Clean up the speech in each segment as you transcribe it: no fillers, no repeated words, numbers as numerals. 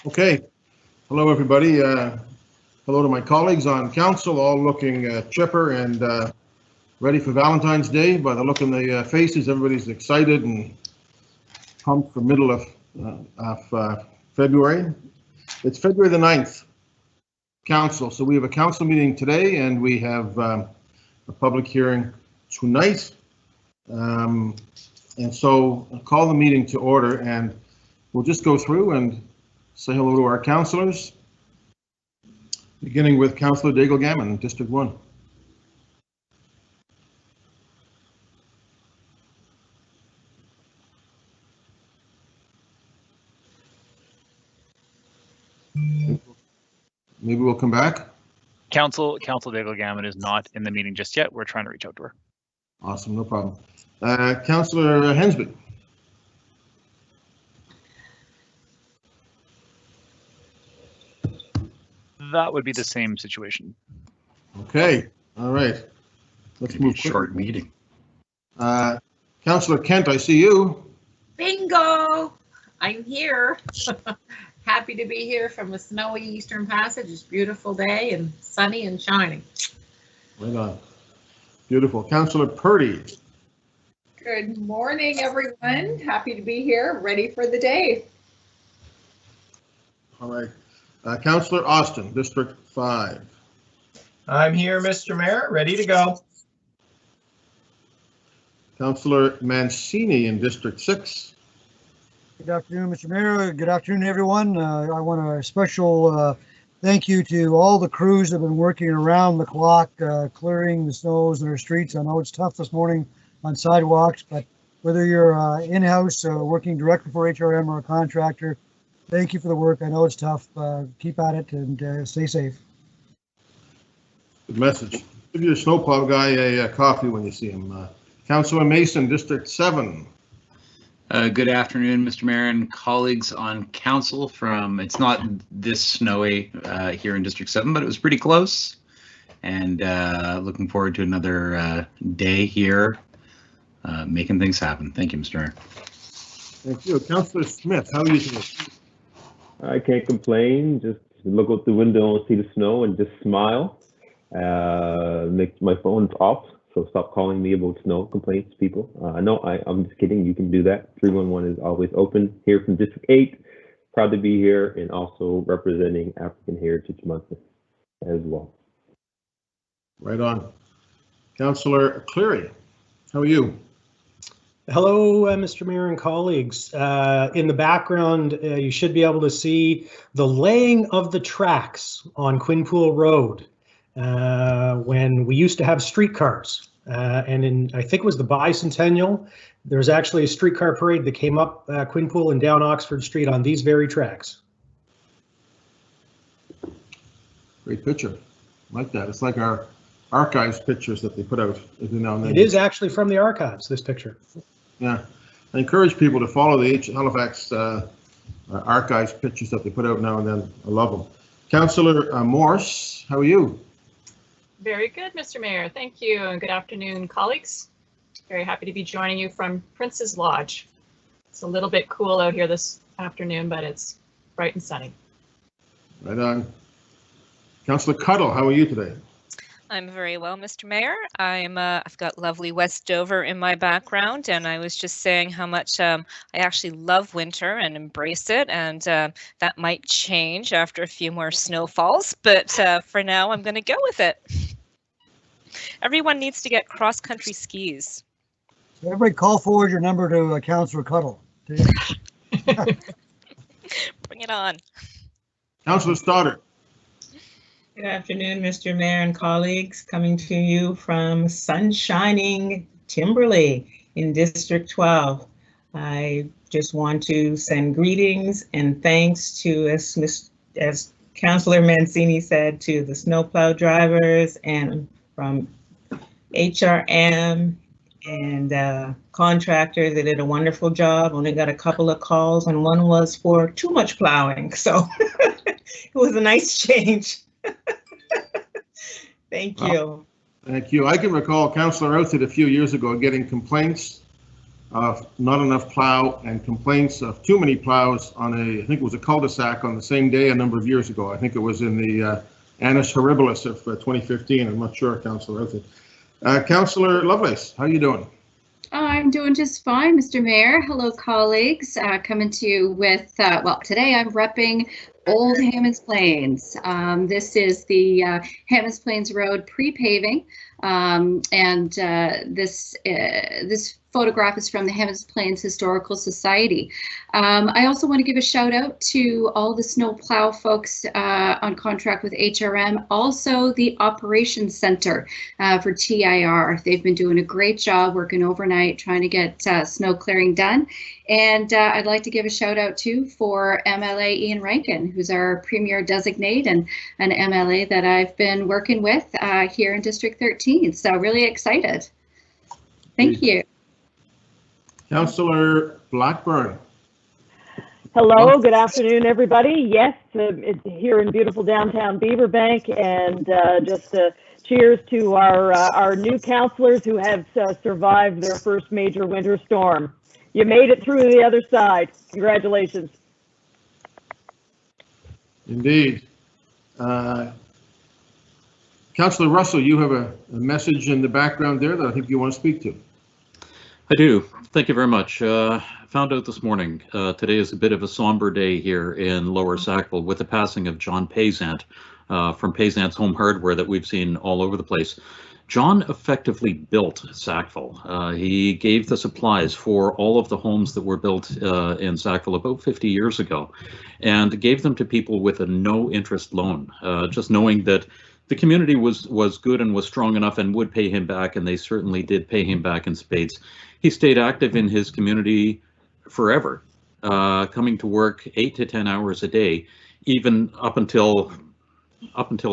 Okay. Hello, everybody. Hello to my colleagues on council, all looking chipper and ready for Valentine's Day. By the look in the faces, everybody's excited and pumped for middle of February. It's February the 9th, council. So we have a council meeting today, and we have a public hearing tonight. And so I'll call the meeting to order, and we'll just go through and say hello to our councillors, beginning with Councillor Daigle-Gammon, District 1. Maybe we'll come back. Council Daigle-Gammon is not in the meeting just yet. We're trying to reach out to her. Awesome, no problem. Councillor Hensby. That would be the same situation. Okay, all right. Let's move. Short meeting. Councillor Kent, I see you. Bingo! I'm here. Happy to be here from a snowy Eastern Passage. It's a beautiful day and sunny and shining. Right on. Beautiful. Councillor Purdy. Good morning, everyone. Happy to be here, ready for the day. All right. Councillor Austin, District 5. I'm here, Mr. Mayor, ready to go. Councillor Mancini in District 6. Good afternoon, Mr. Mayor. Good afternoon, everyone. I want a special thank you to all the crews that have been working around the clock, clearing the snows in our streets. I know it's tough this morning on sidewalks, but whether you're in-house working directly for HRM or a contractor, thank you for the work. I know it's tough. Keep at it and stay safe. Good message. Give your snowplow guy a coffee when you see him. Councillor Mason, District 7. Good afternoon, Mr. Mayor and colleagues on council. It's not this snowy here in District 7, but it was pretty close. And looking forward to another day here, making things happen. Thank you, Mr. Mayor. Thank you. Councillor Smith, how are you today? I can't complain. Just look out the window and see the snow and just smile. My phone's off, so stop calling me about snow complaints, people. No, I'm just kidding. You can do that. 311 is always open. Here from District 8. Proud to be here and also representing African Heritage Month as well. Right on. Councillor Cleary, how are you? Hello, Mr. Mayor and colleagues. In the background, you should be able to see the laying of the tracks on Quinpool Road when we used to have streetcars. And I think it was the bicentennial, there was actually a streetcar parade that came up Quinpool and down Oxford Street on these very tracks. Great picture. I like that. It's like our archives pictures that they put out every now and then. It is actually from the archives, this picture. Yeah, I encourage people to follow the Halifax archives pictures that they put out now and then. I love them. Councillor Morse, how are you? Very good, Mr. Mayor. Thank you, and good afternoon, colleagues. Very happy to be joining you from Prince's Lodge. It's a little bit cool out here this afternoon, but it's bright and sunny. Right on. Councillor Cuddle, how are you today? I'm very well, Mr. Mayor. I've got lovely West Dover in my background, and I was just saying how much I actually love winter and embrace it, and that might change after a few more snowfalls, but for now I'm going to go with it. Everyone needs to get cross-country skis. Everybody call forward your number to Councillor Cuddle. Bring it on. Councillor Stoddard. Good afternoon, Mr. Mayor and colleagues, coming to you from sunshining Timberley in District 12. I just want to send greetings and thanks to, as Councillor Mancini said, to the snowplow drivers and from HRM and contractors. They did a wonderful job. Only got a couple of calls, and one was for too much plowing, so it was a nice change. Thank you. Thank you. I can recall Councillor Outhit a few years ago getting complaints of not enough plow and complaints of too many plows on I think it was a cul-de-sac on the same day a number of years ago. I think it was in the Annus Horribilis of 2015. I'm not sure, Councillor. Councillor Lovelace, how are you doing? I'm doing just fine, Mr. Mayor. Hello, colleagues. Coming to you with, well, today I'm repping Old Hammonds Plains. This is the Hammonds Plains Road pre-paving, and this photograph is from the Hammonds Plains Historical Society. I also want to give a shout out to all the snow plow folks on contract with HRM, also the Operations Center for TIR. They've been doing a great job working overnight trying to get snow clearing done. And I'd like to give a shout out too for MLA Ian Rankin, who's our Premier Designate and an MLA that I've been working with here in District 13. So really excited. Thank you. Councillor Blackburn. Hello, good afternoon, everybody. Yes, it's here in beautiful downtown Beaverbank, and just cheers to our new councillors who have survived their first major winter storm. You made it through the other side. Congratulations. Indeed. Councillor Russell, you have a message in the background there that I think you want to speak to. I do. Thank you very much. Found out this morning, today is a bit of a somber day here in Lower Sackville with the passing of John Payzant from Payzant's Home Hardware that we've seen all over the place. John effectively built Sackville. He gave the supplies for all of the homes that were built in Sackville about 50 years ago and gave them to people with a no interest loan, just knowing that the community was good and was strong enough and would pay him back, and they certainly did pay him back in spades. He stayed active in his community forever, coming to work 8 to 10 hours a day, even up until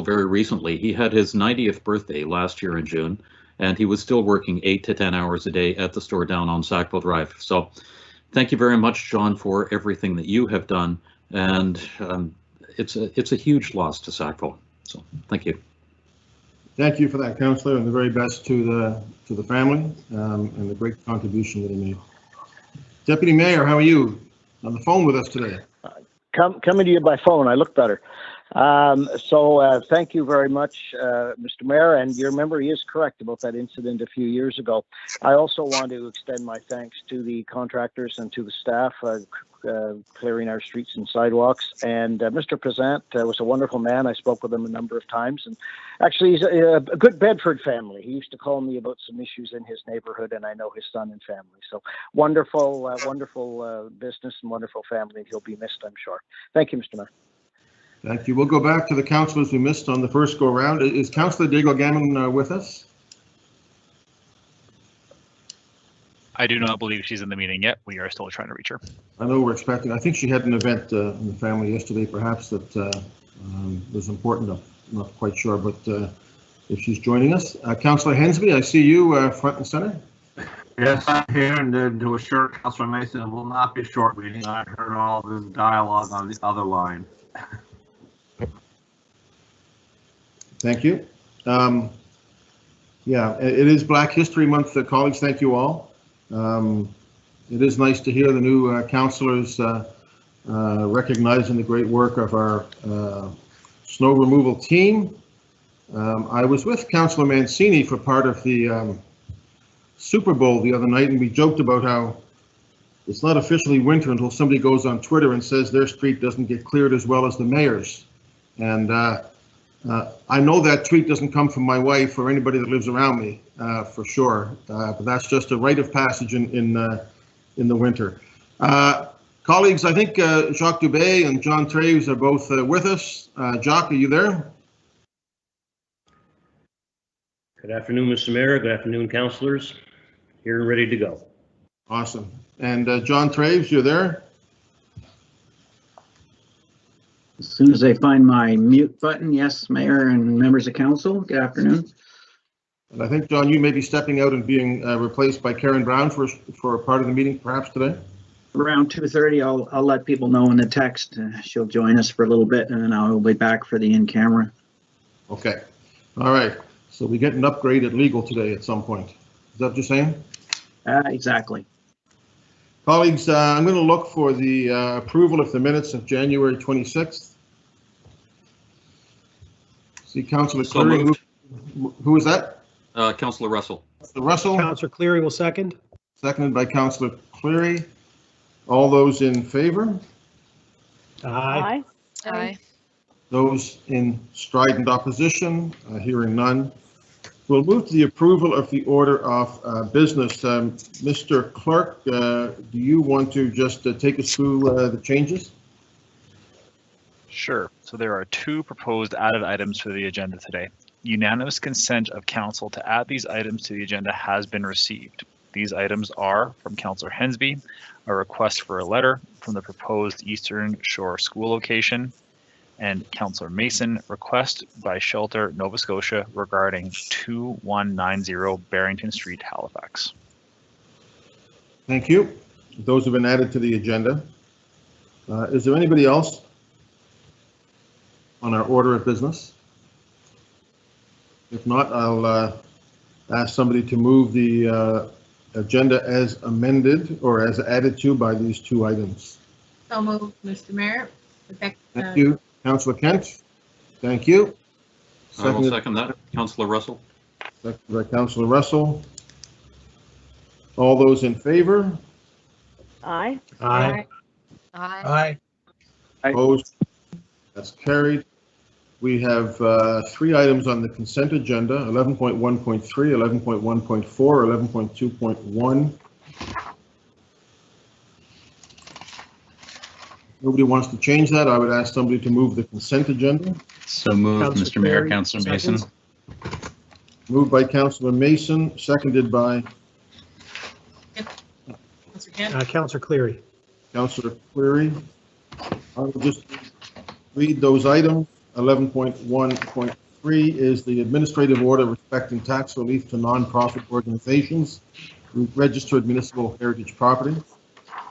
very recently. He had his 90th birthday last year in June, and he was still working 8 to 10 hours a day at the store down on Sackville Drive. So thank you very much, John, for everything that you have done, and it's a huge loss to Sackville. So thank you. Thank you for that, Councillor, and the very best to the family and the great contribution that he made. Deputy Mayor, how are you? On the phone with us today. Coming to you by phone. I look better. Thank you very much, Mr. Mayor, and your memory is correct about that incident a few years ago. I also want to extend my thanks to the contractors and to the staff clearing our streets and sidewalks. And Mr. Payzant was a wonderful man. I spoke with him a number of times, and actually he's a good Bedford family. He used to call me about some issues in his neighborhood, and I know his son and family. So wonderful business and wonderful family. He'll be missed, I'm sure. Thank you, Mr. Mayor. Thank you. We'll go back to the councillors we missed on the first go round. Is Councillor Daigle-Gammon with us? I do not believe she's in the meeting yet. We are still trying to reach her. I know we're expecting. I think she had an event in the family yesterday, perhaps, that was important. I'm not quite sure, but if she's joining us. Councillor Hensby, I see you front and center. Yes, I'm here, and to assure Councillor Mason, it will not be a short meeting. I heard all this dialogue on the other line. Thank you. Yeah, it is Black History Month, colleagues. Thank you all. It is nice to hear the new councillors recognizing the great work of our snow removal team. I was with Councillor Mancini for part of the Super Bowl the other night, and we joked about how it's not officially winter until somebody goes on Twitter and says their street doesn't get cleared as well as the mayor's. And I know that tweet doesn't come from my wife or anybody that lives around me, for sure. But that's just a rite of passage in the winter. Colleagues, I think Jacques Dubé and John Traves are both with us. Jacques, are you there? Good afternoon, Mr. Mayor. Good afternoon, councillors. Here and ready to go. Awesome. And John Traves, you're there? As soon as I find my mute button, yes, Mayor and members of council, good afternoon. And I think, John, you may be stepping out and being replaced by Karen Brown for a part of the meeting, perhaps today? Around 2:30, I'll let people know in the text. She'll join us for a little bit, and then I'll be back for the in-camera. Okay. All right. So we get an upgrade at legal today at some point. Is that what you're saying? Exactly. Colleagues, I'm going to look for the approval of the minutes of January 26th. See Councillor So Cleary. moved. Who is that? Councillor Russell. Russell. Councillor Cleary will second. Seconded by Councillor Cleary. All those in favor? Aye. Aye. Those in strident opposition? Hearing none. We'll move to the approval of the order of business. Mr. Clerk, do you want to just take us through the changes? Sure. So there are two proposed added items for the agenda today. Unanimous consent of council to add these items to the agenda has been received. These items are from Councillor Hensby, a request for a letter from the proposed Eastern Shore School location, and Councillor Mason, request by Shelter, Nova Scotia regarding 2190 Barrington Street, Halifax. Thank you. Those have been added to the agenda. Is there anybody else on our order of business? If not, I'll ask somebody to move the agenda as amended or as added to by these two items. So moved, Mr. Mayor. Thank you. Councillor Kent. Thank you. I will second that. Councillor Russell. Seconded by Councillor Russell. All those in favor? Aye. Aye. Aye. Opposed? That's carried. We have three items on the consent agenda, 11.1.3, 11.1.4, 11.2.1. Nobody wants to change that. I would ask somebody to move the consent agenda. So moved, Mr. Mayor. Councillor Mason. Moved by Councillor Mason, seconded by Councillor Cleary. Councillor Cleary. I will just read those items. 11.1.3 is the administrative order respecting tax relief to non-profit organizations who registered municipal heritage property.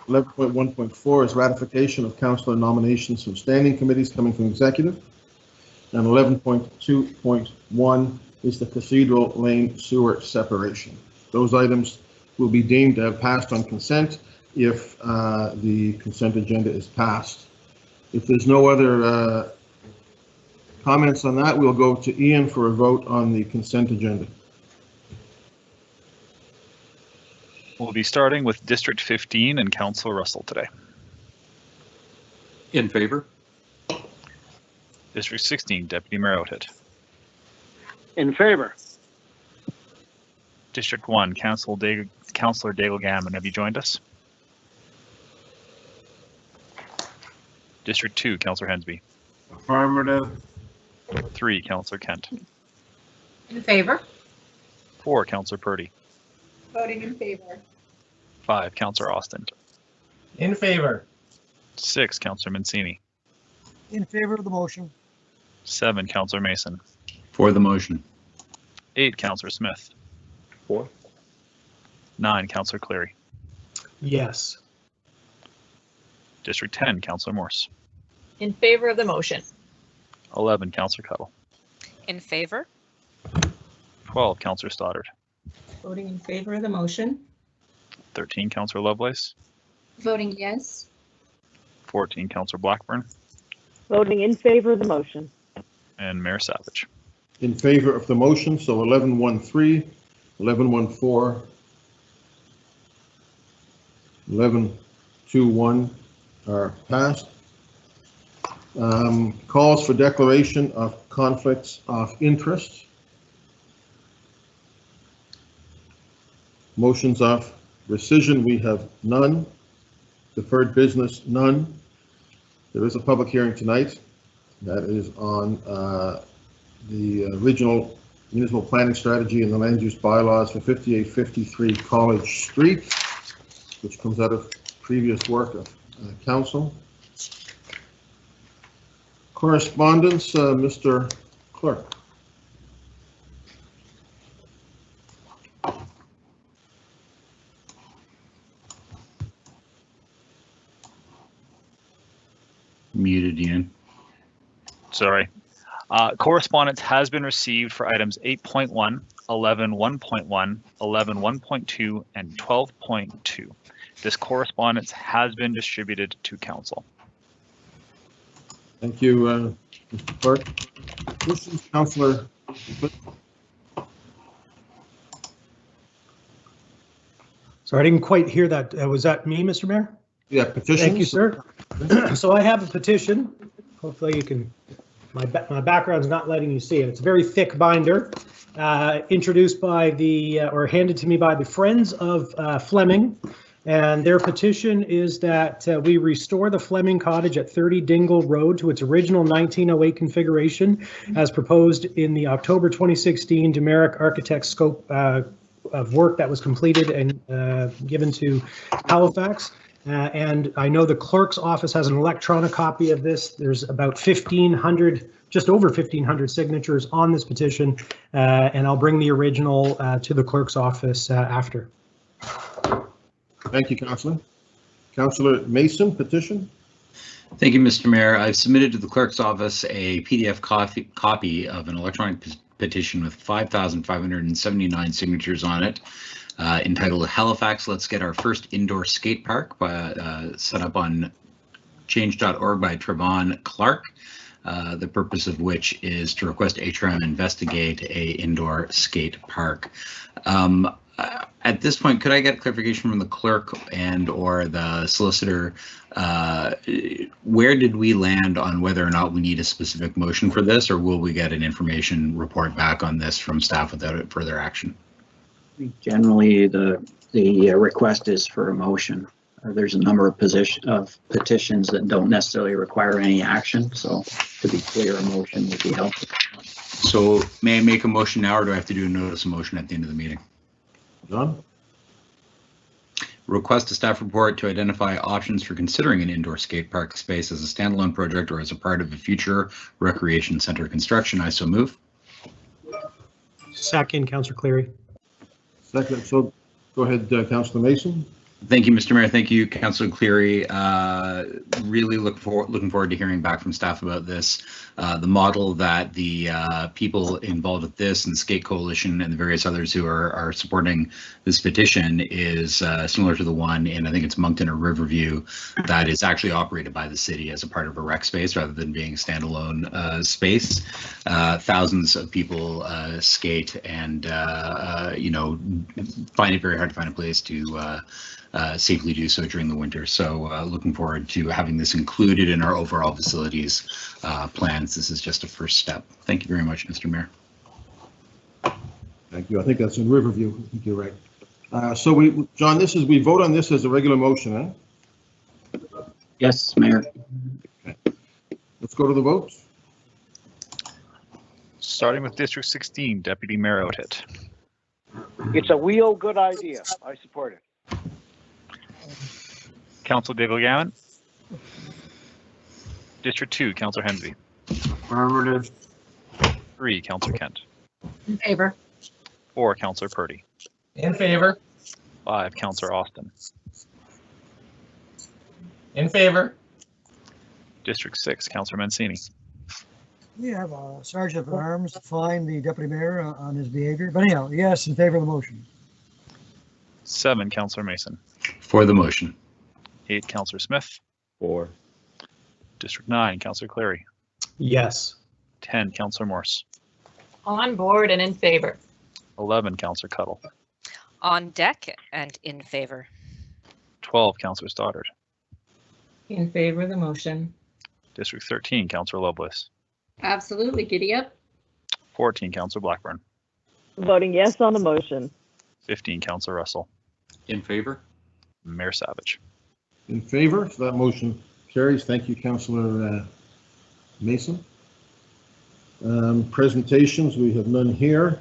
11.1.4 is ratification of councillor nominations from standing committees coming from executive. And 11.2.1 is the Cathedral Lane sewer separation. Those items will be deemed to have passed on consent if the consent agenda is passed. If there's no other comments on that, we'll go to Ian for a vote on the consent agenda. We'll be starting with District 15 and Councillor Russell today. In favor? District 16, Deputy Mayor Outhitt. In favor. District 1, Councillor Daigle Gammon, have you joined us? District 2, Councillor Hensby. Affirmative. 3, Councillor Kent. In favor. 4, Councillor Purdy. Voting in favor. 5, Councillor Austin. In favor. 6, Councillor Mancini. In favor of the motion. 7, Councillor Mason. For the motion. 8, Councillor Smith. For. 9, Councillor Cleary. Yes. District 10, Councillor Morse. In favor of the motion. 11, Councillor Cuttle. In favor. 12, Councillor Stoddard. Voting in favor of the motion. 13, Councillor Lovelace. Voting yes. 14, Councillor Blackburn. Voting in favor of the motion. And Mayor Savage. In favor of the motion, so 11.1.3, 11.1.4, 11.2.1 are passed. Calls for declaration of conflicts of interest. Motions of rescission, we have none. Deferred business, none. There is a public hearing tonight. That is on the original municipal planning strategy and the land use bylaws for 5853 College Street, which comes out of previous work of council. Correspondence, Mr. Clerk. Muted, Ian. Sorry. Correspondence has been received for items 8.1, 11.1.1, 11.1.2, and 12.2. This correspondence has been distributed to council. Thank you, Mr. Clerk. Questions, Councillor? Sorry, I didn't quite hear that. Was that me, Mr. Mayor? Yeah, petitions. Thank you, sir. So I have a petition. Hopefully you can, my background's not letting you see it. It's a very thick binder, introduced by or handed to me by the Friends of Fleming. And their petition is that we restore the Fleming Cottage at 30 Dingle Road to its original 1908 configuration as proposed in the October 2016 Demeric Architects scope of work that was completed and given to Halifax. And I know the clerk's office has an electronic copy of this. There's about 1,500, just over 1,500 signatures on this petition, and I'll bring the original to the clerk's office after. Thank you, Councillor. Councillor Mason, petition. Thank you, Mr. Mayor. I've submitted to the clerk's office a PDF copy of an electronic petition with 5,579 signatures on it, entitled Halifax, Let's Get Our First Indoor Skate Park, set up on change.org by Trevon Clark, the purpose of which is to request HRM investigate a indoor skate park. At this point, could I get clarification from the clerk and or the solicitor? Where did we land on whether or not we need a specific motion for this, or will we get an information report back on this from staff without further action? Generally, the request is for a motion. There's a number of petitions that don't necessarily require any action, so to be clear, a motion would be helpful. So may I make a motion now, or do I have to do a notice of motion at the end of the meeting? John? Request a staff report to identify options for considering an indoor skate park space as a standalone project or as a part of a future recreation center construction. I so move. Second, Councillor Cleary. Second, so go ahead, Councillor Mason. Thank you, Mr. Mayor. Thank you, Councillor Cleary. Really looking forward to hearing back from staff about this. The model that the people involved with this and the Skate Coalition and the various others who are supporting this petition is similar to the one in, I think it's Moncton or Riverview, that is actually operated by the city as a part of a rec space rather than being a standalone space. Thousands of people skate and find it very hard to find a place to safely do so during the winter. So looking forward to having this included in our overall facilities plans. This is just a first step. Thank you very much, Mr. Mayor. Thank you. I think that's in Riverview. I think you're right. So John, we vote on this as a regular motion, eh? Yes, Mayor. Okay. Let's go to the votes. Starting with District 16, Deputy Mayor Otit. It's a real good idea. I support it. Councillor Daigle-Gammon. District 2, Councillor Hensby. Affirmative. 3, Councillor Kent. In favor. 4, Councillor Purdy. In favor. 5, Councillor Austin. In favor. District 6, Councillor Mancini. We have a sergeant at arms to fine the deputy mayor on his behavior. But anyhow, yes, in favor of the motion. 7, Councillor Mason. For the motion. 8, Councillor Smith. 4. District 9, Councillor Cleary. Yes. 10, Councillor Morse. On board and in favor. 11, Councillor Cuttle. On deck and in favor. 12, Councillor Stoddard. In favor of the motion. District 13, Councillor Lovelace. Absolutely, giddy up. 14, Councillor Blackburn. Voting yes on the motion. 15, Councillor Russell. In favor? Mayor Savage. In favor, so that motion carries. Thank you, Councillor Mason. Presentations, we have none here.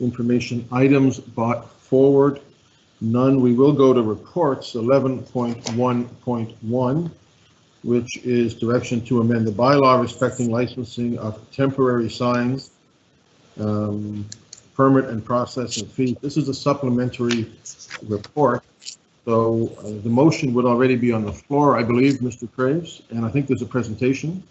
Information items brought forward, none. We will go to reports 11.1.1, which is direction to amend the bylaw respecting licensing of temporary signs, permit and processing fees. This is a supplementary report. So the motion would already be on the floor, I believe, Mr. Craves, and I think there's a presentation.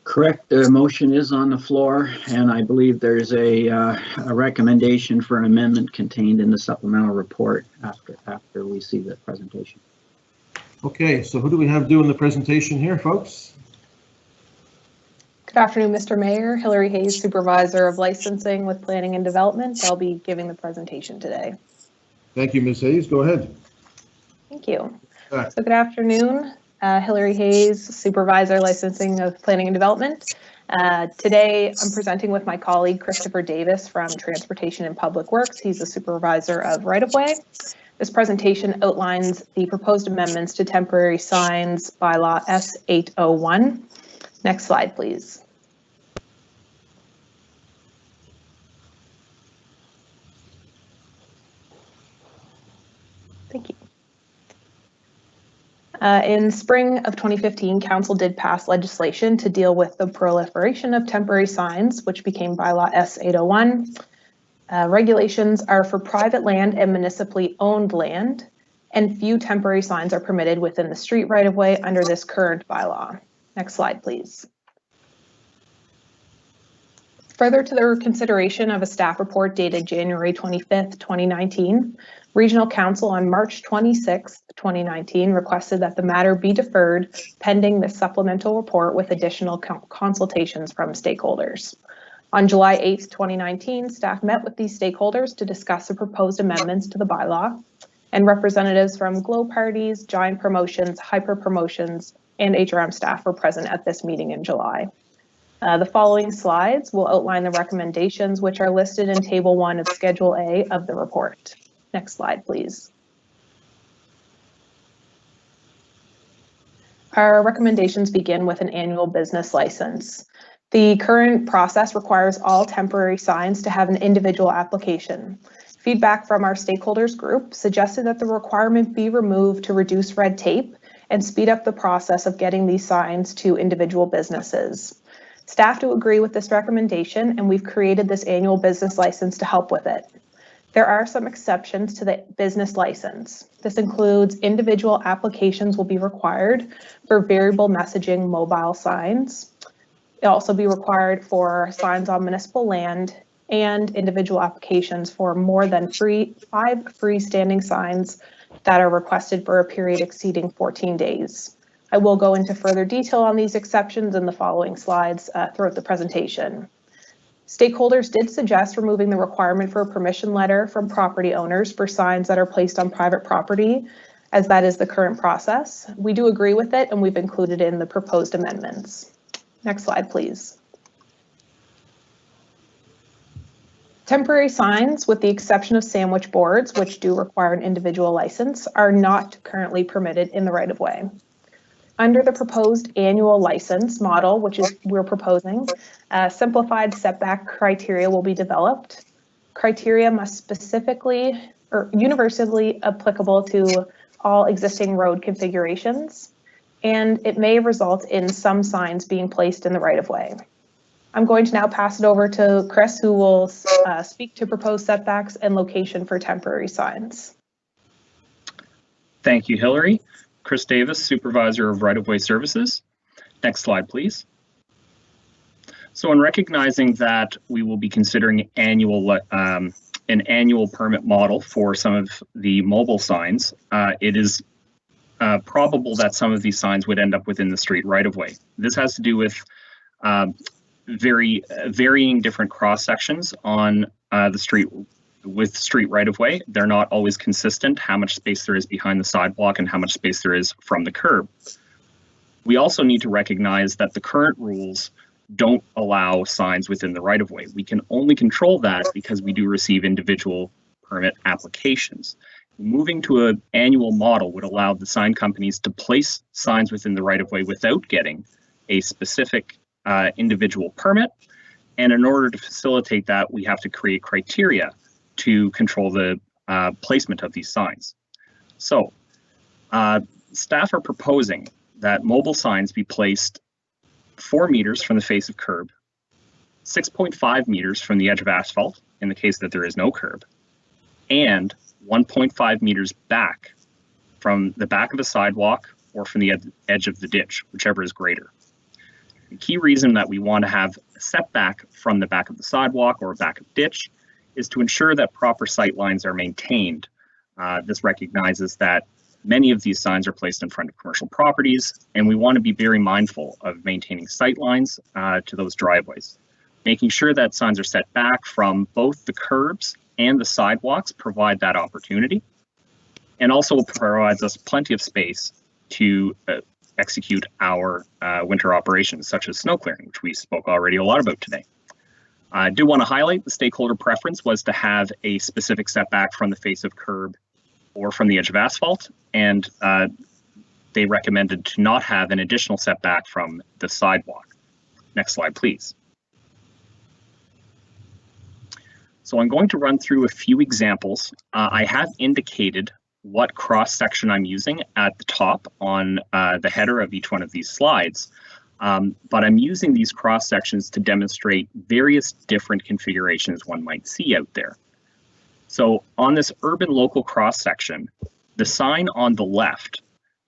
Correct. The motion is on the floor, and I believe there's a recommendation for an amendment contained in the supplemental report after we see the presentation. Okay, so who do we have doing the presentation here, folks? Good afternoon, Mr. Mayor. Hillary Hayes, Supervisor of Licensing with Planning and Development. I'll be giving the presentation today. Thank you, Ms. Hayes. Go ahead. Thank you. So good afternoon. Hillary Hayes, Supervisor Licensing of Planning and Development. Today, I'm presenting with my colleague, Christopher Davis from Transportation and Public Works. He's the Supervisor of Right-of-Way. This presentation outlines the proposed amendments to temporary signs bylaw S801. Next slide, please. Thank you. In spring of 2015, Council did pass legislation to deal with the proliferation of temporary signs, which became bylaw S801. Regulations are for private land and municipally owned land, and few temporary signs are permitted within the street right-of-way under this current bylaw. Next slide, please. Further to the consideration of a staff report dated January 25th, 2019, Regional Council on March 26th, 2019 requested that the matter be deferred pending the supplemental report with additional consultations from stakeholders. On July 8th, 2019, staff met with these stakeholders to discuss the proposed amendments to the bylaw, and representatives from Glow Parties, Giant Promotions, Hyper Promotions, and HRM staff were present at this meeting in July. The following slides will outline the recommendations, which are listed in Table 1 of Schedule A of the report. Next slide, please. Our recommendations begin with an annual business license. The current process requires all temporary signs to have an individual application. Feedback from our stakeholders group suggested that the requirement be removed to reduce red tape and speed up the process of getting these signs to individual businesses. Staff do agree with this recommendation, and we've created this annual business license to help with it. There are some exceptions to the business license. This includes individual applications will be required for variable messaging mobile signs. It'll also be required for signs on municipal land and individual applications for more than 5 freestanding signs that are requested for a period exceeding 14 days. I will go into further detail on these exceptions in the following slides throughout the presentation. Stakeholders did suggest removing the requirement for a permission letter from property owners for signs that are placed on private property, as that is the current process. We do agree with it, and we've included it in the proposed amendments. Next slide, please. Temporary signs, with the exception of sandwich boards, which do require an individual license, are not currently permitted in the right-of-way. Under the proposed annual license model, which is we're proposing, simplified setback criteria will be developed. Criteria must specifically or universally applicable to all existing road configurations, and it may result in some signs being placed in the right-of-way. I'm going to now pass it over to Chris, who will speak to proposed setbacks and location for temporary signs. Thank you, Hillary. Chris Davis, Supervisor of Right-of-Way Services. Next slide, please. So in recognizing that we will be considering an annual permit model for some of the mobile signs, it is probable that some of these signs would end up within the street right-of-way. This has to do with varying different cross sections on the street with street right-of-way. They're not always consistent how much space there is behind the sidewalk and how much space there is from the curb. We also need to recognize that the current rules don't allow signs within the right-of-way. We can only control that because we do receive individual permit applications. Moving to an annual model would allow the sign companies to place signs within the right-of-way without getting a specific individual permit. And in order to facilitate that, we have to create criteria to control the placement of these signs. So staff are proposing that mobile signs be placed 4 meters from the face of curb, 6.5 meters from the edge of asphalt in the case that there is no curb, and 1.5 meters back from the back of a sidewalk or from the edge of the ditch, whichever is greater. The key reason that we want to have a setback from the back of the sidewalk or back of ditch is to ensure that proper sight lines are maintained. This recognizes that many of these signs are placed in front of commercial properties, and we want to be very mindful of maintaining sight lines to those driveways. Making sure that signs are set back from both the curbs and the sidewalks provide that opportunity, and also provides us plenty of space to execute our winter operations, such as snow clearing, which we spoke already a lot about today. I do want to highlight the stakeholder preference was to have a specific setback from the face of curb or from the edge of asphalt, and they recommended to not have an additional setback from the sidewalk. Next slide, please. So I'm going to run through a few examples. I have indicated what cross-section I'm using at the top on the header of each one of these slides, but I'm using these cross-sections to demonstrate various different configurations one might see out there. So on this urban local cross-section, the sign on the left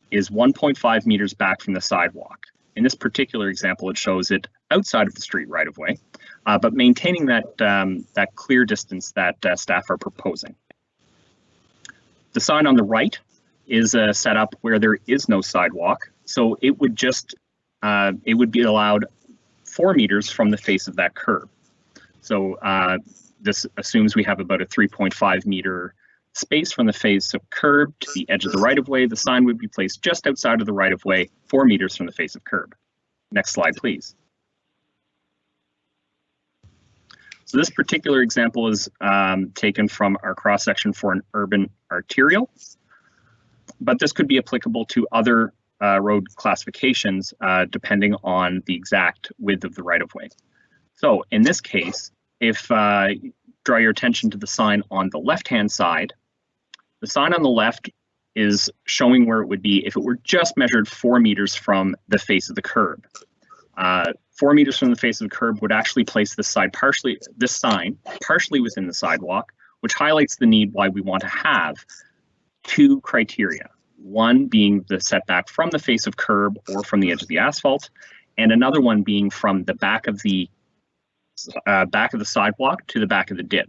is 1.5 meters back from the sidewalk. In this particular example, it shows it outside of the street right-of-way, but maintaining that clear distance that staff are proposing. The sign on the right is set up where there is no sidewalk, so it would just it would be allowed 4 meters from the face of that curb. So this assumes we have about a 3.5 meter space from the face of curb to the edge of the right-of-way. The sign would be placed just outside of the right-of-way, 4 meters from the face of curb. Next slide, please. So this particular example is taken from our cross-section for an urban arterial, but this could be applicable to other road classifications depending on the exact width of the right-of-way. So in this case, if draw your attention to the sign on the left-hand side, the sign on the left is showing where it would be if it were just measured 4 meters from the face of the curb. 4 meters from the face of the curb would actually place this sign partially within the sidewalk, which highlights the need why we want to have two criteria. One being the setback from the face of curb or from the edge of the asphalt, and another one being from the back of the sidewalk to the back of the ditch,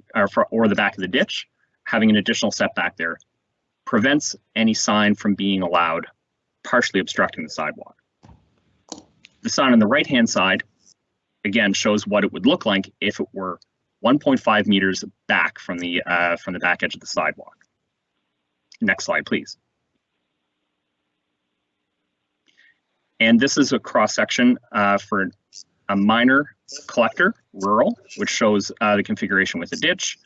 or the back of the ditch. Having an additional setback there prevents any sign from being allowed partially obstructing the sidewalk. The sign on the right-hand side, again, shows what it would look like if it were 1.5 meters back from the back edge of the sidewalk. Next slide, please. And this is a cross-section for a minor collector, rural, which shows the configuration with a ditch.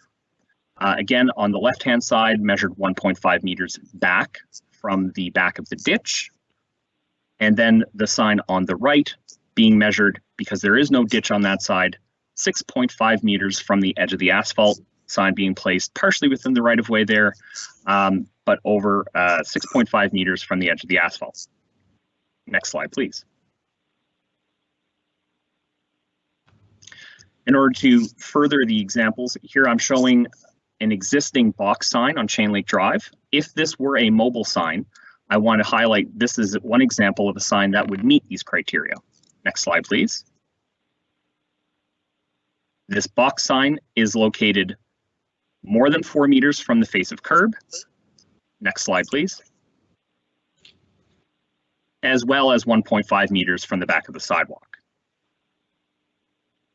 Again, on the left-hand side, measured 1.5 meters back from the back of the ditch. And then the sign on the right being measured, because there is no ditch on that side, 6.5 meters from the edge of the asphalt, sign being placed partially within the right-of-way there, but over 6.5 meters from the edge of the asphalt. Next slide, please. In order to further the examples, here I'm showing an existing box sign on Chain Lake Drive. If this were a mobile sign, I want to highlight this is one example of a sign that would meet these criteria. Next slide, please. This box sign is located more than 4 meters from the face of curb. Next slide, please. As well as 1.5 meters from the back of the sidewalk.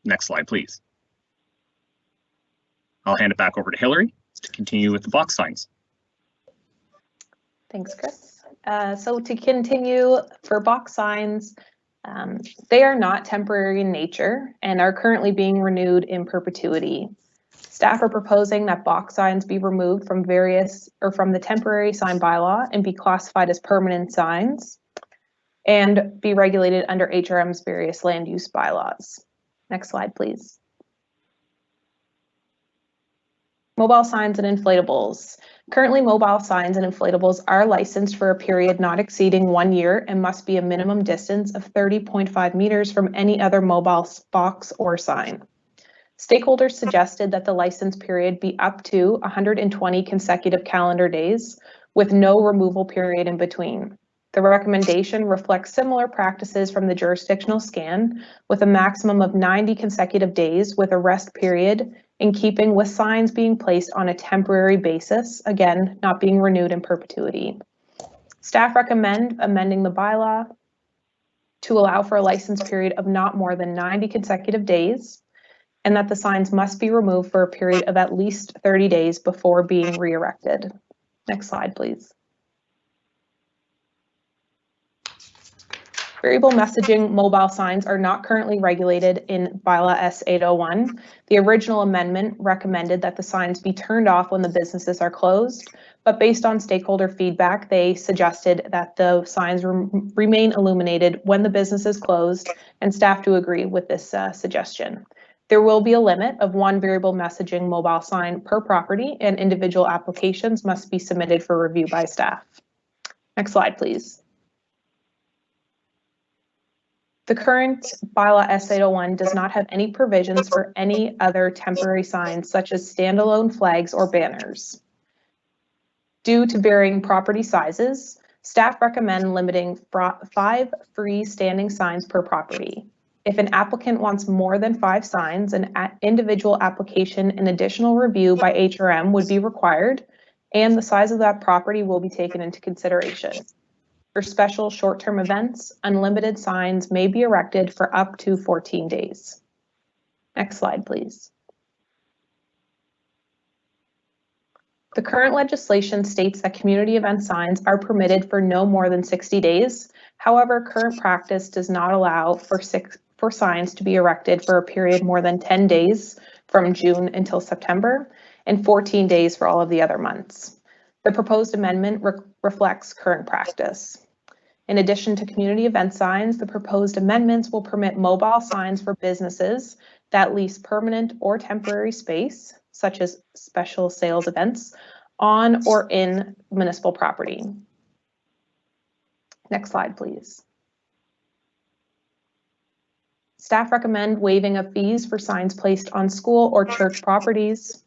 Next slide, please. I'll hand it back over to Hillary to continue with the box signs. Thanks, Chris. So to continue, for box signs, they are not temporary in nature and are currently being renewed in perpetuity. Staff are proposing that box signs be removed from the temporary sign bylaw and be classified as permanent signs and be regulated under HRM's various land use bylaws. Next slide, please. Mobile signs and inflatables. Currently, mobile signs and inflatables are licensed for a period not exceeding 1 year and must be a minimum distance of 30.5 meters from any other mobile box or sign. Stakeholders suggested that the license period be up to 120 consecutive calendar days with no removal period in between. The recommendation reflects similar practices from the jurisdictional scan with a maximum of 90 consecutive days with a rest period in keeping with signs being placed on a temporary basis, again, not being renewed in perpetuity. Staff recommend amending the bylaw to allow for a license period of not more than 90 consecutive days, and that the signs must be removed for a period of at least 30 days before being re-erected. Next slide, please. Variable messaging mobile signs are not currently regulated in bylaw S801. The original amendment recommended that the signs be turned off when the businesses are closed, but based on stakeholder feedback, they suggested that the signs remain illuminated when the business is closed, and staff do agree with this suggestion. There will be a limit of 1 variable messaging mobile sign per property, and individual applications must be submitted for review by staff. Next slide, please. The current bylaw S801 does not have any provisions for any other temporary signs such as standalone flags or banners. Due to varying property sizes, staff recommend limiting 5 freestanding signs per property. If an applicant wants more than 5 signs, an individual application and additional review by HRM would be required, and the size of that property will be taken into consideration. For special short-term events, unlimited signs may be erected for up to 14 days. Next slide, please. The current legislation states that community event signs are permitted for no more than 60 days. However, current practice does not allow for signs to be erected for a period more than 10 days from June until September and 14 days for all of the other months. The proposed amendment reflects current practice. In addition to community event signs, the proposed amendments will permit mobile signs for businesses that lease permanent or temporary space, such as special sales events, on or in municipal property. Next slide, please. Staff recommend waiving of fees for signs placed on school or church properties.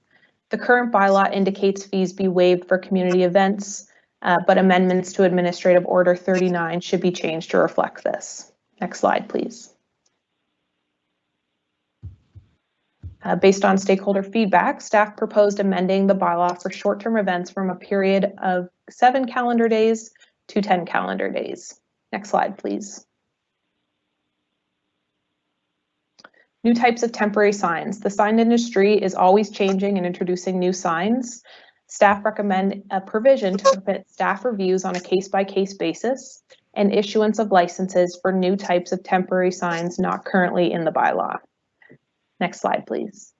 The current bylaw indicates fees be waived for community events, but amendments to Administrative Order 39 should be changed to reflect this. Next slide, please. Based on stakeholder feedback, staff proposed amending the bylaw for short-term events from a period of 7 calendar days to 10 calendar days. Next slide, please. New types of temporary signs. The sign industry is always changing and introducing new signs. Staff recommend a provision to permit staff reviews on a case-by-case basis and issuance of licenses for new types of temporary signs not currently in the bylaw. Next slide, please.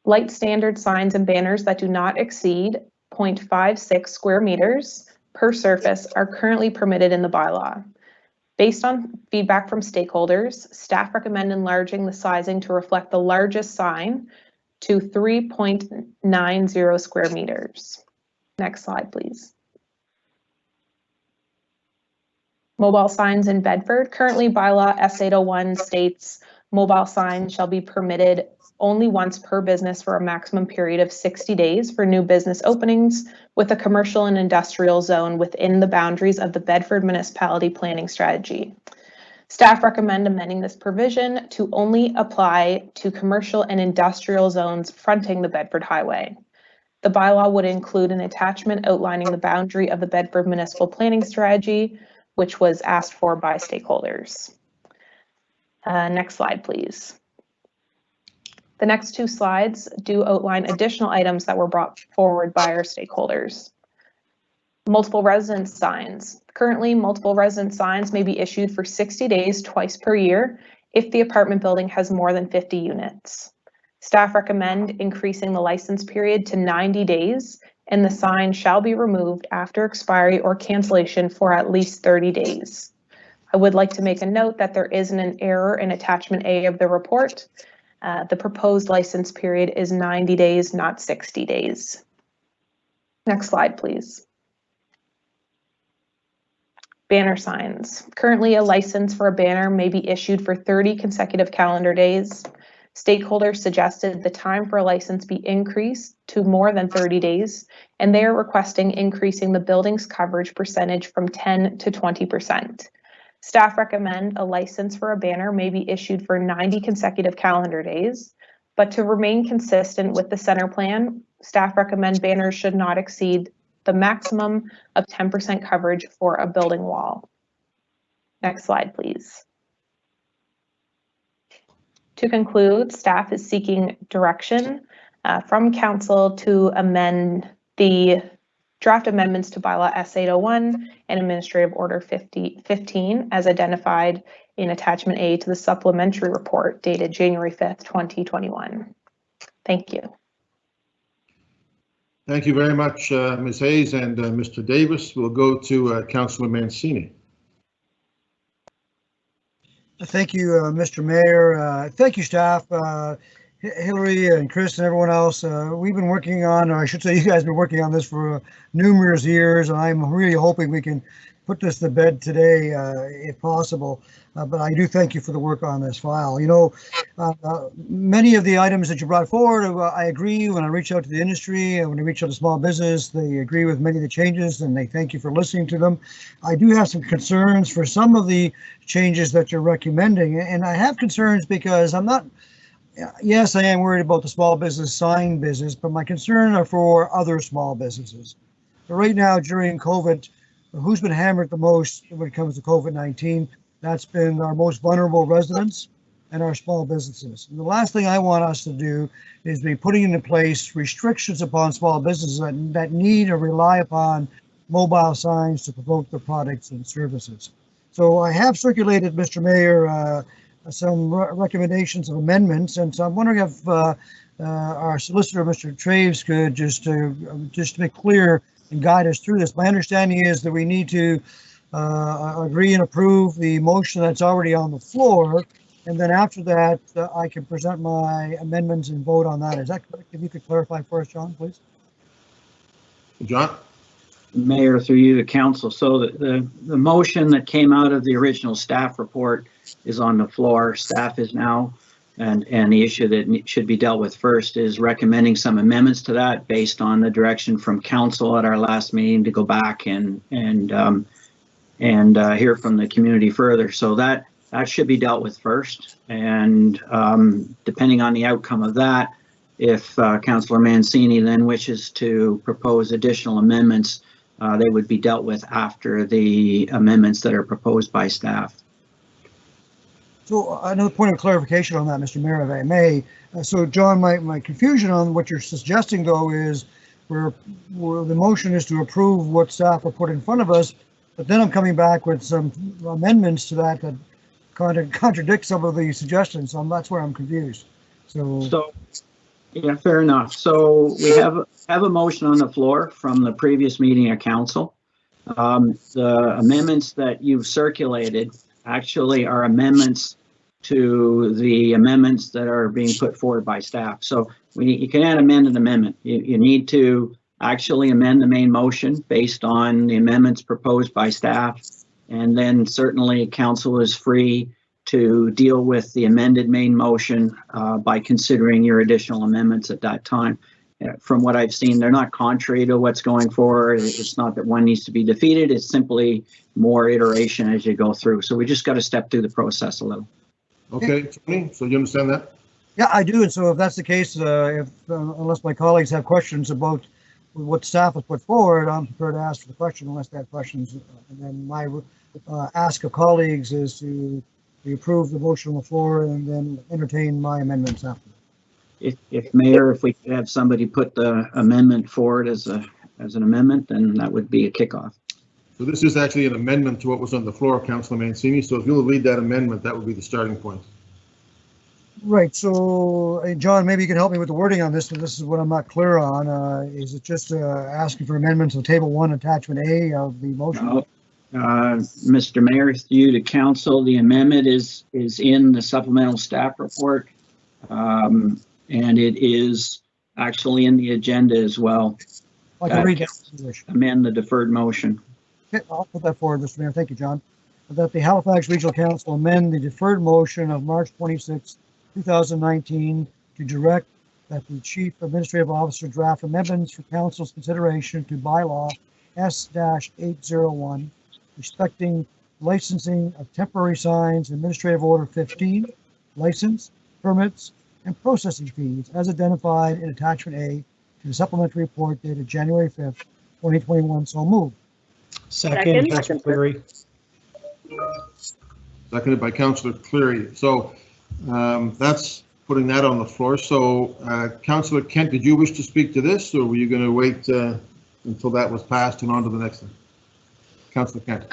Light standard signs and banners that do not exceed 0.56 square meters per surface are currently permitted in the bylaw. Based on feedback from stakeholders, staff recommend enlarging the sizing to reflect the largest sign to 3.90 square meters. Next slide, please. Mobile signs in Bedford. Currently, bylaw S801 states mobile signs shall be permitted only once per business for a maximum period of 60 days for new business openings with a commercial and industrial zone within the boundaries of the Bedford Municipality Planning Strategy. Staff recommend amending this provision to only apply to commercial and industrial zones fronting the Bedford Highway. The bylaw would include an attachment outlining the boundary of the Bedford Municipal Planning Strategy, which was asked for by stakeholders. Next slide, please. The next 2 slides do outline additional items that were brought forward by our stakeholders. Multiple residence signs. Currently, multiple residence signs may be issued for 60 days twice per year if the apartment building has more than 50 units. Staff recommend increasing the license period to 90 days, and the sign shall be removed after expiry or cancellation for at least 30 days. I would like to make a note that there isn't an error in attachment A of the report. The proposed license period is 90 days, not 60 days. Next slide, please. Banner signs. Currently, a license for a banner may be issued for 30 consecutive calendar days. Stakeholders suggested the time for a license be increased to more than 30 days, and they are requesting increasing the building's coverage percentage from 10 to 20%. Staff recommend a license for a banner may be issued for 90 consecutive calendar days, but to remain consistent with the center plan, staff recommend banners should not exceed the maximum of 10% coverage for a building wall. Next slide, please. To conclude, staff is seeking direction from council to amend the draft amendments to bylaw S801 and Administrative Order 15 as identified in Attachment A to the supplementary report dated January 5th, 2021. Thank you. Thank you very much, Ms. Hayes and Mr. Davis. We'll go to Councillor Mancini. Thank you, Mr. Mayor. Thank you, staff. Hillary and Chris and everyone else. We've been working on, or I should say you guys have been working on this for numerous years, and I'm really hoping we can put this to bed today if possible. But I do thank you for the work on this file. You know, many of the items that you brought forward, I agree. When I reach out to the industry and when I reach out to small business, they agree with many of the changes and they thank you for listening to them. I do have some concerns for some of the changes that you're recommending, and I have concerns because I'm not, yes, I am worried about the small business sign business, but my concern are for other small businesses. But right now during COVID, who's been hammered the most when it comes to COVID-19? That's been our most vulnerable residents and our small businesses. And the last thing I want us to do is be putting into place restrictions upon small businesses that need or rely upon mobile signs to promote their products and services. So I have circulated, Mr. Mayor, some recommendations of amendments, and so I'm wondering if our solicitor, Mr. Traves, could just make clear and guide us through this. My understanding is that we need to agree and approve the motion that's already on the floor, and then after that, I can present my amendments and vote on that. Is that correct? If you could clarify for us, John, please. John? Mayor, through you to council. So the motion that came out of the original staff report is on the floor. Staff is now, and the issue that should be dealt with first is recommending some amendments to that based on the direction from council at our last meeting to go back and hear from the community further. So that should be dealt with first. And depending on the outcome of that, if Councillor Mancini then wishes to propose additional amendments, they would be dealt with after the amendments that are proposed by staff. So another point of clarification on that, Mr. Mayor, if I may. So John, my confusion on what you're suggesting though is where the motion is to approve what staff have put in front of us, but then I'm coming back with some amendments to that that kind of contradict some of the suggestions. So that's where I'm confused. So yeah, fair enough. So we have a motion on the floor from the previous meeting at council. The amendments that you've circulated actually are amendments to the amendments that are being put forward by staff. So you can't amend an amendment. You need to actually amend the main motion based on the amendments proposed by staff. And then certainly council is free to deal with the amended main motion by considering your additional amendments at that time. From what I've seen, they're not contrary to what's going forward. It's not that one needs to be defeated. It's simply more iteration as you go through. So we just got to step through the process a little. Okay, Tony, so you understand that? yeah, I do. And so if that's the case, unless my colleagues have questions about what staff has put forward, I'm prepared to ask for the question unless they have questions. And then my ask of colleagues is to approve the motion on the floor and then entertain my amendments after. If Mayor, if we could have somebody put the amendment forward as an amendment, then that would be a kickoff. So this is actually an amendment to what was on the floor, Councillor Mancini. So if you'll read that amendment, that would be the starting point. Right. So, John, maybe you can help me with the wording on this, but this is what I'm not clear on. Is it just asking for amendments to Table 1, Attachment A of the motion? No. Mr. Mayor, through you to council, the amendment is in the supplemental staff report, and it is actually in the agenda as well. I can read that. Amend the deferred motion. Okay, I'll put that forward, Mr. Mayor. Thank you, John. That the Halifax Regional Council amend the deferred motion of March 26, 2019, to direct that the Chief Administrative Officer draft amendments for Council's consideration to bylaw S-801 respecting licensing of temporary signs, Administrative Order 15, license, permits, and processing fees as identified in Attachment A to the supplementary report dated January 5th, 2021. So moved. Second, Councilor Cleary. Seconded by Councillor Cleary. So that's putting that on the floor. So Councillor Kent, did you wish to speak to this, or were you going to wait until that was passed and on to the next one? Councillor Kent.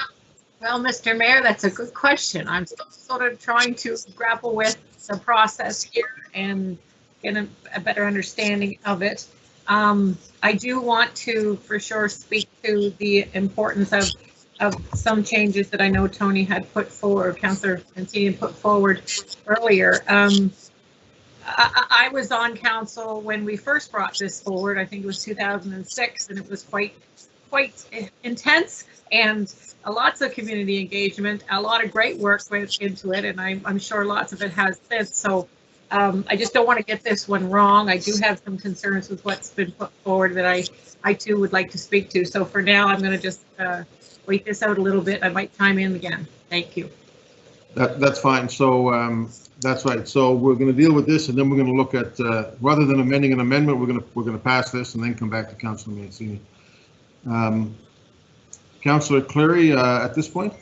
Well, Mr. Mayor, that's a good question. I'm still sort of trying to grapple with the process here and get a better understanding of it. I do want to, for sure, speak to the importance of some changes that I know Tony had put forward, Councillor Mancini put forward earlier. I was on council when we first brought this forward. I think it was 2006, and it was quite intense and lots of community engagement. A lot of great work went into it, and I'm sure lots of it has since. So I just don't want to get this one wrong. I do have some concerns with what's been put forward that I too would like to speak to. So for now, I'm going to just wait this out a little bit. I might chime in again. Thank you. That's fine. So that's right. So we're going to deal with this, and then we're going to look at rather than amending an amendment, we're going to pass this and then come back to Councillor Mancini. Councillor Cleary, at this point.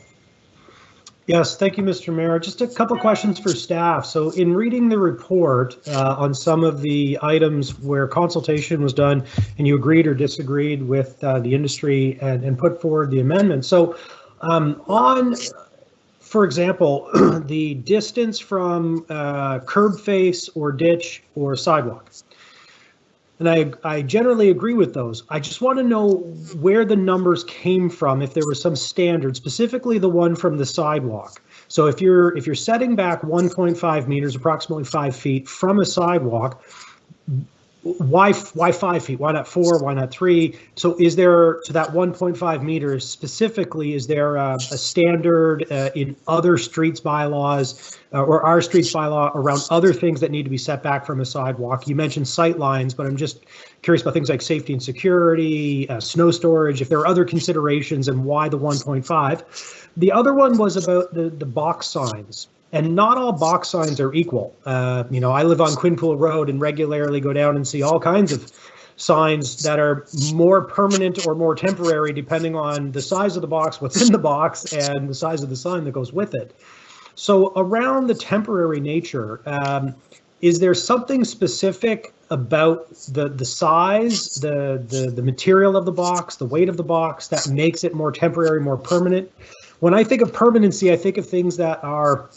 Yes, thank you, Mr. Mayor. Just a couple of questions for staff. So in reading the report on some of the items where consultation was done and you agreed or disagreed with the industry and put forward the amendment. So on, for example, the distance from curb face or ditch or sidewalk. And I generally agree with those. I just want to know where the numbers came from, if there was some standard, specifically the one from the sidewalk. So if you're setting back 1.5 meters, approximately 5 feet from a sidewalk, why 5 feet? Why not 4? Why not 3? So is there, to that 1.5 meters specifically, is there a standard in other streets bylaws or our streets bylaw around other things that need to be set back from a sidewalk? You mentioned sight lines, but I'm just curious about things like safety and security, snow storage, if there are other considerations and why the 1.5. The other one was about the box signs. And not all box signs are equal. You know, I live on Quinpool Road and regularly go down and see all kinds of signs that are more permanent or more temporary, depending on the size of the box, what's in the box, and the size of the sign that goes with it. So around the temporary nature, is there something specific about the size, the material of the box, the weight of the box that makes it more temporary, more permanent? When I think of permanency, I think of things that are,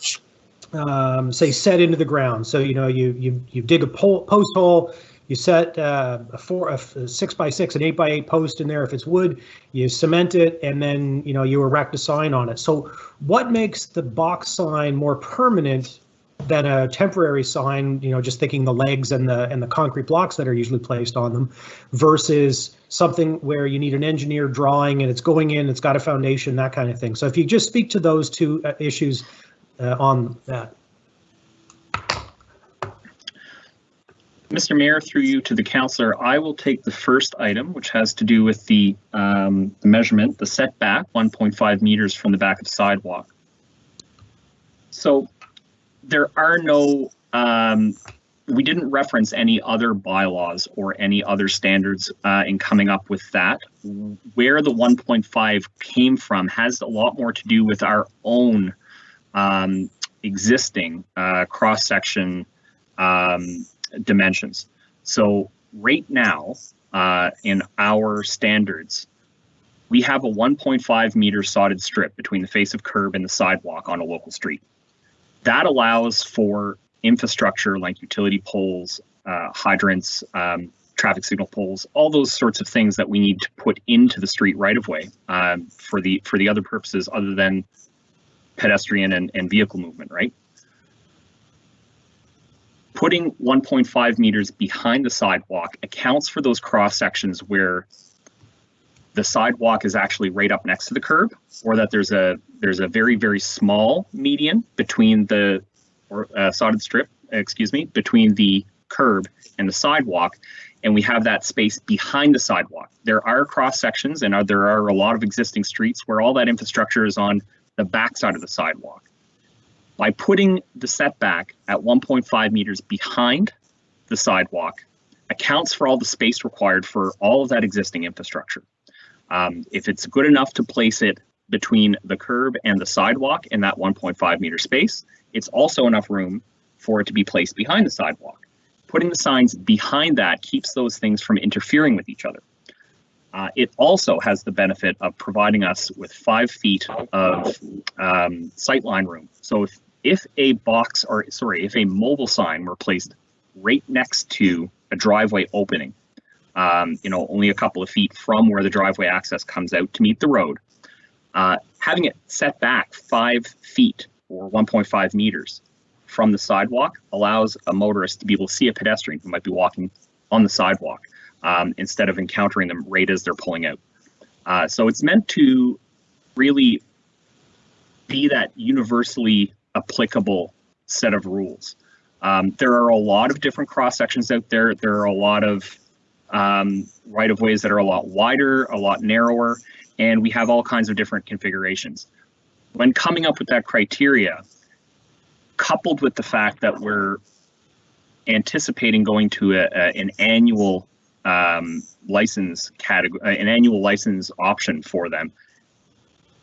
say, set into the ground. So, you know, you dig a post hole, you set a 6x6, an 8x8 post in there. If it's wood, you cement it, and then, you know, you erect a sign on it. So what makes the box sign more permanent than a temporary sign, you know, just thinking the legs and the concrete blocks that are usually placed on them, versus something where you need an engineer drawing and it's going in, it's got a foundation, that kind of thing. So if you just speak to those two issues on that. Mr. Mayor, through you to the councillor, I will take the first item, which has to do with the measurement, the setback, 1.5 meters from the back of the sidewalk. So there are no, we didn't reference any other bylaws or any other standards in coming up with that. Where the 1.5 came from has a lot more to do with our own existing cross-section dimensions. So right now, in our standards, we have a 1.5 meter sodded strip between the face of curb and the sidewalk on a local street. That allows for infrastructure like utility poles, hydrants, traffic signal poles, all those sorts of things that we need to put into the street right of way for the other purposes other than pedestrian and vehicle movement, right? Putting 1.5 meters behind the sidewalk accounts for those cross sections where the sidewalk is actually right up next to the curb, or that there's a very, very small median between the sodded strip between the curb and the sidewalk, and we have that space behind the sidewalk. There are cross sections and there are a lot of existing streets where all that infrastructure is on the back side of the sidewalk. By putting the setback at 1.5 meters behind the sidewalk accounts for all the space required for all of that existing infrastructure. If it's good enough to place it between the curb and the sidewalk in that 1.5 meter space, it's also enough room for it to be placed behind the sidewalk. Putting the signs behind that keeps those things from interfering with each other. It also has the benefit of providing us with 5 feet of sightline room. So if a mobile sign were placed right next to a driveway opening, only a couple of feet from where the driveway access comes out to meet the road, having it set back 5 feet or 1.5 meters from the sidewalk allows a motorist to be able to see a pedestrian who might be walking on the sidewalk instead of encountering them right as they're pulling out. So it's meant to really be that universally applicable set of rules. There are a lot of different cross sections out there. There are a lot of right-of-ways that are a lot wider, a lot narrower, and we have all kinds of different configurations. When coming up with that criteria, coupled with the fact that we're anticipating going to an annual license category, an annual license option for them,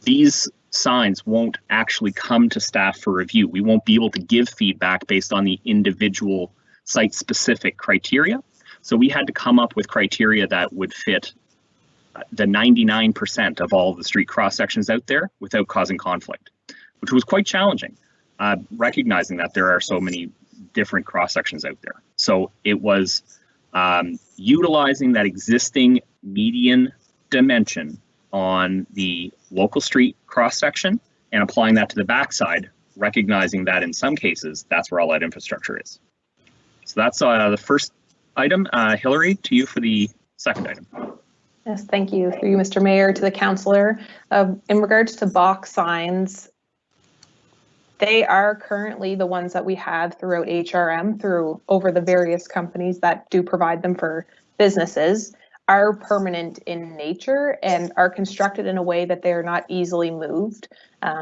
these signs won't actually come to staff for review. We won't be able to give feedback based on the individual site-specific criteria. So we had to come up with criteria that would fit the 99% of all of the street cross sections out there without causing conflict, which was quite challenging, recognizing that there are so many different cross sections out there. So it was utilizing that existing median dimension on the local street cross section and applying that to the backside, recognizing that in some cases, that's where all that infrastructure is. So that's the first item. Hillary, to you for the second item. Yes, thank you. Through you, Mr. Mayor, to the councillor. In regards to box signs, they are currently the ones that we have throughout HRM, over the various companies that do provide them for businesses, are permanent in nature and are constructed in a way that they are not easily moved.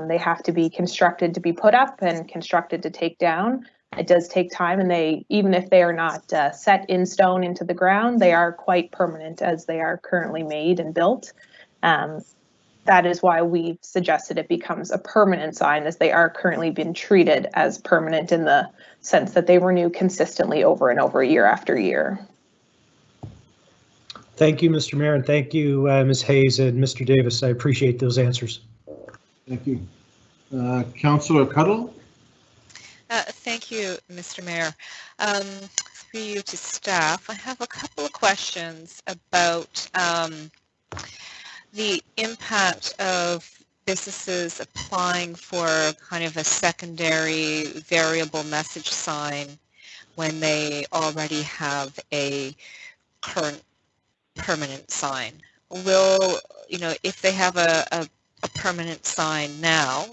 They have to be constructed to be put up and constructed to take down. It does take time, and even if they are not set in stone into the ground, they are quite permanent as they are currently made and built. That is why we've suggested it becomes a permanent sign, as they are currently being treated as permanent in the sense that they renew consistently over and over, year after year. Thank you, Mr. Mayor, and thank you, Ms. Hayes and Mr. Davis. I appreciate those answers. Thank you. Councillor Cuddle? Thank you, Mr. Mayor. Through you to staff, I have a couple of questions about the impact of businesses applying for kind of a secondary variable message sign when they already have a current permanent sign. Will, if they have a permanent sign now,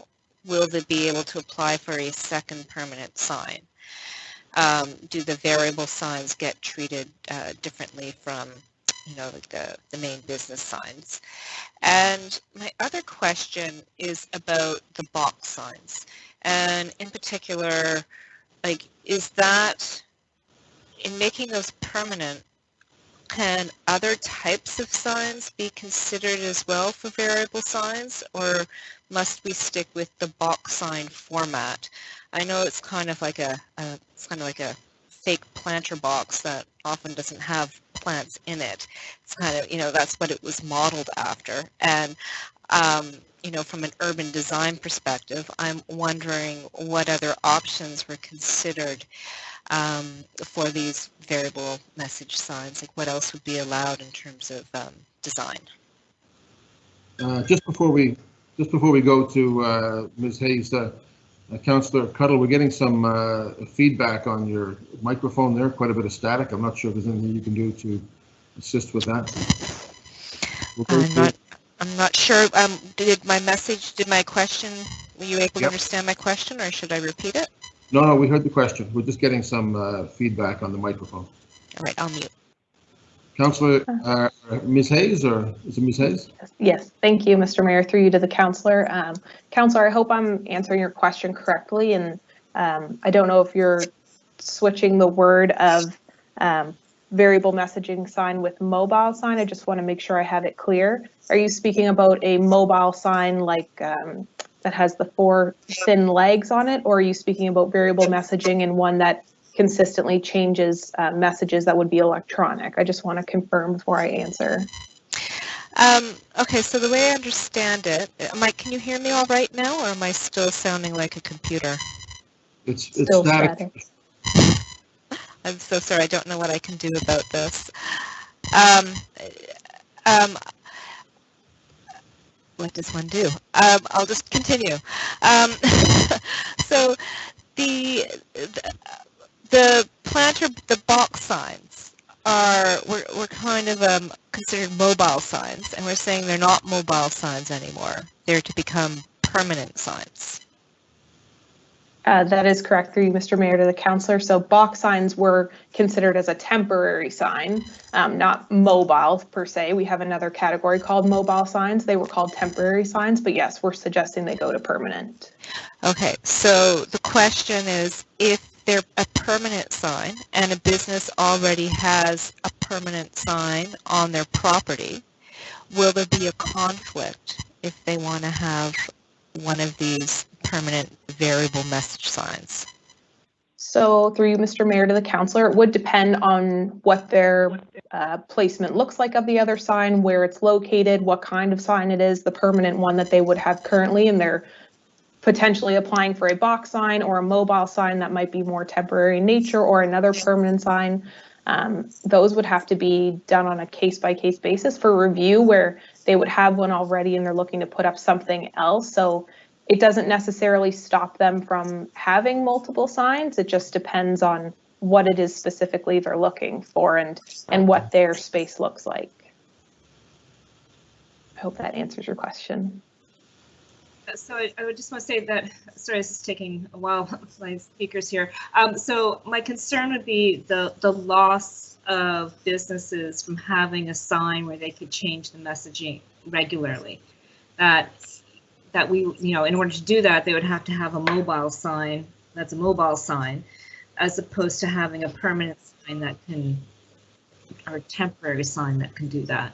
will they be able to apply for a second permanent sign? Do the variable signs get treated differently from, like the main business signs? And my other question is about the box signs. And in particular, is that, in making those permanent, can other types of signs be considered as well for variable signs, or must we stick with the box sign format? I know it's kind of like a fake planter box that often doesn't have plants in it. It's kind of, that's what it was modeled after. And from an urban design perspective, I'm wondering what other options were considered for these variable message signs. Like, what else would be allowed in terms of design? Just before we go to Ms. Hayes, Councillor Cuddle, we're getting some feedback on your microphone there, quite a bit of static. I'm not sure if there's anything you can do to assist with that. I'm not sure. Did my question, were you able to understand my question, or should I repeat it? No, we heard the question. We're just getting some feedback on the microphone. All right, I'll mute. Councillor, Ms. Hayes, or is it Ms. Hayes? Yes, thank you, Mr. Mayor, through you to the councillor. Councillor, I hope I'm answering your question correctly, and I don't know if you're switching the word of variable messaging sign with mobile sign. I just want to make sure I have it clear. Are you speaking about a mobile sign like that has the 4 thin legs on it, or are you speaking about variable messaging and one that consistently changes messages that would be electronic? I just want to confirm before I answer. Okay, so the way I understand it, Mike, can you hear me all right now, or am I still sounding like a computer? It's Still static. I'm so sorry, I don't know what I can do about this. What does one do? I'll just continue. So the planter, the box signs we're kind of considered mobile signs, and we're saying they're not mobile signs anymore. They're to become permanent signs. That is correct, through you, Mr. Mayor, to the councillor. So box signs were considered as a temporary sign, not mobile per se. We have another category called mobile signs. They were called temporary signs, but yes, we're suggesting they go to permanent. Okay, so the question is, if they're a permanent sign and a business already has a permanent sign on their property, will there be a conflict if they want to have one of these permanent variable message signs? So through you, Mr. Mayor, to the councillor, it would depend on what their placement looks like of the other sign, where it's located, what kind of sign it is, the permanent one that they would have currently, and they're potentially applying for a box sign or a mobile sign that might be more temporary in nature, or another permanent sign. Those would have to be done on a case-by-case basis for review, where they would have one already and they're looking to put up something else. So it doesn't necessarily stop them from having multiple signs. It just depends on what it is specifically they're looking for and what their space looks like. I hope that answers your question. So I would just want to say that, sorry, this is taking a while, my speakers here. So my concern would be the loss of businesses from having a sign where they could change the messaging regularly. That we, you know, in order to do that, they would have to have a mobile sign that's a mobile sign, as opposed to having a permanent sign that can, or a temporary sign that can do that.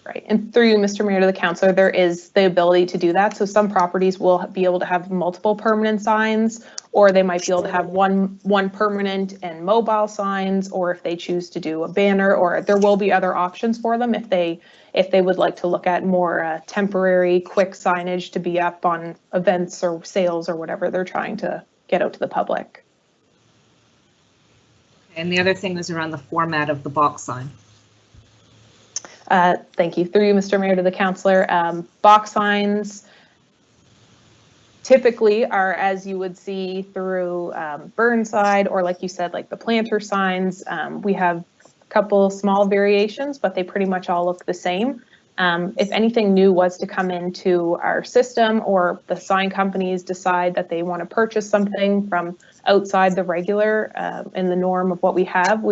Right, and through you, Mr. Mayor, to the councillor, there is the ability to do that. So some properties will be able to have multiple permanent signs, or they might be able to have one permanent and mobile signs, or if they choose to do a banner, or there will be other options for them if they would like to look at more temporary, quick signage to be up on events or sales or whatever they're trying to get out to the public. And the other thing was around the format of the box sign. Thank you. Through you, Mr. Mayor, to the councillor. Box signs typically are, as you would see through Burnside, or like you said, like the planter signs. We have a couple small variations, but they pretty much all look the same. If anything new was to come into our system, or the sign companies decide that they want to purchase something from outside the regular in the norm of what we have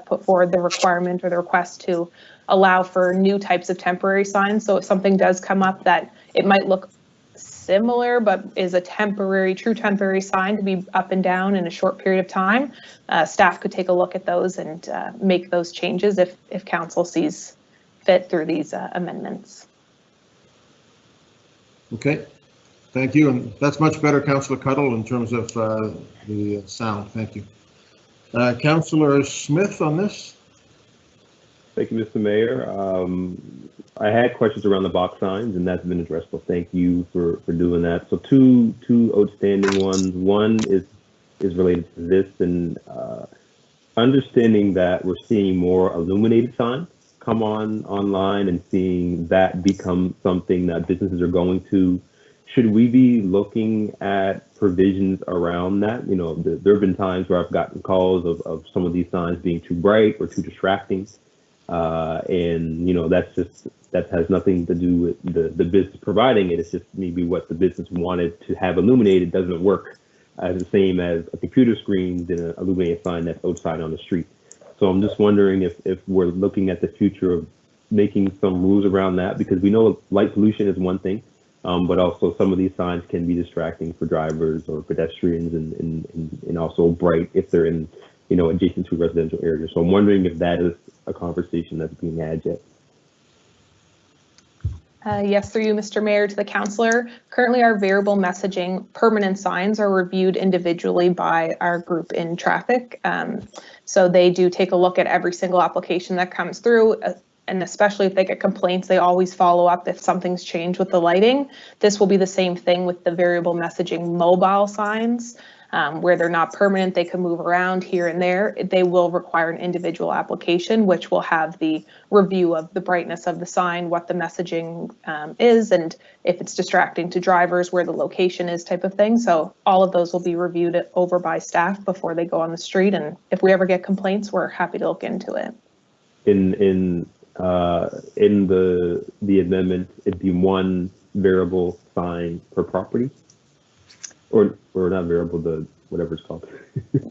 put forward the requirement or the request to allow for new types of temporary signs. So if something does come up that it might look similar but is a temporary, true temporary sign to be up and down in a short period of time, staff could take a look at those and make those changes if council sees fit through these amendments. Okay, thank you. And that's much better, Councillor Cuddle, in terms of the sound. Thank you. Councillor Smith on this. Thank you, Mr. Mayor. I had questions around the box signs, and that's been addressed. So thank you for doing that. So two outstanding ones. One is related to this, and understanding that we're seeing more illuminated signs come online and seeing that become something that businesses are going to. Should we be looking at provisions around that? You know, there have been times where I've gotten calls of some of these signs being too bright or too distracting. And you know, that has nothing to do with the business providing it. It's just maybe what the business wanted to have illuminated doesn't work as the same as a computer screen than an illuminated sign that's outside on the street. So I'm just wondering if we're looking at the future of making some rules around that, because we know light pollution is one thing, but also some of these signs can be distracting for drivers or pedestrians, and also bright if they're in, adjacent to a residential area. So I'm wondering if that is a conversation that's being had yet. Yes, through you, Mr. Mayor, to the councillor. Currently, our variable messaging permanent signs are reviewed individually by our group in traffic. So they do take a look at every single application that comes through, and especially if they get complaints, they always follow up if something's changed with the lighting. This will be the same thing with the variable messaging mobile signs. Where they're not permanent, they can move around here and there. They will require an individual application, which will have the review of the brightness of the sign, what the messaging is, and if it's distracting to drivers, where the location is, type of thing. So all of those will be reviewed over by staff before they go on the street. And if we ever get complaints, we're happy to look into it. In the amendment, it'd be one variable sign per property. Or not variable, the whatever it's called.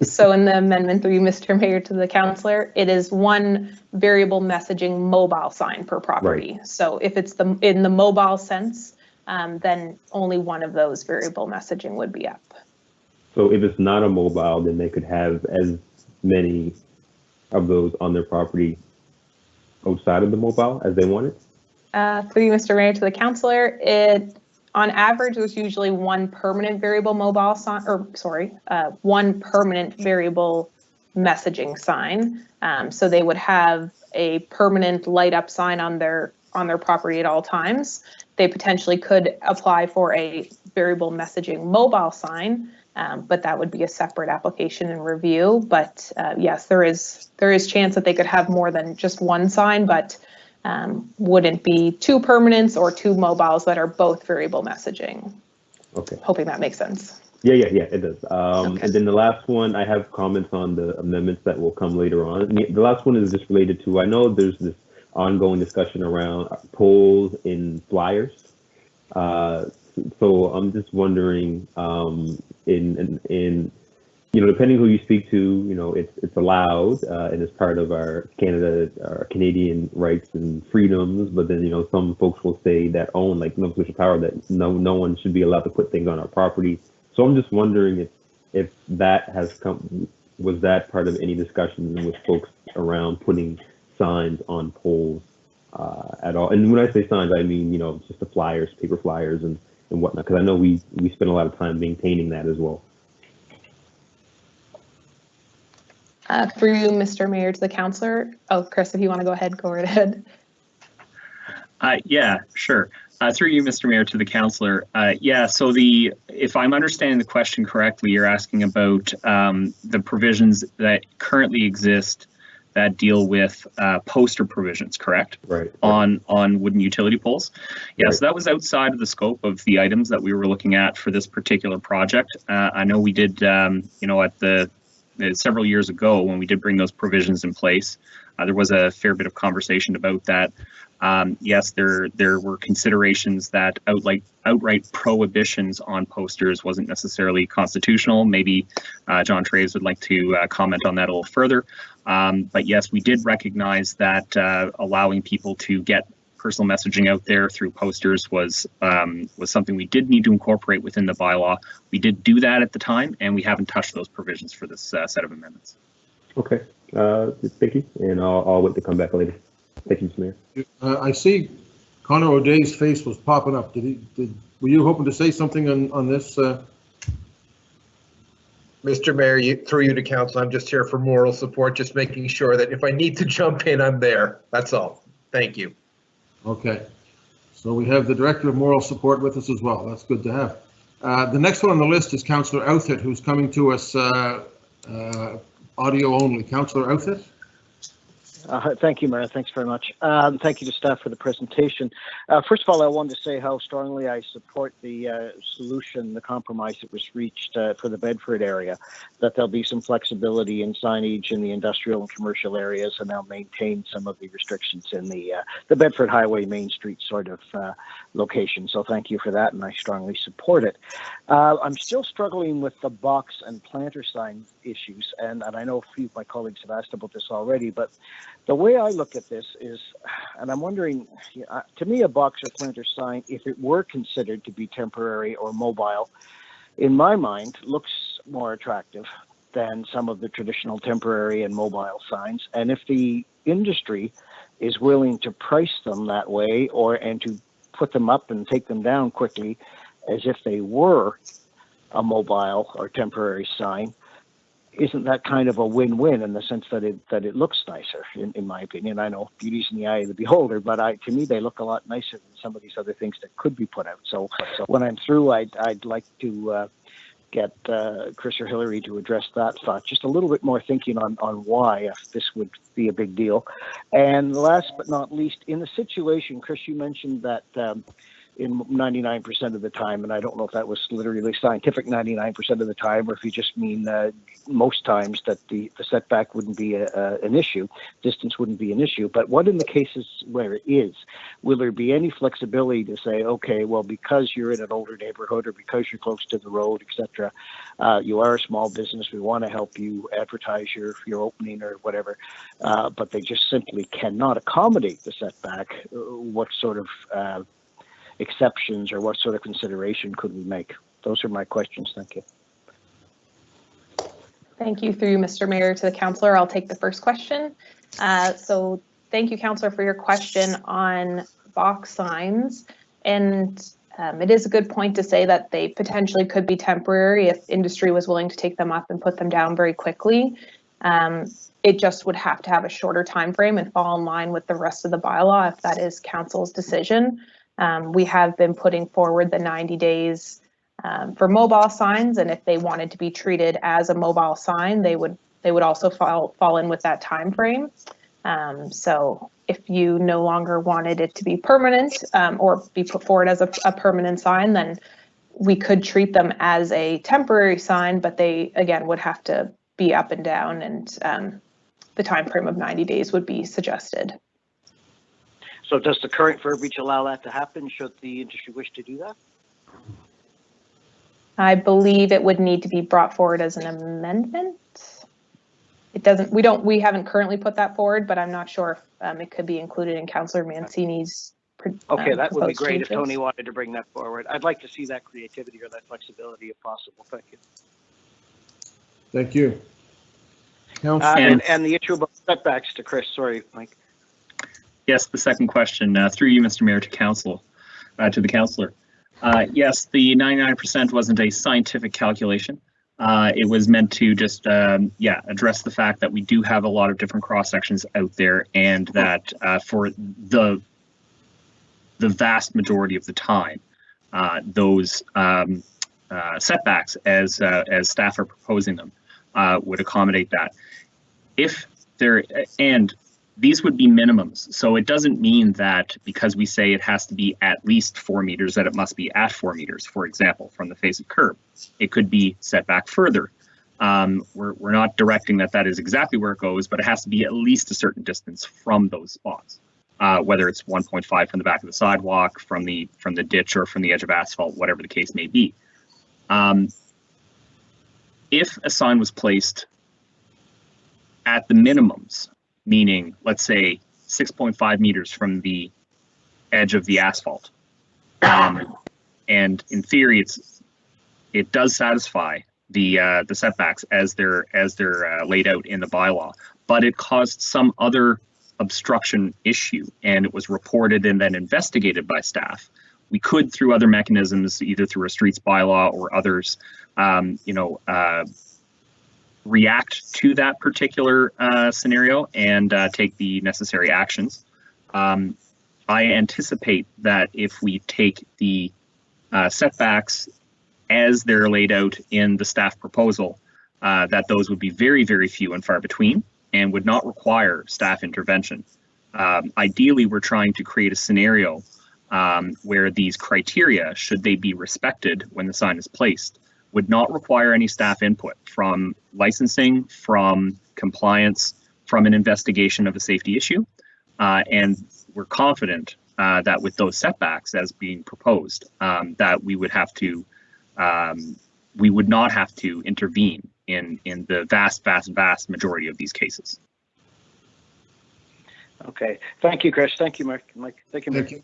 So in the amendment through you, Mr. Mayor, to the councillor, it is one variable messaging mobile sign per property. Right. So if it's in the mobile sense, then only one of those variable messaging would be up. So if it's not a mobile, then they could have as many of those on their property outside of the mobile as they wanted? Through you, Mr. Mayor, to the councillor, on average, there's usually one permanent variable mobile sign, one permanent variable messaging sign. So they would have a permanent light up sign on their property at all times. They potentially could apply for a variable messaging mobile sign, but that would be a separate application and review. But yes, there is chance that they could have more than just one sign, but wouldn't be two permanents or two mobiles that are both variable messaging. Okay. Hoping that makes sense. Yeah, it does. Okay. And then the last one, I have comments on the amendments that will come later on. And the last one is just related to, I know there's this ongoing discussion around poles in flyers. So I'm just wondering, depending who you speak to, it's allowed and it's part of our Canadian rights and freedoms. But then, some folks will say that like Nova Scotia Power, that no one should be allowed to put things on our property. So I'm just wondering if that was that part of any discussions with folks around putting signs on poles at all? And when I say signs, I mean, just the flyers, paper flyers and whatnot, because I know we spend a lot of time maintaining that as well. Through you, Mr. Mayor, to the councillor. Oh, Chris, if you want to go ahead, go right ahead. Yeah, sure. Through you, Mr. Mayor, to the councillor. So if I'm understanding the question correctly, you're asking about the provisions that currently exist that deal with poster provisions, correct? Right. On wooden utility poles. Yeah, right. So that was outside of the scope of the items that we were looking at for this particular project. I know we did, at several years ago when we did bring those provisions in place, there was a fair bit of conversation about that. Yes, there were considerations that outright prohibitions on posters wasn't necessarily constitutional. Maybe John Traves would like to comment on that a little further. But yes, we did recognize that allowing people to get personal messaging out there through posters was something we did need to incorporate within the bylaw. We did do that at the time, and we haven't touched those provisions for this set of amendments. Okay, thank you, and I'll wait to come back later. Thank you, Mr. Mayor. I see Connor O'Day's face was popping up. Were you hoping to say something on this? Mr. Mayor, through you to council, I'm just here for moral support, just making sure that if I need to jump in, I'm there. That's all. Thank you. Okay, so we have the Director of Moral Support with us as well. That's good to have. The next one on the list is Councillor Outhitt, who's coming to us audio only. Councillor Outhitt? Thank you, Mayor. Thanks very much. Thank you to staff for the presentation. First of all, I wanted to say how strongly I support the solution, the compromise that was reached for the Bedford area, that there'll be some flexibility in signage in the industrial and commercial areas, and they'll maintain some of the restrictions in the Bedford Highway Main Street sort of location. So thank you for that, and I strongly support it. I'm still struggling with the box and planter sign issues, and I know a few of my colleagues have asked about this already, but the way I look at this is, and I'm wondering, to me, a box or planter sign, if it were considered to be temporary or mobile, in my mind, looks more attractive than some of the traditional temporary and mobile signs. And if the industry is willing to price them that way, and to put them up and take them down quickly as if they were a mobile or temporary sign, isn't that kind of a win-win in the sense that it looks nicer, in my opinion? I know beauty's in the eye of the beholder, but to me they look a lot nicer than some of these other things that could be put out. So when I'm through, I'd like to get Chris or Hillary to address that thought. Just a little bit more thinking on why this would be a big deal. And last but not least, in the situation, Chris, you mentioned that in 99% of the time, and I don't know if that was literally scientific 99% of the time, or if you just mean most times that the setback wouldn't be an issue, distance wouldn't be an issue. But what in the cases where it is, will there be any flexibility to say, okay, well, because you're in an older neighborhood or because you're close to the road, etc., you are a small business, we want to help you advertise your opening or whatever, but they just simply cannot accommodate the setback. What sort of exceptions or what sort of consideration could we make? Those are my questions. Thank you. Thank you through Mr. Mayor to the councillor. I'll take the first question. So thank you, councillor, for your question on box signs. And it is a good point to say that they potentially could be temporary if industry was willing to take them up and put them down very quickly. It just would have to have a shorter time frame and fall in line with the rest of the bylaw if that is council's decision. We have been putting forward the 90 days for mobile signs, and if they wanted to be treated as a mobile sign, they would also fall in with that time frame. So if you no longer wanted it to be permanent or be put forward as a permanent sign, then we could treat them as a temporary sign, but they again would have to be up and down, and the time frame of 90 days would be suggested. So does the current verbiage allow that to happen should the industry wish to do that? I believe it would need to be brought forward as an amendment. It doesn't, we haven't currently put that forward, but I'm not sure if it could be included in Councillor Mancini's okay, that would be great changes. if Tony wanted to bring that forward. I'd like to see that creativity or that flexibility if possible. Thank you. Thank you. And the issue about setbacks to Chris, sorry, Mike. Yes, the second question through you, Mr. Mayor, to council, to the councillor. Yes, the 99% wasn't a scientific calculation. It was meant to just, address the fact that we do have a lot of different cross sections out there, and that for the vast majority of the time, those setbacks, as staff are proposing them, would accommodate that. If there and these would be minimums. So it doesn't mean that because we say it has to be at least 4 meters, that it must be at 4 meters, for example, from the face of curb. It could be set back further. We're not directing that is exactly where it goes, but it has to be at least a certain distance from those spots, whether it's 1.5 from the back of the sidewalk, from the ditch, or from the edge of asphalt, whatever the case may be. If a sign was placed at the minimums, meaning, let's say, 6.5 meters from the edge of the asphalt. And in theory, it does satisfy the setbacks as they're laid out in the bylaw, but it caused some other obstruction issue, and it was reported and then investigated by staff. We could, through other mechanisms, either through a streets bylaw or others, react to that particular scenario and take the necessary actions. I anticipate that if we take the setbacks as they're laid out in the staff proposal, that those would be very, very few and far between, and would not require staff intervention. Ideally, we're trying to create a scenario where these criteria, should they be respected when the sign is placed, would not require any staff input from licensing, from compliance, from an investigation of a safety issue. And we're confident that with those setbacks as being proposed, that we would not have to intervene in the vast majority of these cases. Okay, thank you, Chris. Thank you, Mike. Thank you, Mike. Thank you.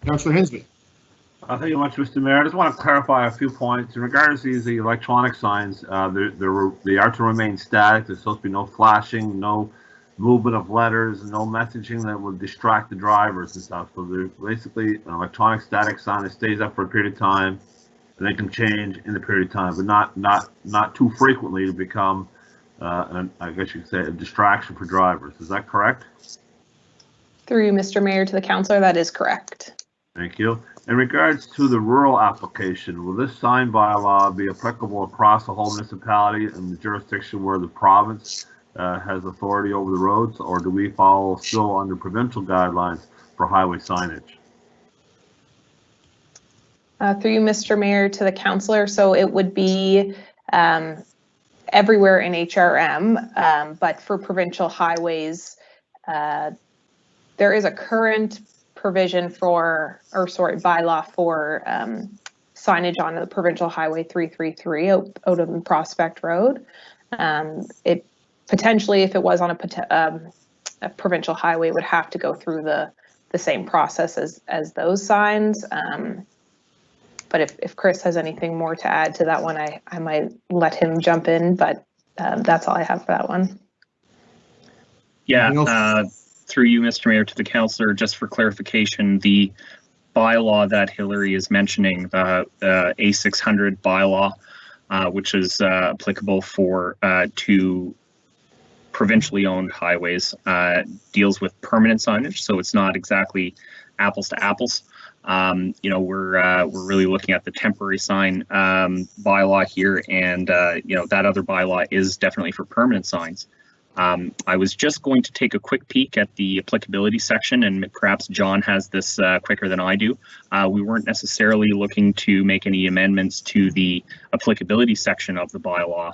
Councillor Hensby. Thank you much, Mr. Mayor. I just want to clarify a few points. In regards to these electronic signs, they are to remain static. There's supposed to be no flashing, no movement of letters, no messaging that would distract the drivers and stuff. So there's basically an electronic static sign that stays up for a period of time, and they can change in the period of time, but not too frequently to become, I guess you could say, a distraction for drivers. Is that correct? Through Mr. Mayor to the councillor, that is correct. Thank you. In regards to the rural application, will this sign bylaw be applicable across the whole municipality and the jurisdiction where the province has authority over the roads, or do we follow still under provincial guidelines for highway signage? Through you, Mr. Mayor, to the councillor, so it would be everywhere in HRM, but for provincial highways, there is a current provision for, or sorry, bylaw for signage on the provincial highway 333 out of Prospect Road. It potentially, if it was on a provincial highway, would have to go through the same process as those signs. But if Chris has anything more to add to that one, I might let him jump in, but that's all I have for that one. Yeah, through you, Mr. Mayor, to the councillor, just for clarification, the bylaw that Hillary is mentioning, the A600 bylaw, which is applicable for to provincially owned highways, deals with permanent signage, so it's not exactly apples to apples. You know, we're really looking at the temporary sign bylaw here, and you know, that other bylaw is definitely for permanent signs. I was just going to take a quick peek at the applicability section, and perhaps John has this quicker than I do. We weren't necessarily looking to make any amendments to the applicability section of the bylaw,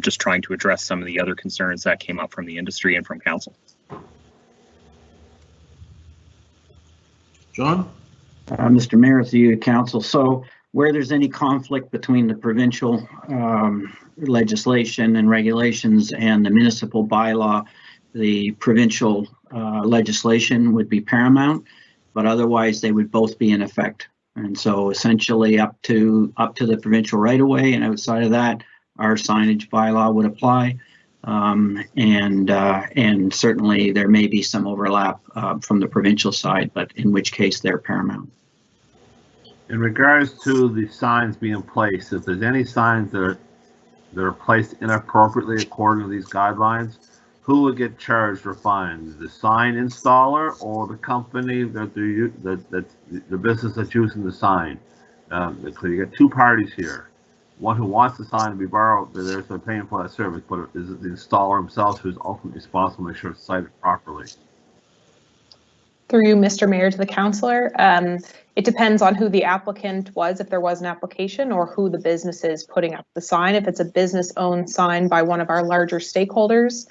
just trying to address some of the other concerns that came up from the industry and from council. John? Mr. Mayor, through you, council. So where there's any conflict between the provincial legislation and regulations and the municipal bylaw, the provincial legislation would be paramount, but otherwise they would both be in effect. And so essentially up to the provincial right of way, and outside of that, our signage bylaw would apply. And certainly there may be some overlap from the provincial side, but in which case they're paramount. In regards to the signs being placed, if there's any signs that are placed inappropriately according to these guidelines, who would get charged or fined? The sign installer or the company that the business that's using the sign? So you get two parties here. One who wants the sign to be borrowed, they're paying for that service, but is it the installer himself who's ultimately responsible to make sure it's cited properly? Through you, Mr. Mayor, to the councillor, it depends on who the applicant was, if there was an application, or who the business is putting up the sign. If it's a business-owned sign by one of our larger stakeholders,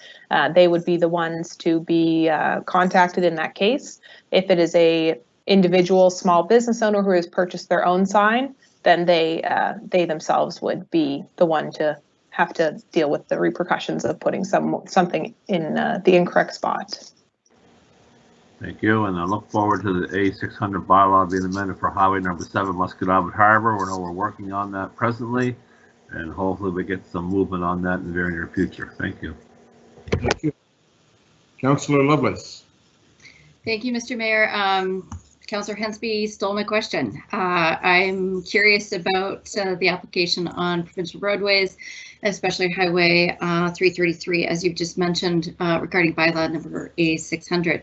they would be the ones to be contacted in that case. If it is a individual small business owner who has purchased their own sign, then they themselves would be the one to have to deal with the repercussions of putting something in the incorrect spot. Thank you, and I look forward to the A600 bylaw being amended for highway number 7, Musquodoboit Harbor. We know we're working on that presently, and hopefully we get some movement on that in the very near future. Thank you. Thank you. Councillor Lovelace. Thank you, Mr. Mayor. Councillor Hensby stole my question. I'm curious about the application on provincial roadways, especially Highway 333, as you've just mentioned, regarding bylaw number A600.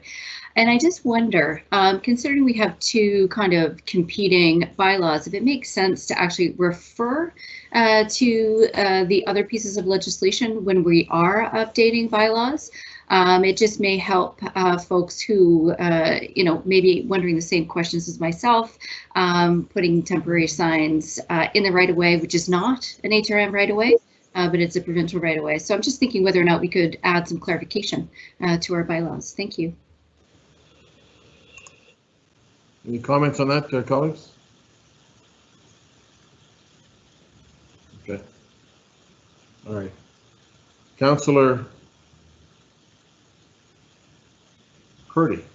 And I just wonder, considering we have two kind of competing bylaws, if it makes sense to actually refer to the other pieces of legislation when we are updating bylaws. It just may help folks who, maybe wondering the same questions as myself, putting temporary signs in the right-of-way, which is not an HRM right-of-way, but it's a provincial right-of-way. So I'm just thinking whether or not we could add some clarification to our bylaws. Thank you. Any comments on that, colleagues? Okay. All right. Councillor Purdy.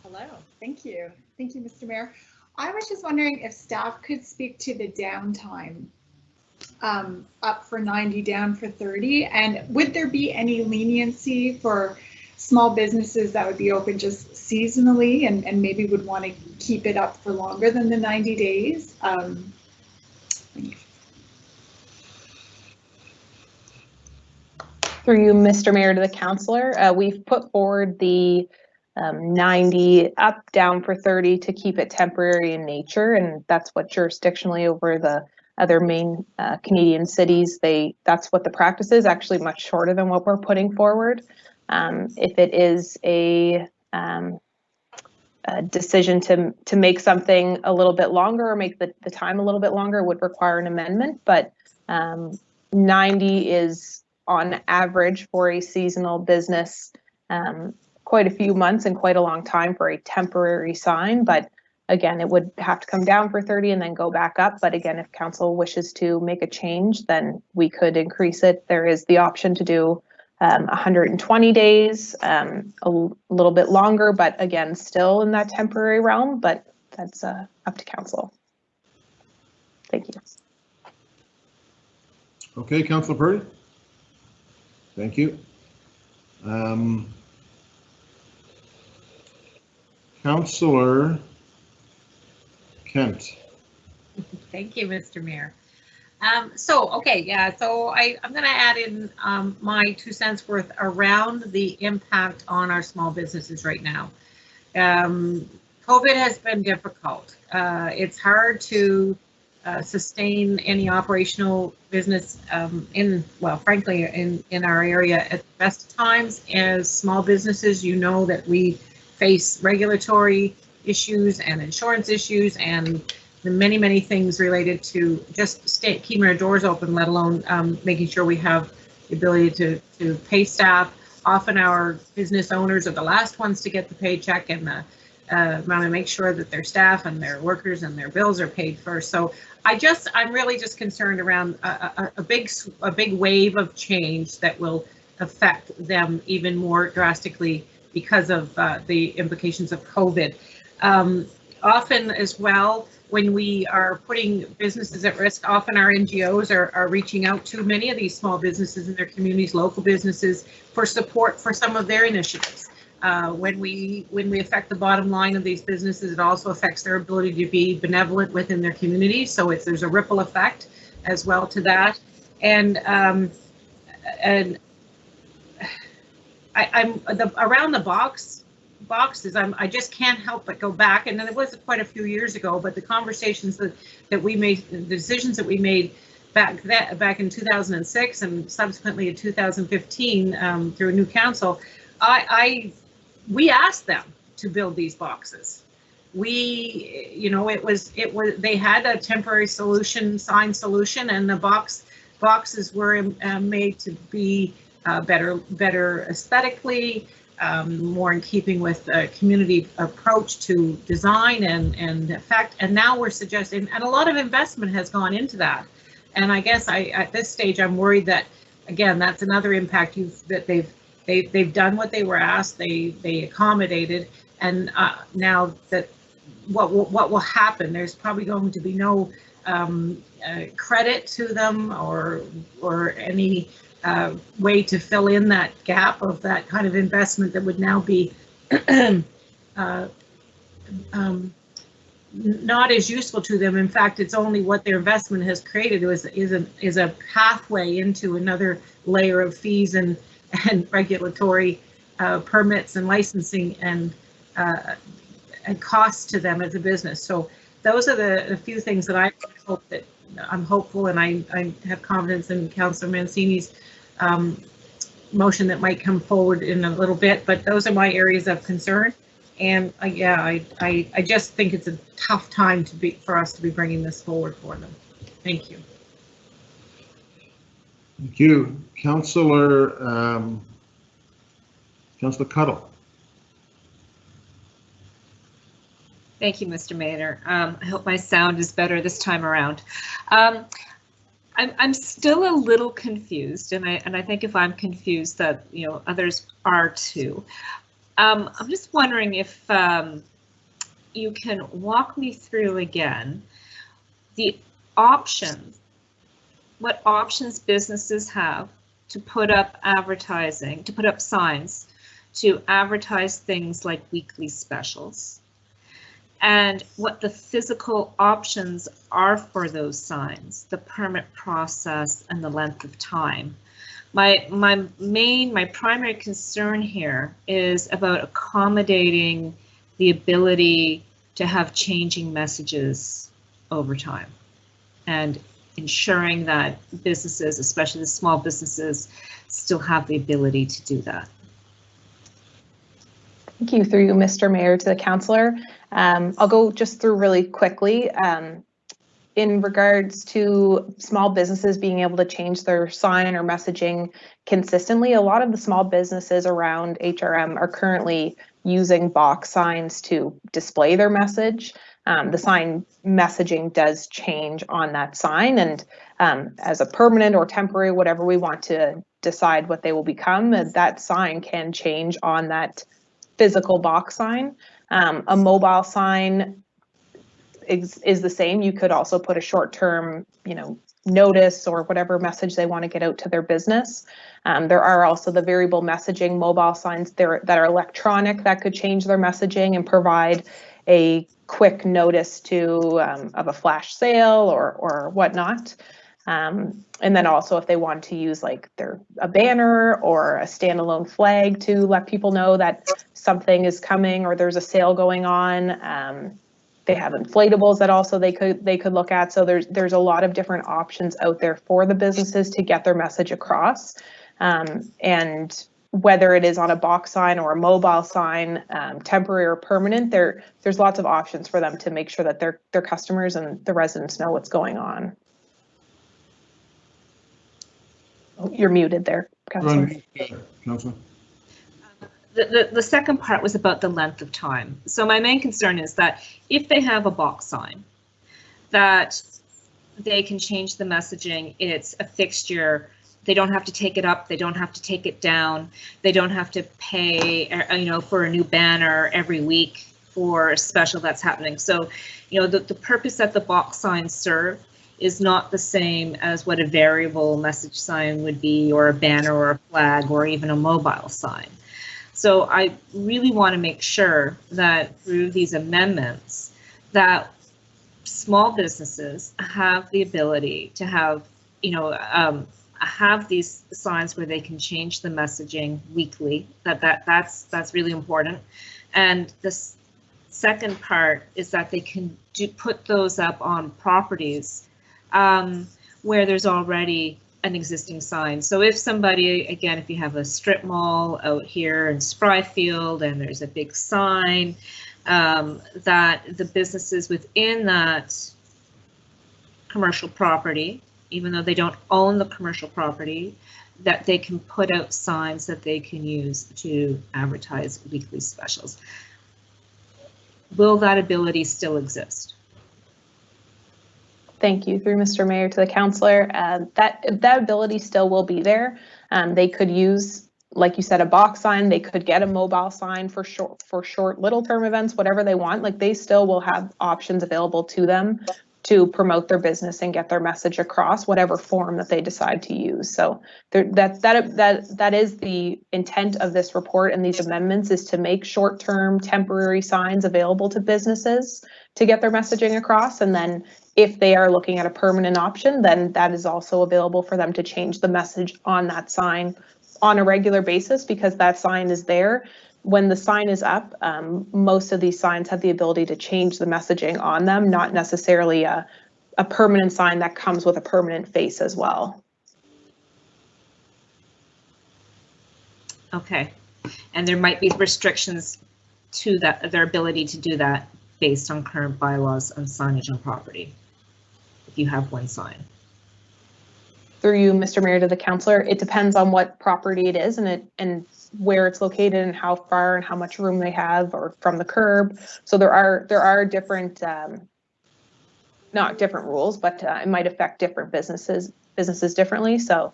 Hello, thank you. Thank you, Mr. Mayor. I was just wondering if staff could speak to the downtime, up for 90, down for 30, and would there be any leniency for small businesses that would be open just seasonally and maybe would want to keep it up for longer than the 90 days? Through you, Mr. Mayor, to the councillor, we've put forward the 90 up, down for 30 to keep it temporary in nature, and that's what jurisdictionally over the other main Canadian cities, that's what the practice is, actually much shorter than what we're putting forward. If it is a decision to make something a little bit longer or make the time a little bit longer, would require an amendment, but 90 is on average for a seasonal business, quite a few months and quite a long time for a temporary sign. But again, it would have to come down for 30 and then go back up. But again, if council wishes to make a change, then we could increase it. There is the option to do 120 days, a little bit longer, but again, still in that temporary realm, but that's up to council. Thank you. Okay, Councillor Purdy. Thank you. Councillor Kent. Thank you, Mr. Mayor. So I'm going to add in my 2 cents worth around the impact on our small businesses right now. COVID has been difficult. It's hard to sustain any operational business frankly, in our area at the best of times. As small businesses, you know that we face regulatory issues and insurance issues and the many things related to just keeping our doors open, let alone making sure we have the ability to pay staff. Often our business owners are the last ones to get the paycheck, and want to make sure that their staff and their workers and their bills are paid first. So I'm really just concerned around a big wave of change that will affect them even more drastically because of the implications of COVID. Often as well, when we are putting businesses at risk, often our NGOs are reaching out to many of these small businesses in their communities, local businesses, for support for some of their initiatives. When we affect the bottom line of these businesses, it also affects their ability to be benevolent within their community. So there's a ripple effect as well to that. And I'm around the boxes. I just can't help but go back, and then it was quite a few years ago, but the conversations that we made, the decisions that we made back in 2006 and subsequently in 2015 through a new council, we asked them to build these boxes. They had a temporary sign solution, and the boxes were made to be better aesthetically, more in keeping with a community approach to design and effect. And now we're suggesting, and a lot of investment has gone into that. And I guess at this stage, I'm worried that, again, that's another impact that they've done what they were asked, they accommodated, and now that what will happen? There's probably going to be no credit to them or any way to fill in that gap of that kind of investment that would now be not as useful to them. In fact, it's only what their investment has created is a pathway into another layer of fees and regulatory permits and licensing and costs to them as a business. So those are the few things that I hope that I'm hopeful, and I have confidence in Councillor Mancini's motion that might come forward in a little bit. But those are my areas of concern. And I just think it's a tough time for us to be bringing this forward for them. Thank you. Thank you, Councillor Cuddle. Thank you, Mr. Mayor. I hope my sound is better this time around. I'm still a little confused, and I think if I'm confused, that others are too. I'm just wondering if you can walk me through again the options, what options businesses have to put up advertising, to put up signs, to advertise things like weekly specials, and what the physical options are for those signs, the permit process and the length of time. My primary concern here is about accommodating the ability to have changing messages over time and ensuring that businesses, especially the small businesses, still have the ability to do that. Thank you, through Mr. Mayor to the councillor. I'll go just through really quickly. In regards to small businesses being able to change their sign or messaging consistently, a lot of the small businesses around HRM are currently using box signs to display their message. The sign messaging does change on that sign, and as a permanent or temporary, whatever we want to decide what they will become, that sign can change on that physical box sign. A mobile sign is the same. You could also put a short-term, notice or whatever message they want to get out to their business. There are also the variable messaging mobile signs there that are electronic that could change their messaging and provide a quick notice to of a flash sale or whatnot. And then also if they want to use like a banner or a standalone flag to let people know that something is coming or there's a sale going on. They have inflatables that also they could look at. So there's a lot of different options out there for the businesses to get their message across. And whether it is on a box sign or a mobile sign, temporary or permanent, there's lots of options for them to make sure that their customers and the residents know what's going on. Oh, you're muted there, Councillor. Councillor. The second part was about the length of time. So my main concern is that if they have a box sign, that they can change the messaging. It's a fixture. They don't have to take it up. They don't have to take it down. They don't have to pay, for a new banner every week for a special that's happening. So, the purpose that the box signs serve is not the same as what a variable message sign would be, or a banner or a flag, or even a mobile sign. So I really want to make sure that through these amendments that small businesses have the ability to have, have these signs where they can change the messaging weekly. That's really important. And the second part is that they can put those up on properties where there's already an existing sign. So if somebody, again, if you have a strip mall out here in Spryfield and there's a big sign, that the businesses within that commercial property, even though they don't own the commercial property, that they can put out signs that they can use to advertise weekly specials. Will that ability still exist? Thank you, through Mr. Mayor to the councillor. That ability still will be there. They could use, like you said, a box sign. They could get a mobile sign for short little term events, whatever they want. Like, they still will have options available to them to promote their business and get their message across, whatever form that they decide to use. So that is the intent of this report and these amendments, is to make short-term temporary signs available to businesses to get their messaging across. And then if they are looking at a permanent option, then that is also available for them to change the message on that sign on a regular basis, because that sign is there. When the sign is up, most of these signs have the ability to change the messaging on them, not necessarily a permanent sign that comes with a permanent face as well. Okay, and there might be restrictions to that, their ability to do that based on current bylaws on signage on property, if you have one sign. Through you, Mr. Mayor, to the councillor, it depends on what property it is and where it's located and how far and how much room they have or from the curb. So there are different, not different rules, but it might affect different businesses differently. So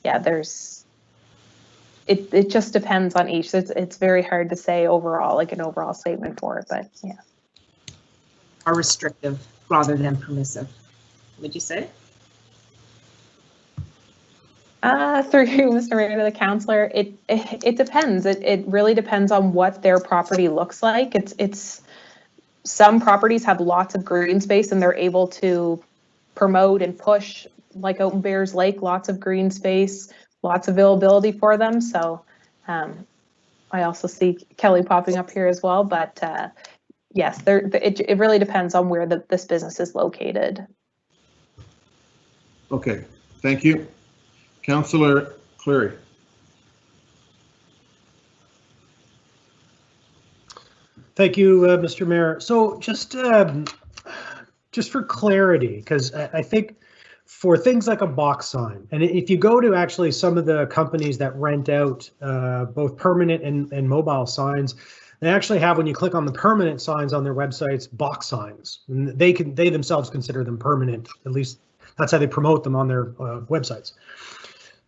yeah, it just depends on each. It's very hard to say overall, like an overall statement for it, but yeah. Are restrictive rather than permissive, would you say? Through you, Mr. Mayor, to the councillor, it depends. It really depends on what their property looks like. It's some properties have lots of green space and they're able to promote and push, like out in Bears Lake, lots of green space, lots of availability for them. So I also see Kelly popping up here as well, but yes, it really depends on where this business is located. Okay, thank you. Councillor Cleary. Thank you, Mr. Mayor. So just for clarity, because I think for things like a box sign, and if you go to actually some of the companies that rent out both permanent and mobile signs, they actually have, when you click on the permanent signs on their websites, box signs. And they themselves consider them permanent. At least that's how they promote them on their websites.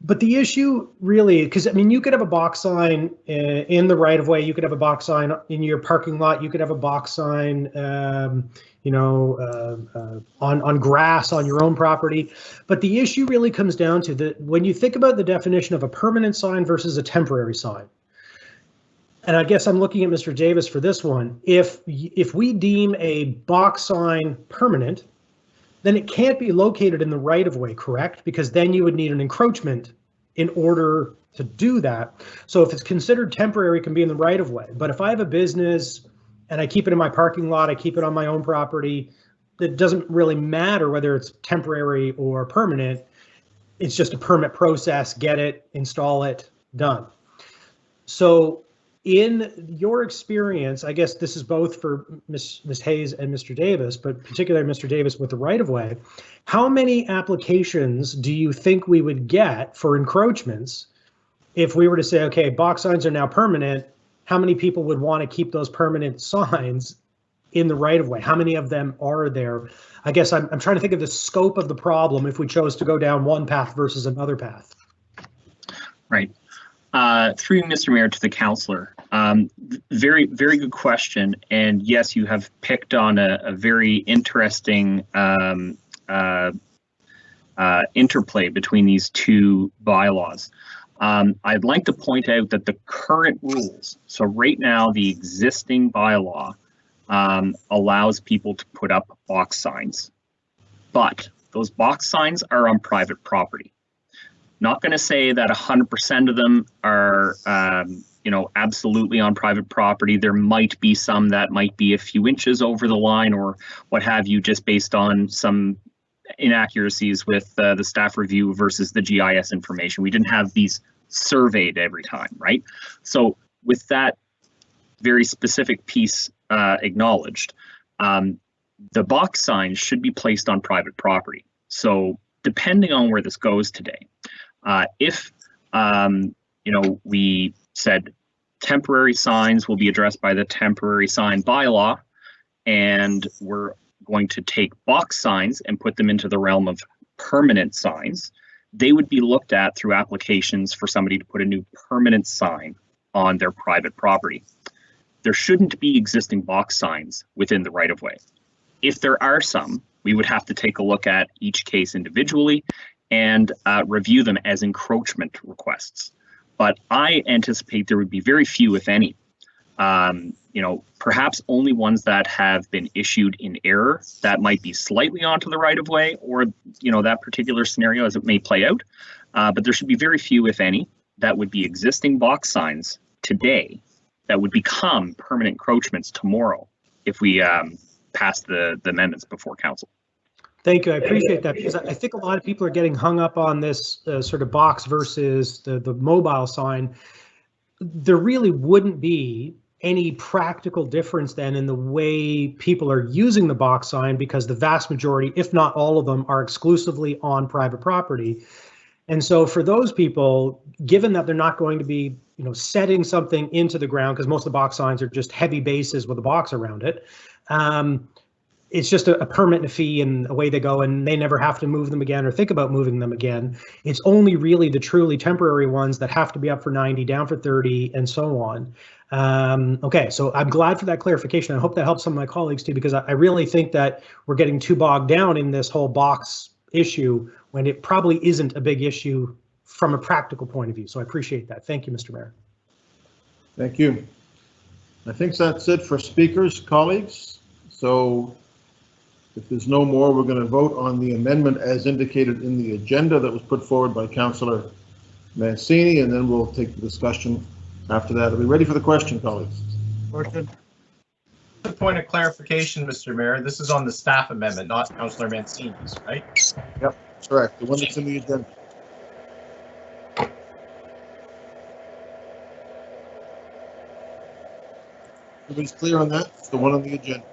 But the issue really, because I mean, you could have a box sign in the right of way, you could have a box sign in your parking lot, you could have a box sign, on grass on your own property. But the issue really comes down to when you think about the definition of a permanent sign versus a temporary sign. And I guess I'm looking at Mr. Davis for this one. If we deem a box sign permanent, then it can't be located in the right of way, correct? Because then you would need an encroachment in order to do that. So if it's considered temporary, it can be in the right of way. But if I have a business and I keep it in my parking lot, I keep it on my own property, it doesn't really matter whether it's temporary or permanent. It's just a permit process, get it, install it, done. So in your experience, I guess this is both for Ms. Hayes and Mr. Davis, but particularly Mr. Davis with the right-of-way, how many applications do you think we would get for encroachments if we were to say, okay, box signs are now permanent? How many people would want to keep those permanent signs in the right-of-way? How many of them are there? I guess I'm trying to think of the scope of the problem if we chose to go down one path versus another path. Right. Through Mr. Mayor to the councillor, very, very good question. And yes, you have picked on a very interesting interplay between these two bylaws. I'd like to point out that the current rules, so right now the existing bylaw allows people to put up box signs, but those box signs are on private property. Not going to say that 100% of them are, absolutely on private property. There might be some that might be a few inches over the line or what have you, just based on some inaccuracies with the staff review versus the GIS information. We didn't have these surveyed every time, right? So with that very specific piece acknowledged, the box signs should be placed on private property. So depending on where this goes today, if we said temporary signs will be addressed by the temporary sign bylaw, and we're going to take box signs and put them into the realm of permanent signs, they would be looked at through applications for somebody to put a new permanent sign on their private property. There shouldn't be existing box signs within the right-of-way. If there are some, We would have to take a look at each case individually and review them as encroachment requests. But I anticipate there would be very few, if any. Perhaps only ones that have been issued in error that might be slightly onto the right of way, or that particular scenario as it may play out. But there should be very few, if any, that would be existing box signs today that would become permanent encroachments tomorrow if we pass the amendments before council. Thank you. I appreciate that, because I think a lot of people are getting hung up on this sort of box versus the mobile sign. There really wouldn't be any practical difference then in the way people are using the box sign, because the vast majority, if not all of them, are exclusively on private property. And so for those people, given that they're not going to be setting something into the ground, because most of the box signs are just heavy bases with a box around it, it's just a permit and a fee, and away they go, and they never have to move them again or think about moving them again. It's only really the truly temporary ones that have to be up for 90, down for 30, and so on. Okay, so I'm glad for that clarification. I hope that helps some of my colleagues too, because I really think that we're getting too bogged down in this whole box issue when it probably isn't a big issue from a practical point of view. So I appreciate that. Thank you, Mr. Mayor. Thank you. I think that's it for speakers, colleagues. So if there's no more, we're going to vote on the amendment as indicated in the agenda that was put forward by Councillor Mancini, and then we'll take the discussion after that. Are we ready for the question, colleagues? Question. A point of clarification, Mr. Mayor. This is on the staff amendment, not Councillor Mancini's, right? Yep, correct. The one that's in the agenda. Everybody's clear on that? It's the one on the agenda.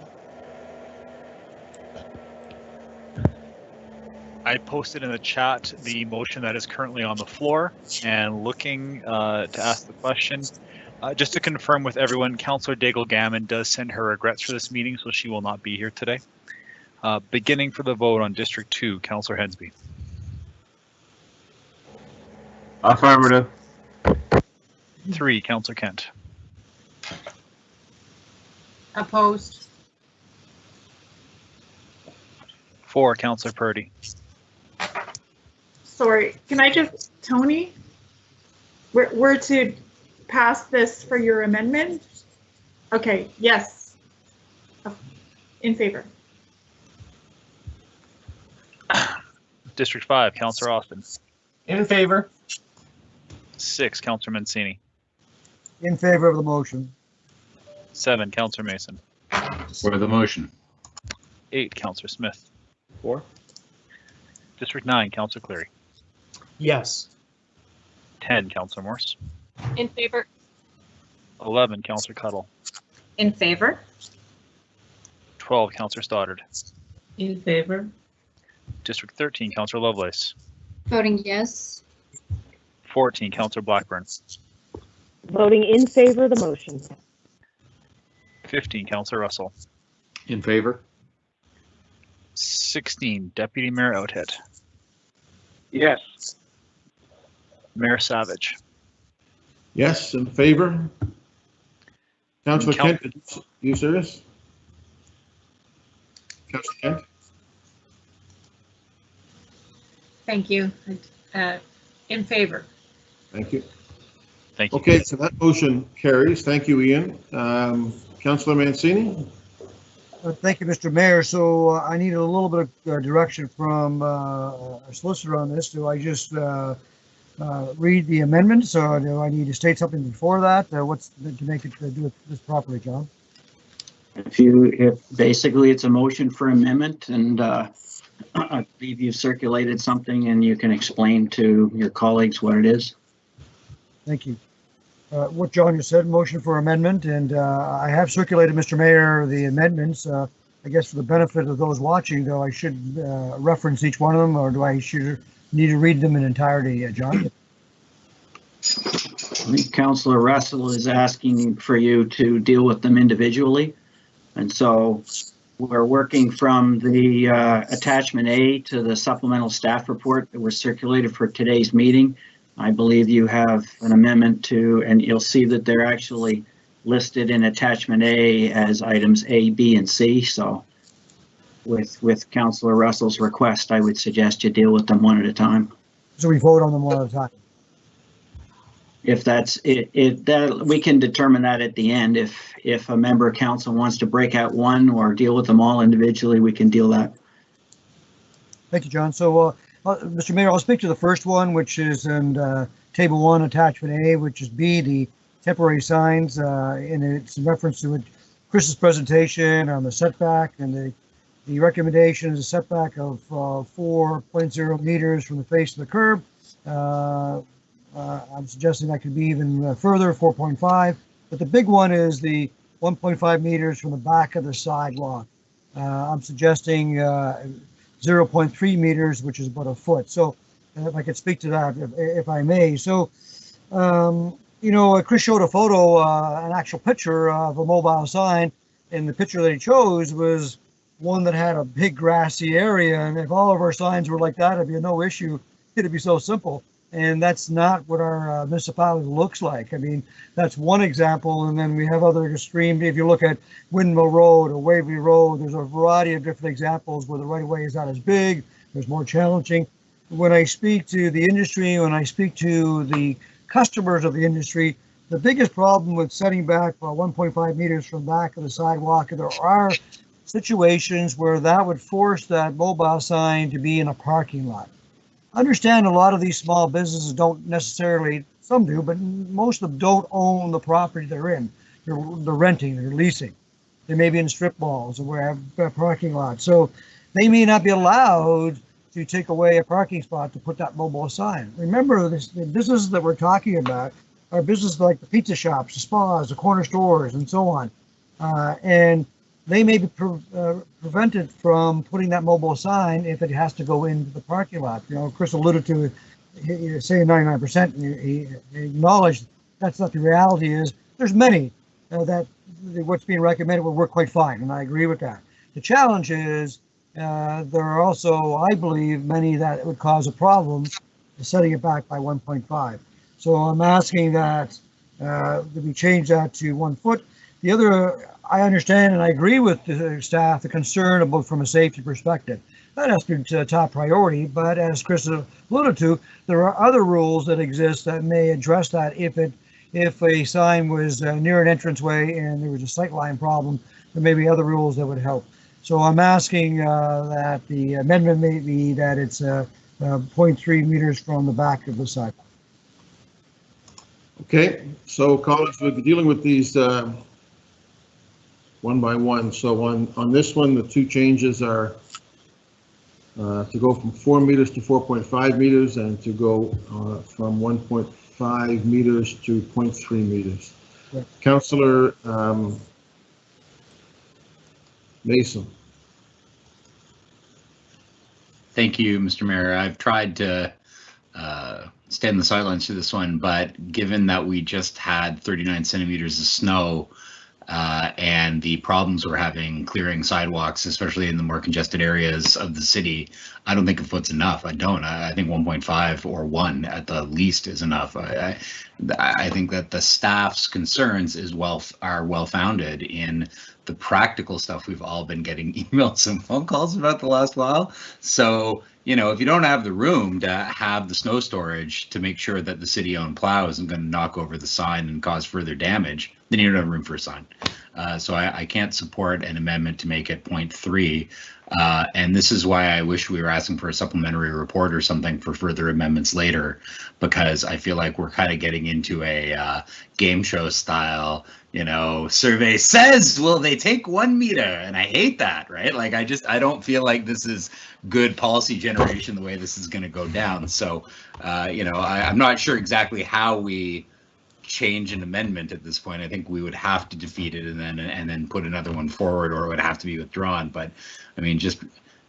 I posted in the chat the motion that is currently on the floor, and looking to ask the question. Just to confirm with everyone, Councillor Daigle-Gammon does send her regrets for this meeting, so she will not be here today. Beginning for the vote on District 2, Councillor Hensby. Affirmative. 3, Councillor Kent. Opposed. 4, Councillor Purdy. Sorry, can I just, Tony? We're to pass this for your amendment? Okay, yes. In favor. District 5, Councillor Austin. In favor. 6, Councillor Mancini. In favor of the motion. 7, Councillor Mason. For the motion. 8, Councillor Smith. 4. District 9, Councillor Cleary. Yes. 10, Councillor Morse. In favor. 11, Councillor Cuddle. In favor. 12, Councillor Stoddard. In favor. District 13, Councillor Lovelace. Voting yes. 14, Councillor Blackburn. Voting in favor of the motion. 15, Councillor Russell. In favor. 16, Deputy Mayor Outhead. Yes. Mayor Savage. Yes, in favor. Councillor Kent, are you serious? Councillor Kent? Thank you. In favor. Thank you. Thank you. Okay, so that motion carries. Thank you, Ian. Councillor Mancini? Thank you, Mr. Mayor. So I need a little bit of direction from a solicitor on this. Do I just read the amendments, or do I need to state something before that? What's to make it do this properly, John? If basically it's a motion for amendment, and I believe you've circulated something, and you can explain to your colleagues what it is. Thank you. What John just said, motion for amendment, and I have circulated, Mr. Mayor, the amendments. I guess for the benefit of those watching, though, I should reference each one of them, or do I need to read them in entirety, John? I think Councillor Russell is asking for you to deal with them individually, and so we're working from the attachment A to the supplemental staff report that was circulated for today's meeting. I believe you have an amendment to, and you'll see that they're actually listed in attachment A as items A, B, and C. So with Councillor Russell's request, I would suggest you deal with them one at a time. So we vote on them one at a time. If that's it, that we can determine that at the end. If a member of council wants to break out one or deal with them all individually, we can deal that. Thank you, John. So, Mr. Mayor, I'll speak to the first one, which is in Table 1, Attachment A, which is B, the temporary signs, and it's in reference to Chris's presentation on the setback, and the recommendation is a setback of 4.0 meters from the face of the curb. I'm suggesting that could be even further, 4.5. But the big one is the 1.5 meters from the back of the sidewalk. I'm suggesting 0.3 meters, which is about a foot. So if I could speak to that, if I may. So, you know, Chris showed a photo, an actual picture of a mobile sign, and the picture that he chose was one that had a big grassy area. And if all of our signs were like that, it'd be no issue. It'd be so simple. And that's not what our municipality looks like. I mean, that's one example. And then we have other extreme. If you look at Windmill Road or Waverly Road, there's a variety of different examples where the right of way is not as big, there's more challenging. When I speak to the industry, when I speak to the customers of the industry, the biggest problem with setting back 1.5 meters from the back of the sidewalk, there are situations where that would force that mobile sign to be in a parking lot. Understand a lot of these small businesses don't necessarily, some do, but most of them don't own the property they're in. They're renting, they're leasing. They may be in strip malls or where have parking lots. So they may not be allowed to take away a parking spot to put that mobile sign. Remember, the businesses that we're talking about are businesses like the pizza shops, the spas, the corner stores, and so on. And they may be prevented from putting that mobile sign if it has to go into the parking lot. You know, Chris alluded to saying 99%, and he acknowledged that's not the reality. Is there's many that what's being recommended will work quite fine, and I agree with that. The challenge is there are also, I believe, many that would cause a problem setting it back by 1.5. So I'm asking that we change that to 1 foot. The other, I understand and I agree with the staff, the concern about from a safety perspective. That has to be top priority, but as Chris alluded to, there are other rules that exist that may address that if a sign was near an entranceway and there was a sightline problem, there may be other rules that would help. So I'm asking that the amendment may be that it's 0.3 meters from the back of the sidewalk. Okay, so colleagues, we'll be dealing with these one by one. So on this one, the two changes are to go from 4 meters to 4.5 meters and to go from 1.5 meters to 0.3 meters. Yeah. Councillor Mason. Thank you, Mr. Mayor. I've tried to stay on the sidelines to this one, but given that we just had 39 centimeters of snow and the problems we're having clearing sidewalks, especially in the more congested areas of the city, I don't think a foot's enough. I don't. I think 1.5 or 1 at the least is enough. I think that the staff's concerns are well founded in the practical stuff we've all been getting emails and phone calls about the last while. So, you know, if you don't have the room to have the snow storage to make sure that the city-owned plow isn't going to knock over the sign and cause further damage, then you don't have room for a sign. So I can't support an amendment to make it 0.3. And this is why I wish we were asking for a supplementary report or something for further amendments later, because I feel like we're kind of getting into a game show style, you know, survey says, will they take 1 meter? And I hate that, right? Like, I don't feel like this is good policy generation, the way this is going to go down. So, you know, I'm not sure exactly how we change an amendment at this point. I think we would have to defeat it and then put another one forward, or it would have to be withdrawn. But I mean, just,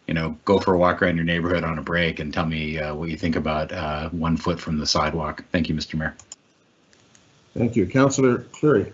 you know, go for a walk around your neighborhood on a break and tell me what you think about 1 foot from the sidewalk. Thank you, Mr. Mayor. Thank you. Councillor Cleary.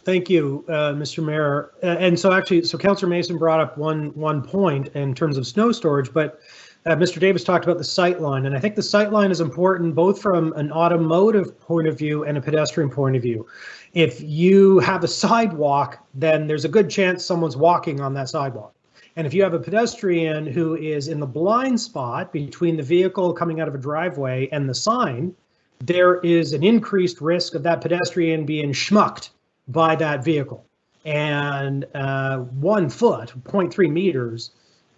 Thank you, Mr. Mayor. And so Councillor Mason brought up one point in terms of snow storage, but Mr. Davis talked about the sight line, and I think the sight line is important both from an automotive point of view and a pedestrian point of view. If you have a sidewalk, then there's a good chance someone's walking on that sidewalk. And if you have a pedestrian who is in the blind spot between the vehicle coming out of a driveway and the sign, there is an increased risk of that pedestrian being schmucked by that vehicle. And 1 foot, 0.3 meters,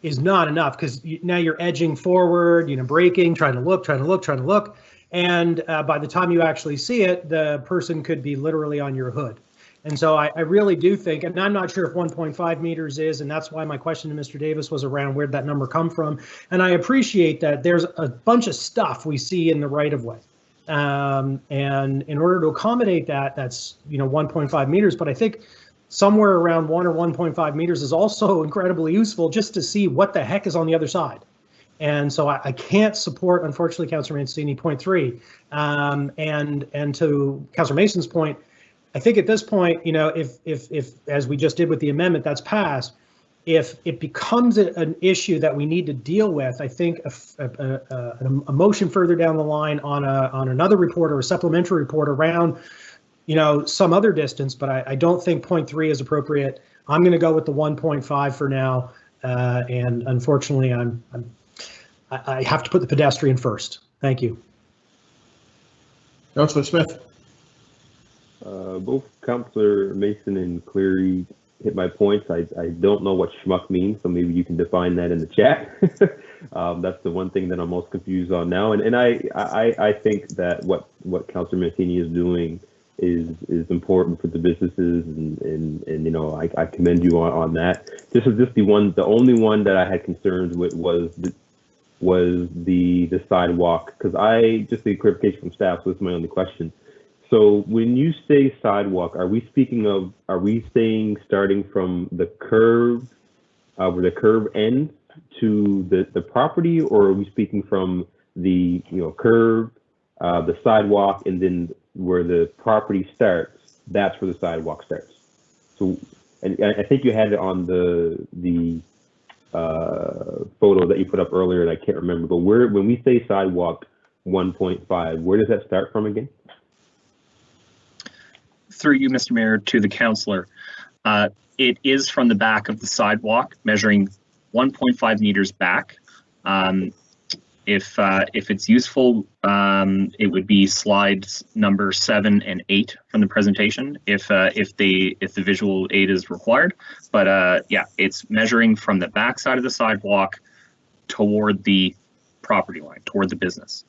is not enough, because now you're edging forward, braking, trying to look. And by the time you actually see it, the person could be literally on your hood. And so I really do think, and I'm not sure if 1.5 meters is, and that's why my question to Mr. Davis was around where'd that number come from. And I appreciate that there's a bunch of stuff we see in the right of way. And in order to accommodate that, that's 1.5 meters. But I think somewhere around 1 or 1.5 meters is also incredibly useful just to see what the heck is on the other side. And so I can't support, unfortunately, Councillor Mancini, 0.3. And to Councillor Mason's point, I think at this point, if as we just did with the amendment that's passed, if it becomes an issue that we need to deal with, I think a motion further down the line on another report or a supplementary report around, some other distance, but I don't think 0.3 is appropriate. I'm going to go with the 1.5 for now, and unfortunately, I have to put the pedestrian first. Thank you. Councillor Smith. Both Councillor Mason and Cleary hit my points. I don't know what schmuck means, so maybe you can define that in the chat. That's the one thing that I'm most confused on now. And I think that what Councillor Mancini is doing is important for the businesses, and I commend you on that. This is just the only one that I had concerns with was the sidewalk, because just the clarification from staff, so this is my only question. So when you say sidewalk, are we saying starting from the curb, where the curb ends to the property, or are we speaking from the curb, the sidewalk, and then where the property starts, that's where the sidewalk starts? So, and I think you had it on the photo that you put up earlier, and I can't remember, but when we say sidewalk 1.5, where does that start from again? Through you, Mr. Mayor, to the councillor. It is from the back of the sidewalk, measuring 1.5 meters back. If it's useful, it would be slides number 7 and 8 from the presentation, if the visual aid is required. But yeah, it's measuring from the back side of the sidewalk toward the property line, toward the business.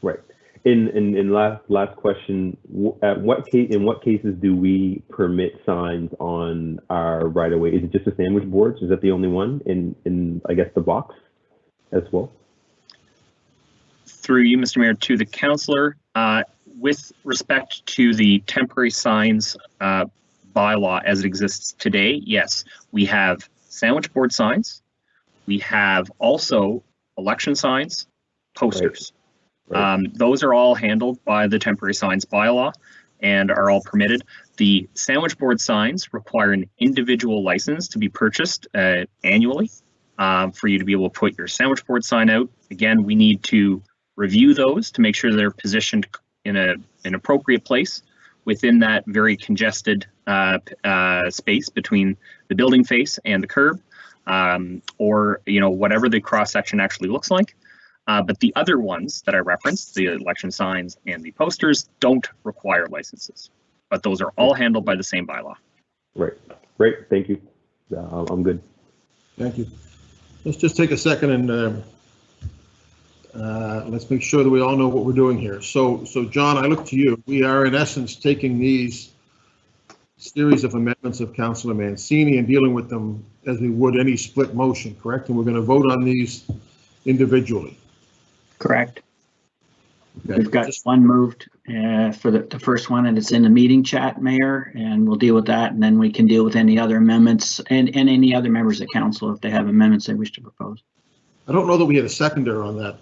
Right. In last question, in what cases do we permit signs on our right of way? Is it just the sandwich boards? Is that the only one in I guess the box as well? Through you, Mr. Mayor, to the councillor, with respect to the temporary signs bylaw as it exists today, yes, we have sandwich board signs. We have also election signs, posters. Right. Those are all handled by the temporary signs bylaw and are all permitted. The sandwich board signs require an individual license to be purchased annually for you to be able to put your sandwich board sign out. Again, we need to review those to make sure they're positioned in an appropriate place within that very congested space between the building face and the curb, or whatever the cross section actually looks like. But the other ones that I referenced, the election signs and the posters, don't require licenses, but those are all handled by the same bylaw. Right. Great. Thank you. I'm good. Thank you. Let's just take a second and let's make sure that we all know what we're doing here. So John, I look to you. We are in essence taking these series of amendments of Councillor Mancini and dealing with them as we would any split motion, correct? And we're going to vote on these individually. Correct. Okay. We've got one moved for the first one, and it's in the meeting chat, Mayor, and we'll deal with that, and then we can deal with any other amendments and any other members of council if they have amendments they wish to propose. I don't know that we had a seconder on that.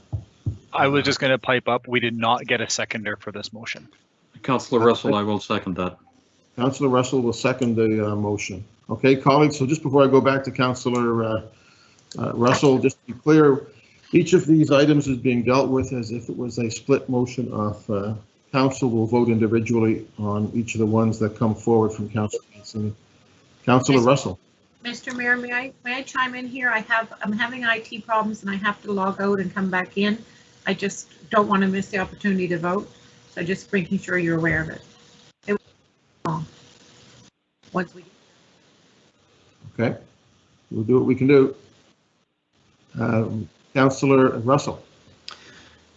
I was just going to pipe up. We did not get a seconder for this motion. Councillor Russell, I will second that. Councillor Russell will second the motion. Okay, colleagues, so just before I go back to Councillor Russell, just to be clear, Each of these items is being dealt with as if it was a split motion of council will vote individually on each of the ones that come forward from Councillor Mason. Councillor Russell. Mr. Mayor, may I chime in here? I'm having IT problems and I have to log out and come back in. I just don't want to miss the opportunity to vote. So just making sure you're aware of it. Once we. Okay, we'll do what we can do. Councillor Russell.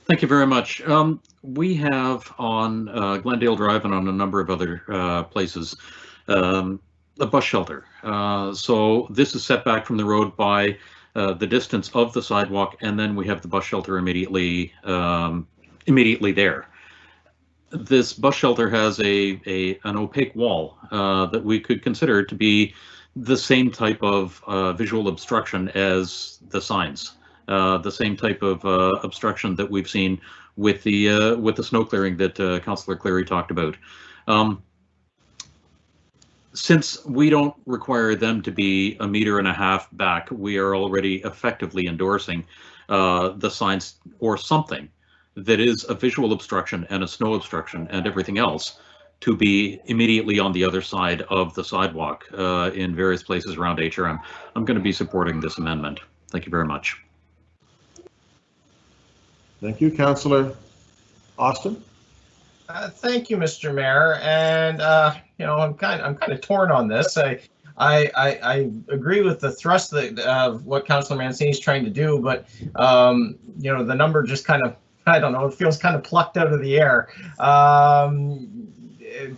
Thank you very much. We have on Glendale Drive and on a number of other places a bus shelter. So this is set back from the road by the distance of the sidewalk, and then we have the bus shelter immediately there. This bus shelter has an opaque wall that we could consider to be the same type of visual obstruction as the signs, the same type of obstruction that we've seen with the snow clearing that Councillor Cleary talked about. Since we don't require them to be 1.5 meters back, we are already effectively endorsing the signs or something that is a visual obstruction and a snow obstruction and everything else to be immediately on the other side of the sidewalk in various places around HRM. I'm going to be supporting this amendment. Thank you very much. Thank you, Councillor Austin. Thank you, Mr. Mayor, and you know, I'm kind of torn on this. I agree with the thrust of what Councillor Mancini is trying to do, but you know, the number just kind of, I don't know, it feels kind of plucked out of the air.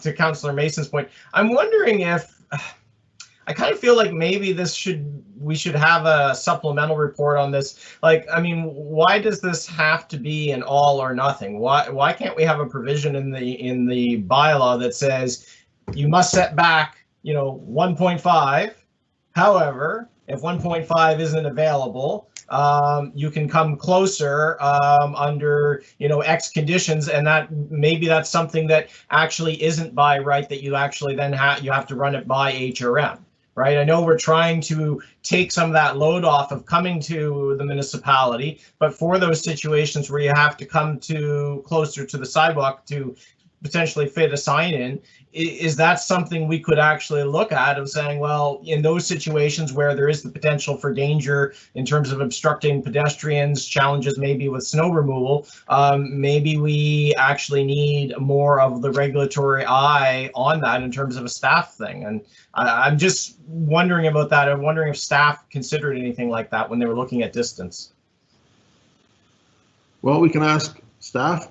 To Councillor Mason's point, I'm wondering if I kind of feel like maybe we should have a supplemental report on this. Like, I mean, why does this have to be an all or nothing? Why can't we have a provision in the bylaw that says you must set back, you know, 1.5. However, if 1.5 isn't available, you can come closer under, you know, X conditions, and that maybe that's something that actually isn't by right, that you actually then have to run it by HRM. Right, I know we're trying to take some of that load off of coming to the municipality, but for those situations where you have to come closer to the sidewalk to potentially fit a sign in, is that something we could actually look at of saying, well, in those situations where there is the potential for danger in terms of obstructing pedestrians, challenges maybe with snow removal, maybe we actually need more of the regulatory eye on that in terms of a staff thing. And I'm just wondering about that. I'm wondering if staff considered anything like that when they were looking at distance. Well, we can ask staff.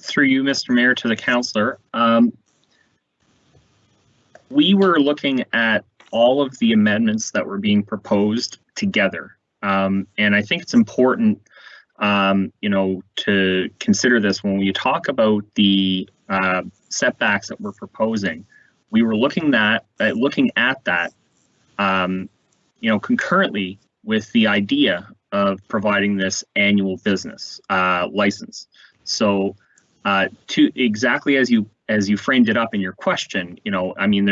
Through you, Mr. Mayor, to the councillor, we were looking at all of the amendments that were being proposed together, and I think it's important, you know, to consider this when we talk about the setbacks that we're proposing. We were looking at that, you know, concurrently with the idea of providing this annual business license. So. To exactly as you framed it up in your question, you know, I mean,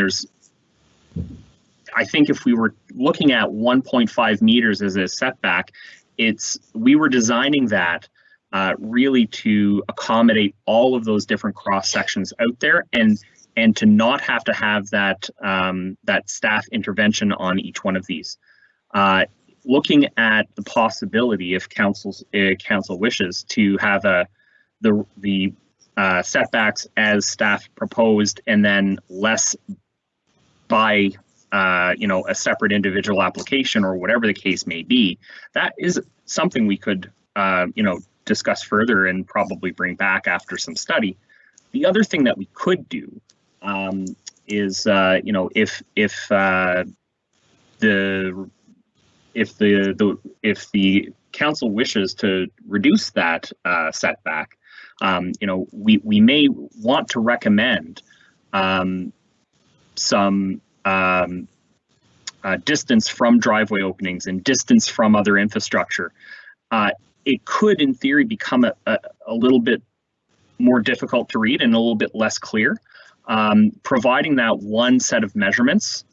I think if we were looking at 1.5 meters as a setback, we were designing that really to accommodate all of those different cross sections out there, and to not have to have that that staff intervention on each one of these. Looking at the possibility, if council wishes, to have the setbacks as staff proposed, and then less by you know, a separate individual application or whatever the case may be, that is something we could you know, discuss further and probably bring back after some study. The other thing that we could do is you know, if the council wishes to reduce that setback, you know, we may want to recommend some distance from driveway openings and distance from other infrastructure. It could, in theory, become a little bit more difficult to read and a little bit less clear. Providing that one set of measurements,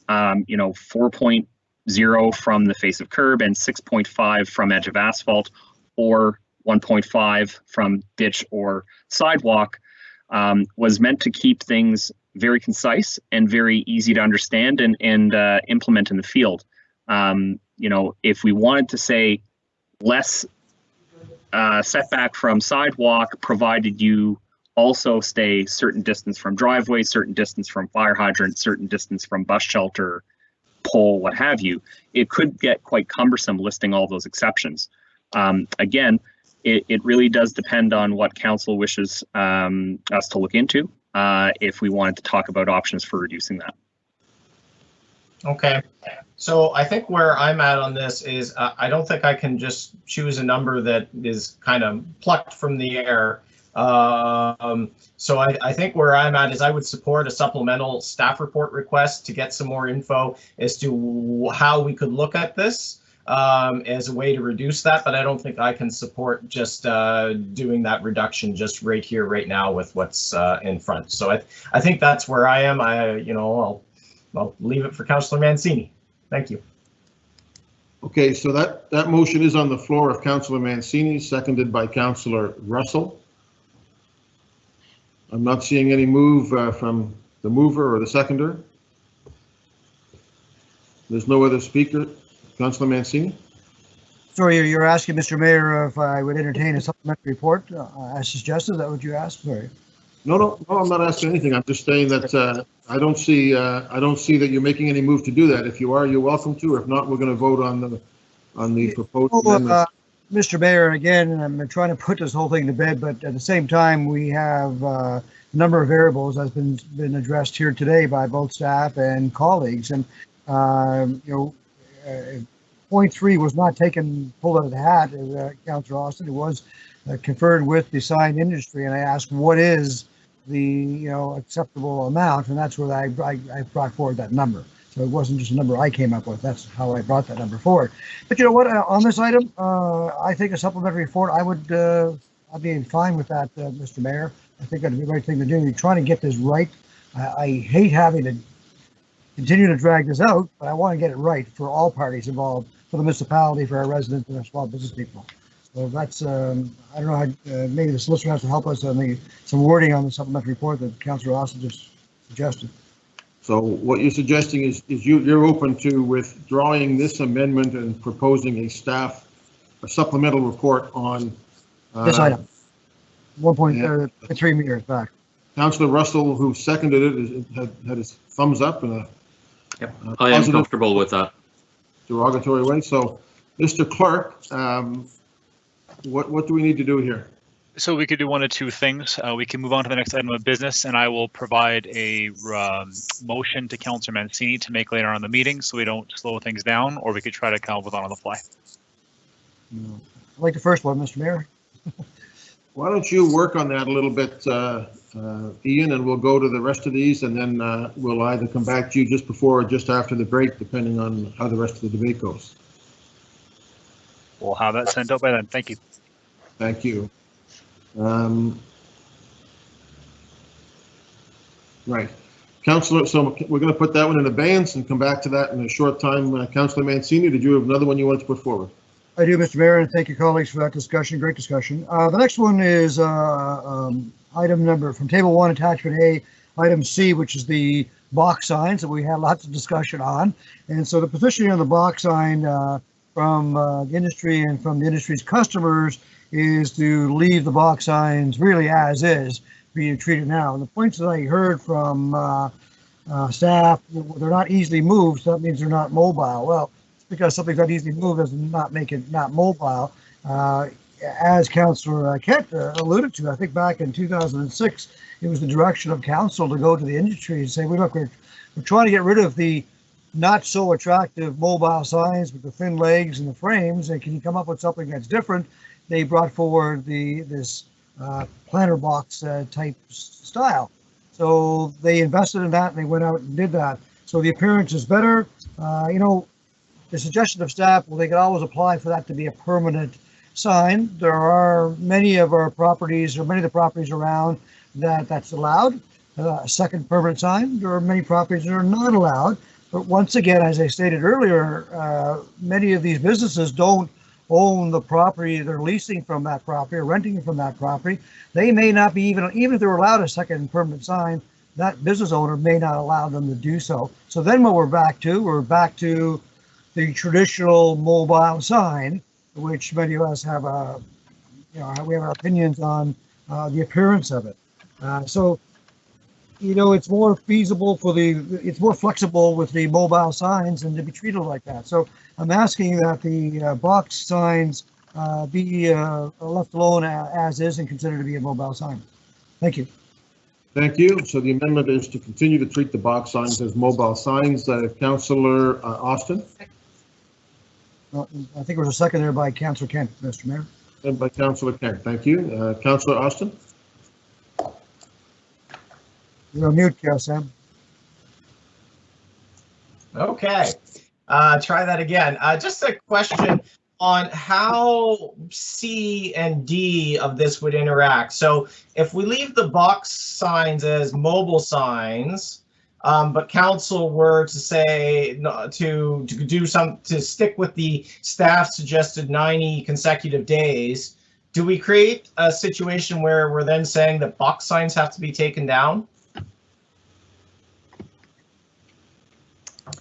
you know, 4.1 0 from the face of curb and 6.5 from edge of asphalt, or 1.5 from ditch or sidewalk, was meant to keep things very concise and very easy to understand and implement in the field. You know, if we wanted to say less setback from sidewalk, provided you also stay certain distance from driveway, certain distance from fire hydrant, certain distance from bus shelter, pole, what have you, it could get quite cumbersome listing all those exceptions. Again, it really does depend on what council wishes us to look into if we wanted to talk about options for reducing that. Okay, so I think where I'm at on this is I don't think I can just choose a number that is kind of plucked from the air. So I think where I'm at is I would support a supplemental staff report request to get some more info as to how we could look at this as a way to reduce that, but I don't think I can support just doing that reduction just right here, right now with what's in front. So I think that's where I am. I'll leave it for Councillor Mancini. Thank you. Okay, so that motion is on the floor of Councillor Mancini, seconded by Councillor Russell. I'm not seeing any move from the mover or the seconder. There's no other speaker. Councillor Mancini? Sorry, you're asking, Mr. Mayor, if I would entertain a supplementary report as suggested. Is that what you asked? Sorry. No, I'm not asking anything. I'm just saying that I don't see that you're making any move to do that. If you are, you're welcome to. If not, we're going to vote on the proposed amendments. Mr. Mayor, again, I'm trying to put this whole thing to bed, but at the same time, we have a number of variables that's been addressed here today by both staff and colleagues. And point 3 was not pulled out of the hat, Councillor Austin. It was conferred with the sign industry, and I asked what is the acceptable amount, and that's where I brought forward that number. So it wasn't just a number I came up with. That's how I brought that number forward. But you know what? On this item, I think a supplementary report. I'd be fine with that, Mr. Mayor. I think that'd be the right thing to do. You're trying to get this right. I hate having to continue to drag this out, but I want to get it right for all parties involved, for the municipality, for our residents, and our small business people. So that's, I don't know, maybe the solicitor has to help us on some wording on the supplementary report that Councillor Austin just suggested. So what you're suggesting is you're open to withdrawing this amendment and proposing a supplemental report on this item, 1.3 meters back. Councillor Russell, who seconded it, had his thumbs up in a I am comfortable with that. Derogatory way. So, Mr. Clerk, what do we need to do here? So we could do one of two things. We can move on to the next item of business, and I will provide a motion to Councillor Mancini to make later on in the meeting, so we don't slow things down, or we could try to come up with one on the fly. I like the first one, Mr. Mayor. Why don't you work on that a little bit, Ian, and we'll go to the rest of these, and then we'll either come back to you just before or just after the break, depending on how the rest of the debate goes. We'll have that sent out by then. Thank you. Thank you. Right. Councillor, so we're going to put that one in abeyance and come back to that in a short time. Councillor Mancini, did you have another one you wanted to put forward? I do, Mr. Mayor, and thank you, colleagues, for that discussion. Great discussion. The next one is item number from table 1, attachment A, item C, which is the box signs that we had lots of discussion on. And so the positioning on the box sign from the industry and from the industry's customers is to leave the box signs really as is being treated now. And the points that I heard from staff, they're not easily moved, so that means they're not mobile. Well, because something's not easily moved does not make it not mobile. As Councillor Kent alluded to, I think back in 2006, it was the direction of council to go to the industry and say, look, we're trying to get rid of the not so attractive mobile signs with the thin legs and the frames, and can you come up with something that's different? They brought forward this planter box type style. So they invested in that and they went out and did that. So the appearance is better. The suggestion of staff, well, they could always apply for that to be a permanent sign. There are many of our properties, or many of the properties around that's allowed, a second permanent sign. There are many properties that are not allowed. But once again, as I stated earlier, many of these businesses don't own the property they're leasing from that property or renting from that property. They may not be even if they're allowed a second permanent sign, that business owner may not allow them to do so. So then what we're back to the traditional mobile sign, which many of us have we have our opinions on the appearance of it. So it's more feasible it's more flexible with the mobile signs and to be treated like that. So I'm asking that the box signs be left alone as is and considered to be a mobile sign. Thank you. Thank you. So the amendment is to continue to treat the box signs as mobile signs. Councillor Austin? I think there was a second there by Councillor Kent, Mr. Mayor. And by Councillor Kent. Thank you. Councillor Austin? You're on mute, Sam. Okay, try that again. Just a question on how C and D of this would interact. So if we leave the box signs as mobile signs, but council were to say to stick with the staff suggested 90 consecutive days, do we create a situation where we're then saying that box signs have to be taken down?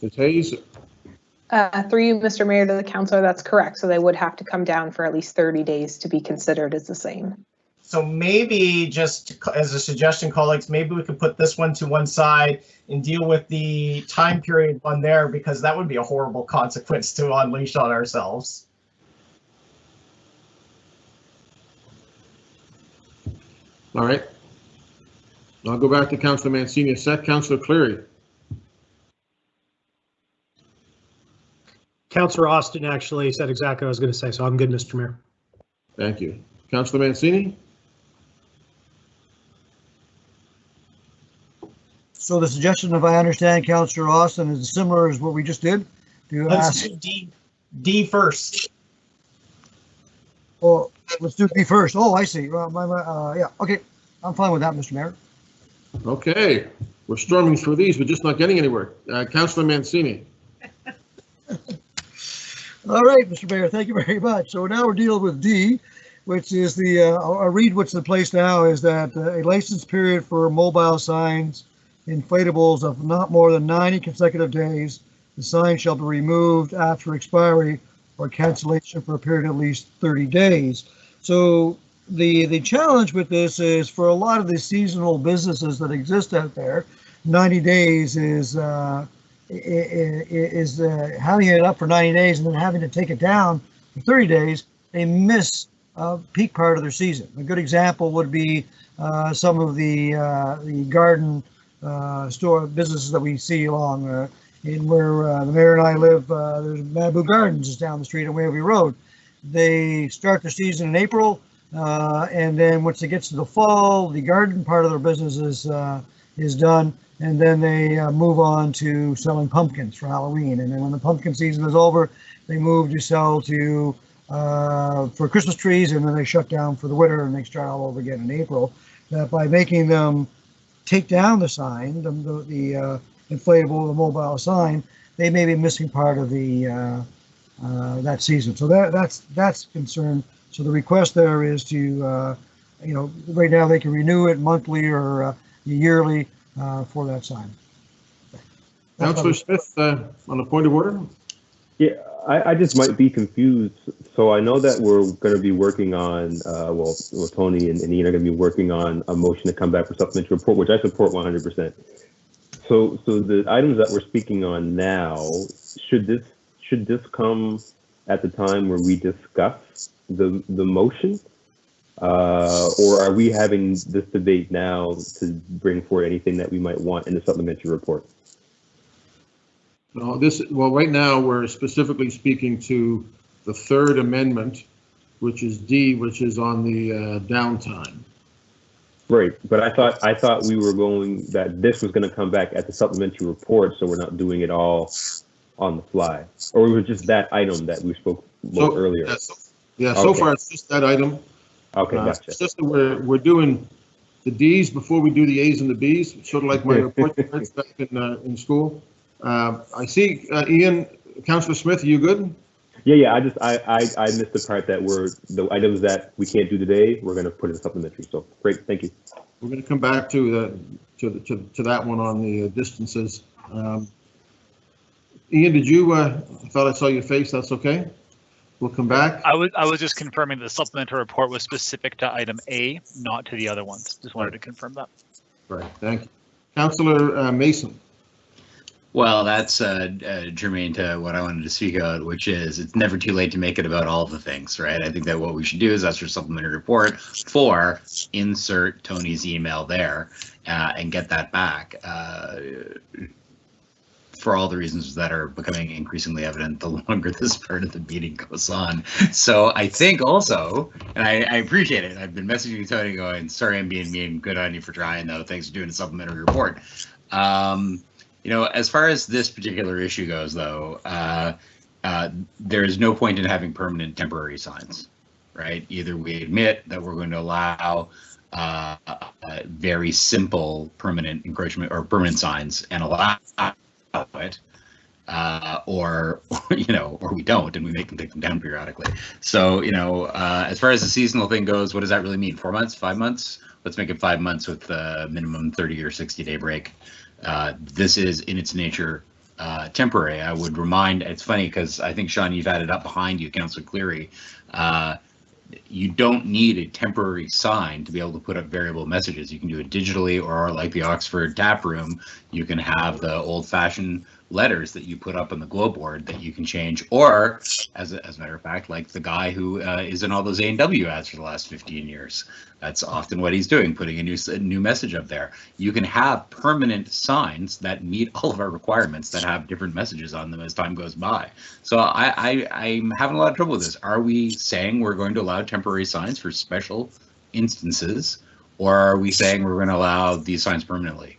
Ms. Hayes? Through you, Mr. Mayor, to the councillor, that's correct. So they would have to come down for at least 30 days to be considered as the same. So maybe just as a suggestion, colleagues, maybe we could put this one to one side and deal with the time period one there, because that would be a horrible consequence to unleash on ourselves. All right. I'll go back to Councillor Mancini a sec. Councillor Cleary. Councillor Austin actually said exactly what I was going to say, so I'm good, Mr. Mayor. Thank you. Councillor Mancini? So the suggestion, if I understand Councillor Austin, is similar as what we just did. Let's do D first. Oh, let's do D first. Oh, I see. Yeah, okay. I'm fine with that, Mr. Mayor. Okay. We're storming through these. We're just not getting anywhere. Councillor Mancini. All right, Mr. Mayor, thank you very much. So now we're dealing with D, which is I'll read what's in place now, is that a license period for mobile signs, inflatables of not more than 90 consecutive days. The sign shall be removed after expiry or cancellation for a period of at least 30 days. So the challenge with this is for a lot of the seasonal businesses that exist out there, 90 days is having it up for 90 days and then having to take it down for 30 days, they miss a peak part of their season. A good example would be some of the garden store businesses that we see along in where the mayor and I live. There's Malibu Gardens is down the street on Waverly Road. They start their season in April, and then once it gets to the fall, the garden part of their business is done. And then they move on to selling pumpkins for Halloween. And then when the pumpkin season is over, they move to sell for Christmas trees, and then they shut down for the winter and they start all over again in April. That by making them take down the sign, the inflatable, the mobile sign, they may be missing part of that season. So that's concern. So the request there is to, right now they can renew it monthly or yearly. For that sign. Councillor Smith, on a point of order? Yeah, I just might be confused. So I know that we're going to be working on, Tony and Ian are going to be working on a motion to come back for supplementary report, which I support 100%. So the items that we're speaking on now, should this come at the time where we discuss the motion? Or are we having this debate now to bring forward anything that we might want in the supplementary report? No, right now we're specifically speaking to the third amendment, which is D, which is on the downtime. Right, but I thought we were that this was going to come back at the supplementary report, so we're not doing it all on the fly, or it was just that item that we spoke about earlier. So far it's just that item. Okay, gotcha. It's just that we're doing the D's before we do the A's and the B's, sort of like my report cards back in school. I see, Ian, Councillor Smith, are you good? Yeah. I missed the part that the items that we can't do today, we're going to put in supplementary. So great, thank you. We're going to come back to that one on the distances. Ian, did you? I thought I saw your face. That's okay. We'll come back. I was just confirming the supplementary report was specific to item A, not to the other ones. Just wanted to confirm that. Right. Thank you, Councillor Mason. Well, that's germane to what I wanted to speak about, which is it's never too late to make it about all the things, right? I think that what we should do is ask for supplementary report for insert Tony's email there and get that back for all the reasons that are becoming increasingly evident the longer this part of the meeting goes on. So I think also, and I appreciate it, I've been messaging Tony going, sorry I'm being mean, good on you for trying though, thanks for doing a supplementary report. You know, as far as this particular issue goes, though, there is no point in having permanent temporary signs, right? Either we admit that we're going to allow very simple permanent encroachment or permanent signs and allow it, or we don't, and we make them take them down periodically. So, as far as the seasonal thing goes, what does that really mean? 4 months, 5 months? Let's make it 5 months with a minimum 30 or 60-day break. This is in its nature temporary. I would remind, it's funny because I think, Sean, you've had it up behind you, Councillor Cleary. You don't need a temporary sign to be able to put up variable messages. You can do it digitally, or like the Oxford tap room, you can have the old-fashioned letters that you put up on the glow board that you can change, or as a matter of fact, like the guy who is in all those A&W ads for the last 15 years. That's often what he's doing, putting a new message up there. You can have permanent signs that meet all of our requirements that have different messages on them as time goes by. So I'm having a lot of trouble with this. Are we saying we're going to allow temporary signs for special instances, or are we saying we're going to allow these signs permanently?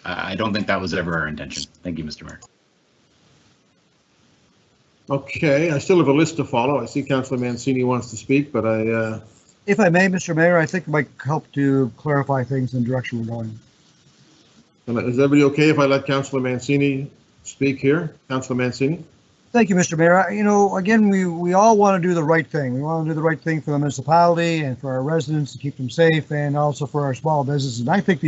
I don't think that was ever our intention. Thank you, Mr. Mayor. Okay, I still have a list to follow. I see Councillor Mancini wants to speak, but if I may, Mr. Mayor, I think it might help to clarify things in the direction we're going. Is everybody okay if I let Councillor Mancini speak here? Councillor Mancini? Thank you, Mr. Mayor. Again, we all want to do the right thing. We want to do the right thing for the municipality and for our residents to keep them safe, and also for our small businesses. And I think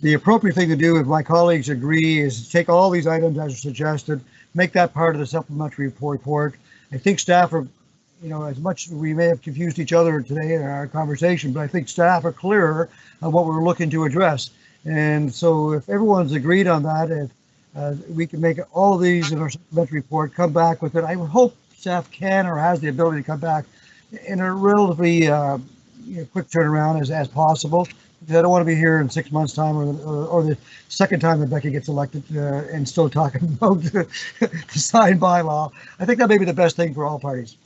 the appropriate thing to do, if my colleagues agree, is to take all these items as suggested, make that part of the supplementary report. I think staff are, as much as we may have confused each other today in our conversation, but I think staff are clearer on what we're looking to address. And so if everyone's agreed on that, we can make all of these in our supplementary report, come back with it. I would hope staff can or has the ability to come back in a relatively quick turnaround as possible. I don't want to be here in 6 months' time or the second time that Becky gets elected and still talking about the signed bylaw. I think that may be the best thing for all parties.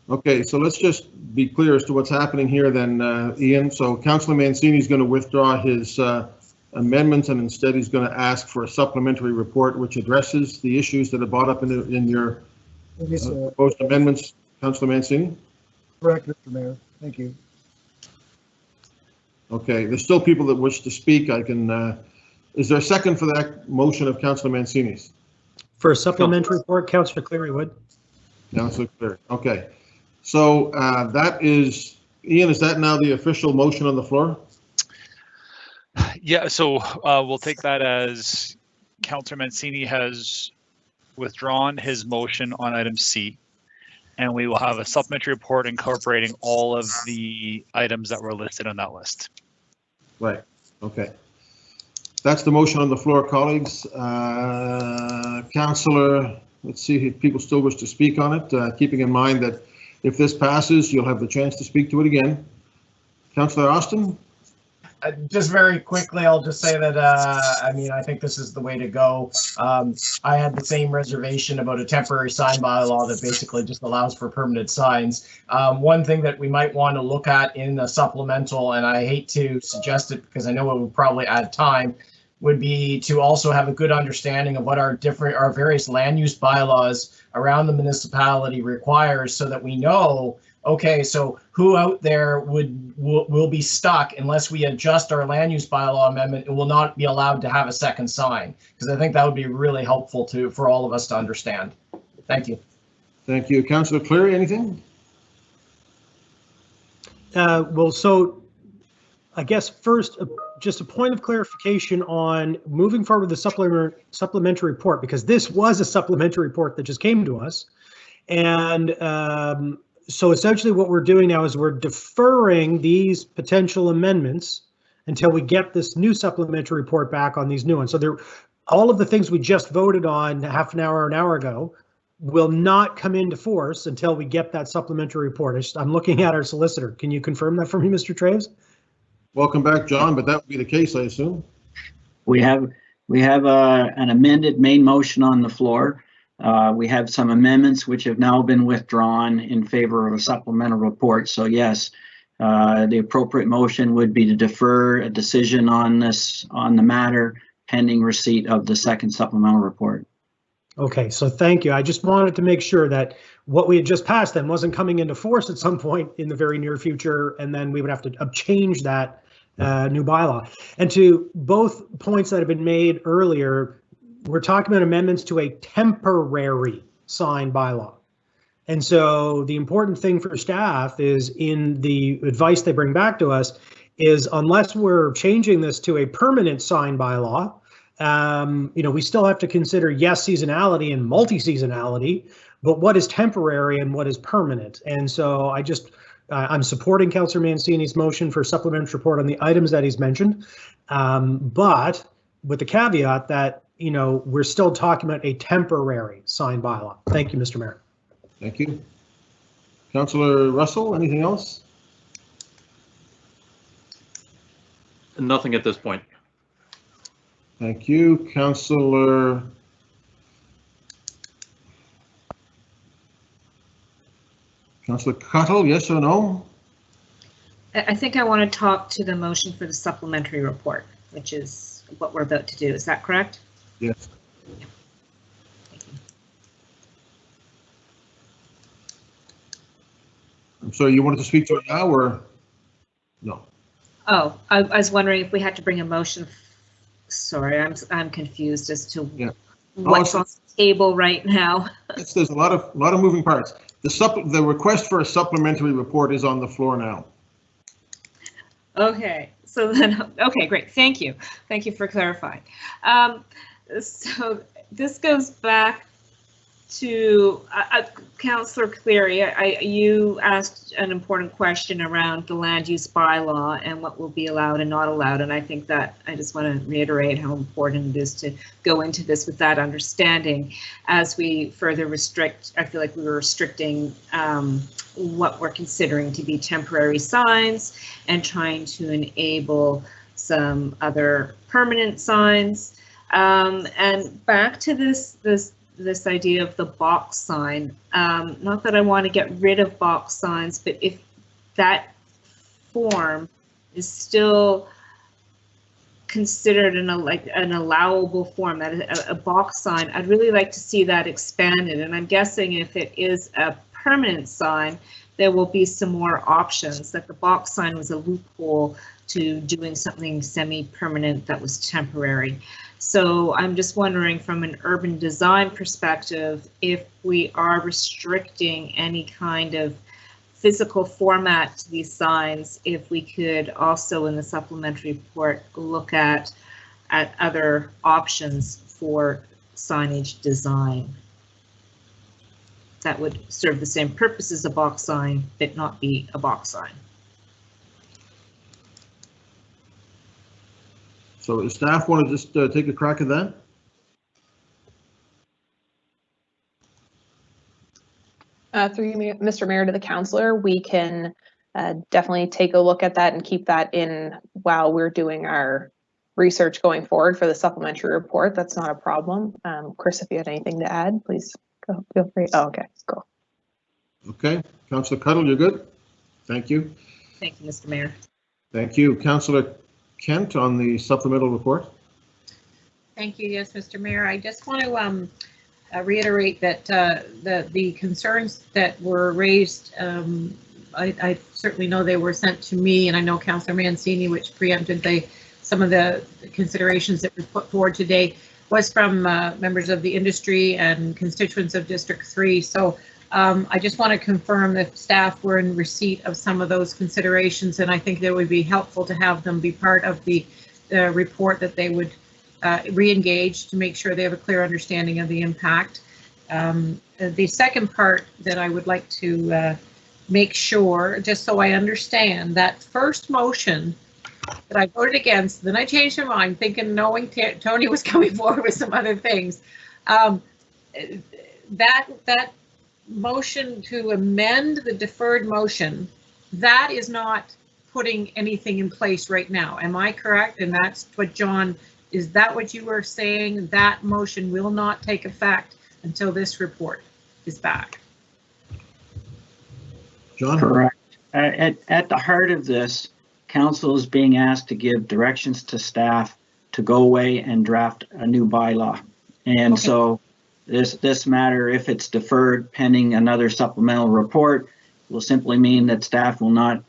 Okay, so let's just be clear as to what's happening here then, Ian. So Councillor Mancini is going to withdraw his amendments, and instead he's going to ask for a supplementary report which addresses the issues that are brought up in your proposed amendments. Councillor Mancini? Correct, Mr. Mayor. Thank you. Okay, there's still people that wish to speak. I can, is there a second for that motion of Councillor Mancini's? For a supplementary report, Councillor Cleary would. Councillor Cleary, okay. So that is, Ian, is that now the official motion on the floor? Yeah, so we'll take that as Councillor Mancini has withdrawn his motion on item C, and we will have a supplementary report incorporating all of the items that were listed on that list. Right, okay. That's the motion on the floor, colleagues. Councillor, let's see if people still wish to speak on it, keeping in mind that if this passes, you'll have the chance to speak to it again. Councillor Austin? Just very quickly, I'll just say that, I think this is the way to go. I had the same reservation about a temporary sign bylaw that basically just allows for permanent signs. One thing that we might want to look at in the supplemental, and I hate to suggest it because I know it would probably add time, would be to also have a good understanding of what our various land use bylaws around the municipality requires, so that we know okay, so who out there will be stuck unless we adjust our land use bylaw amendment and will not be allowed to have a second sign? Because I think that would be really helpful for all of us to understand. Thank you. Thank you. Councillor Cleary, anything? Well, so I guess first, just a point of clarification on moving forward with the supplementary report, because this was a supplementary report that just came to us. And so essentially what we're doing now is we're deferring these potential amendments until we get this new supplementary report back on these new ones. So all of the things we just voted on half an hour, an hour ago will not come into force until we get that supplementary report. I'm looking at our solicitor. Can you confirm that for me, Mr. Traves? Welcome back, John, but that would be the case, I assume. We have an amended main motion on the floor. We have some amendments which have now been withdrawn in favor of a supplemental report. So yes, the appropriate motion would be to defer a decision on the matter pending receipt of the second supplemental report. Okay, so thank you. I just wanted to make sure that what we had just passed then wasn't coming into force at some point in the very near future, and then we would have to change that new bylaw. And to both points that have been made earlier, we're talking about amendments to a temporary sign bylaw. And so the important thing for staff is, in the advice they bring back to us, is unless we're changing this to a permanent sign bylaw, we still have to consider, yes, seasonality and multi-seasonality, but what is temporary and what is permanent. And so I'm supporting Councillor Mancini's motion for supplementary report on the items that he's mentioned, but with the caveat that, we're still talking about a temporary sign bylaw. Thank you, Mr. Mayor. Thank you. Councillor Russell, anything else? Nothing at this point. Thank you. Councillor Cuttle, yes or no? I think I want to talk to the motion for the supplementary report, which is what we're about to do. Is that correct? Yes. Yeah. Thank you. I'm sorry, you wanted to speak to it now or no? Oh, I was wondering if we had to bring a motion. Sorry, I'm confused as to what's on the table right now. There's a lot of moving parts. The request for a supplementary report is on the floor now. Okay, so then, okay, great. Thank you. Thank you for clarifying. So this goes back to Councillor Cleary. You asked an important question around the land use bylaw and what will be allowed and not allowed. And I think that I just want to reiterate how important it is to go into this with that understanding as we further restrict. I feel like we were restricting what we're considering to be temporary signs and trying to enable some other permanent signs. And back to this idea of the box sign, not that I want to get rid of box signs, but if that form is still considered an allowable form, that a box sign, I'd really like to see that expanded. And I'm guessing if it is a permanent sign, there will be some more options. That the box sign was a loophole to doing something semi-permanent that was temporary. So I'm just wondering, from an urban design perspective, if we are restricting any kind of physical format to these signs, if we could also in the supplementary report look at other options for signage design that would serve the same purpose as a box sign, but not be a box sign. So does staff want to just take a crack at that? Through you, Mr. Mayor, to the councillor, we can definitely take a look at that and keep that in while we're doing our research going forward for the supplementary report. That's not a problem. Chris, if you had anything to add, please go, feel free. Oh, okay, cool. Okay, Councillor Cuttle, you're good? Thank you. Thank you, Mr. Mayor. Thank you. Councillor Kent on the supplemental report. Thank you. Yes, Mr. Mayor. I just want to reiterate that the concerns that were raised I certainly know they were sent to me, and I know Councillor Mancini, which preempted some of the considerations that were put forward today, was from members of the industry and constituents of District 3. So I just want to confirm that staff were in receipt of some of those considerations, and I think that would be helpful to have them be part of the report that they would re-engage to make sure they have a clear understanding of the impact. The second part that I would like to make sure, just so I understand, that first motion that I voted against, then I changed my mind, thinking, knowing Tony was coming forward with some other things. That motion to amend the deferred motion, that is not putting anything in place right now. Am I correct? And that's what John, is that what you were saying? That motion will not take effect until this report is back. John? Correct. At the heart of this, council is being asked to give directions to staff to go away and draft a new bylaw. And okay. So this matter, if it's deferred pending another supplemental report, will simply mean that staff will not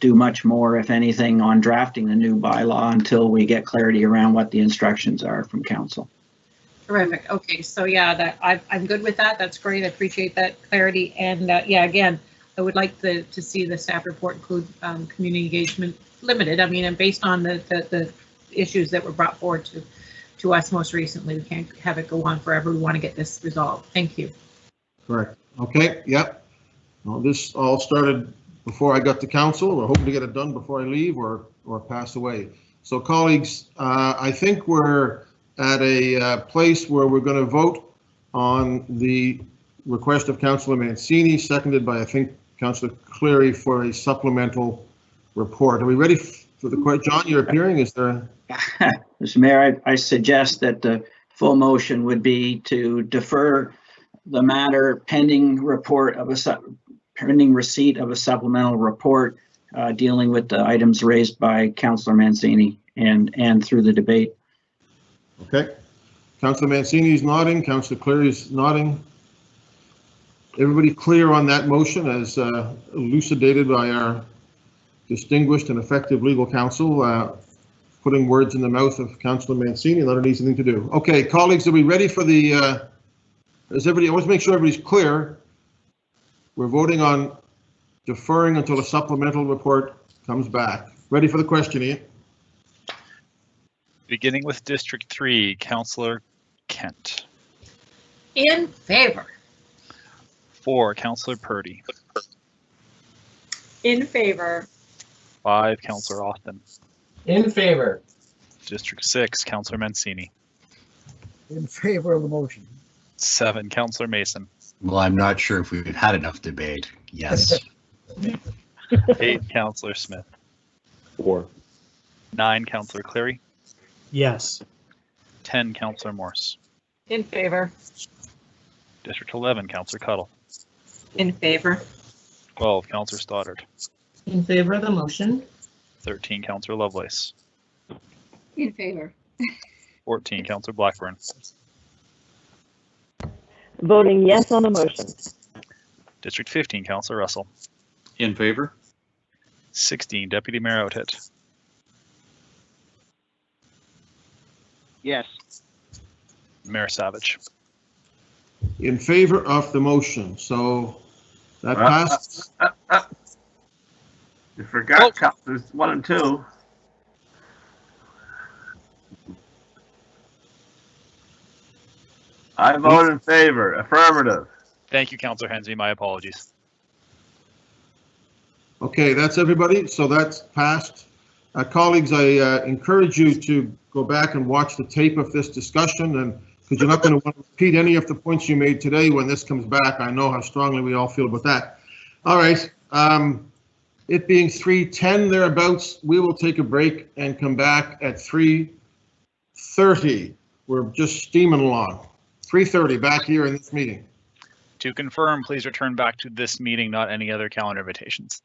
do much more, if anything, on drafting the new bylaw until we get clarity around what the instructions are from council. Terrific. Okay, so yeah, I'm good with that. That's great. I appreciate that clarity. And yeah, again, I would like to see the staff report include community engagement limited. I mean, and based on the issues that were brought forward to us most recently, we can't have it go on forever. We want to get this resolved. Thank you. Correct. Okay. Yep. Well, this all started before I got to council. We're hoping to get it done before I leave or pass away. So, colleagues, I think we're at a place where we're going to vote on the request of Councillor Mancini, seconded by, I think, Councillor Cleary, for a supplemental report. Are we ready for the question? John, you're appearing. Is there? Mr. Mayor, I suggest that the full motion would be to defer the matter pending receipt of a supplemental report dealing with the items raised by Councillor Mancini and through the debate. Okay. Councillor Mancini is nodding. Councillor Cleary is nodding. Everybody clear on that motion as elucidated by our distinguished and effective legal counsel, putting words in the mouth of Councillor Mancini, not an easy thing to do. Okay, colleagues, are we ready for the, is everybody, I want to make sure everybody's clear. We're voting on deferring until a supplemental report comes back. Ready for the question, Ian? Beginning with District 3, Councillor Kent. In favor. 4, Councillor Purdy. In favor. 5, Councillor Austin. In favor. District 6, Councillor Mancini. In favor of the motion. 7, Councillor Mason. Well, I'm not sure if we've had enough debate. Yes. 8, Councillor Smith. 4. 9, Councillor Cleary. Yes. 10, Councillor Morse. In favor. District 11, Councillor Cuddle. In favor. 12, Councillor Stoddard. In favor of the motion. 13, Councillor Lovelace. In favor. 14, Councillor Blackburn. Voting yes on the motion. District 15, Councillor Russell. In favor? 16, Deputy Mayor Outhitt. Yes. Mayor Savage. In favor of the motion. So that passed. You forgot Councillors 1 and 2. I vote in favor. Affirmative. Thank you, Councillor Hensby. My apologies. Okay, that's everybody. So that's passed. Colleagues, I encourage you to go back and watch the tape of this discussion, and because you're not going to want to repeat any of the points you made today when this comes back. I know how strongly we all feel about that. All right. It being 3:10 thereabouts, we will take a break and come back at 3:30. We're just steaming along. 3:30 back here in this meeting. To confirm, please return back to this meeting, not any other calendar invitations.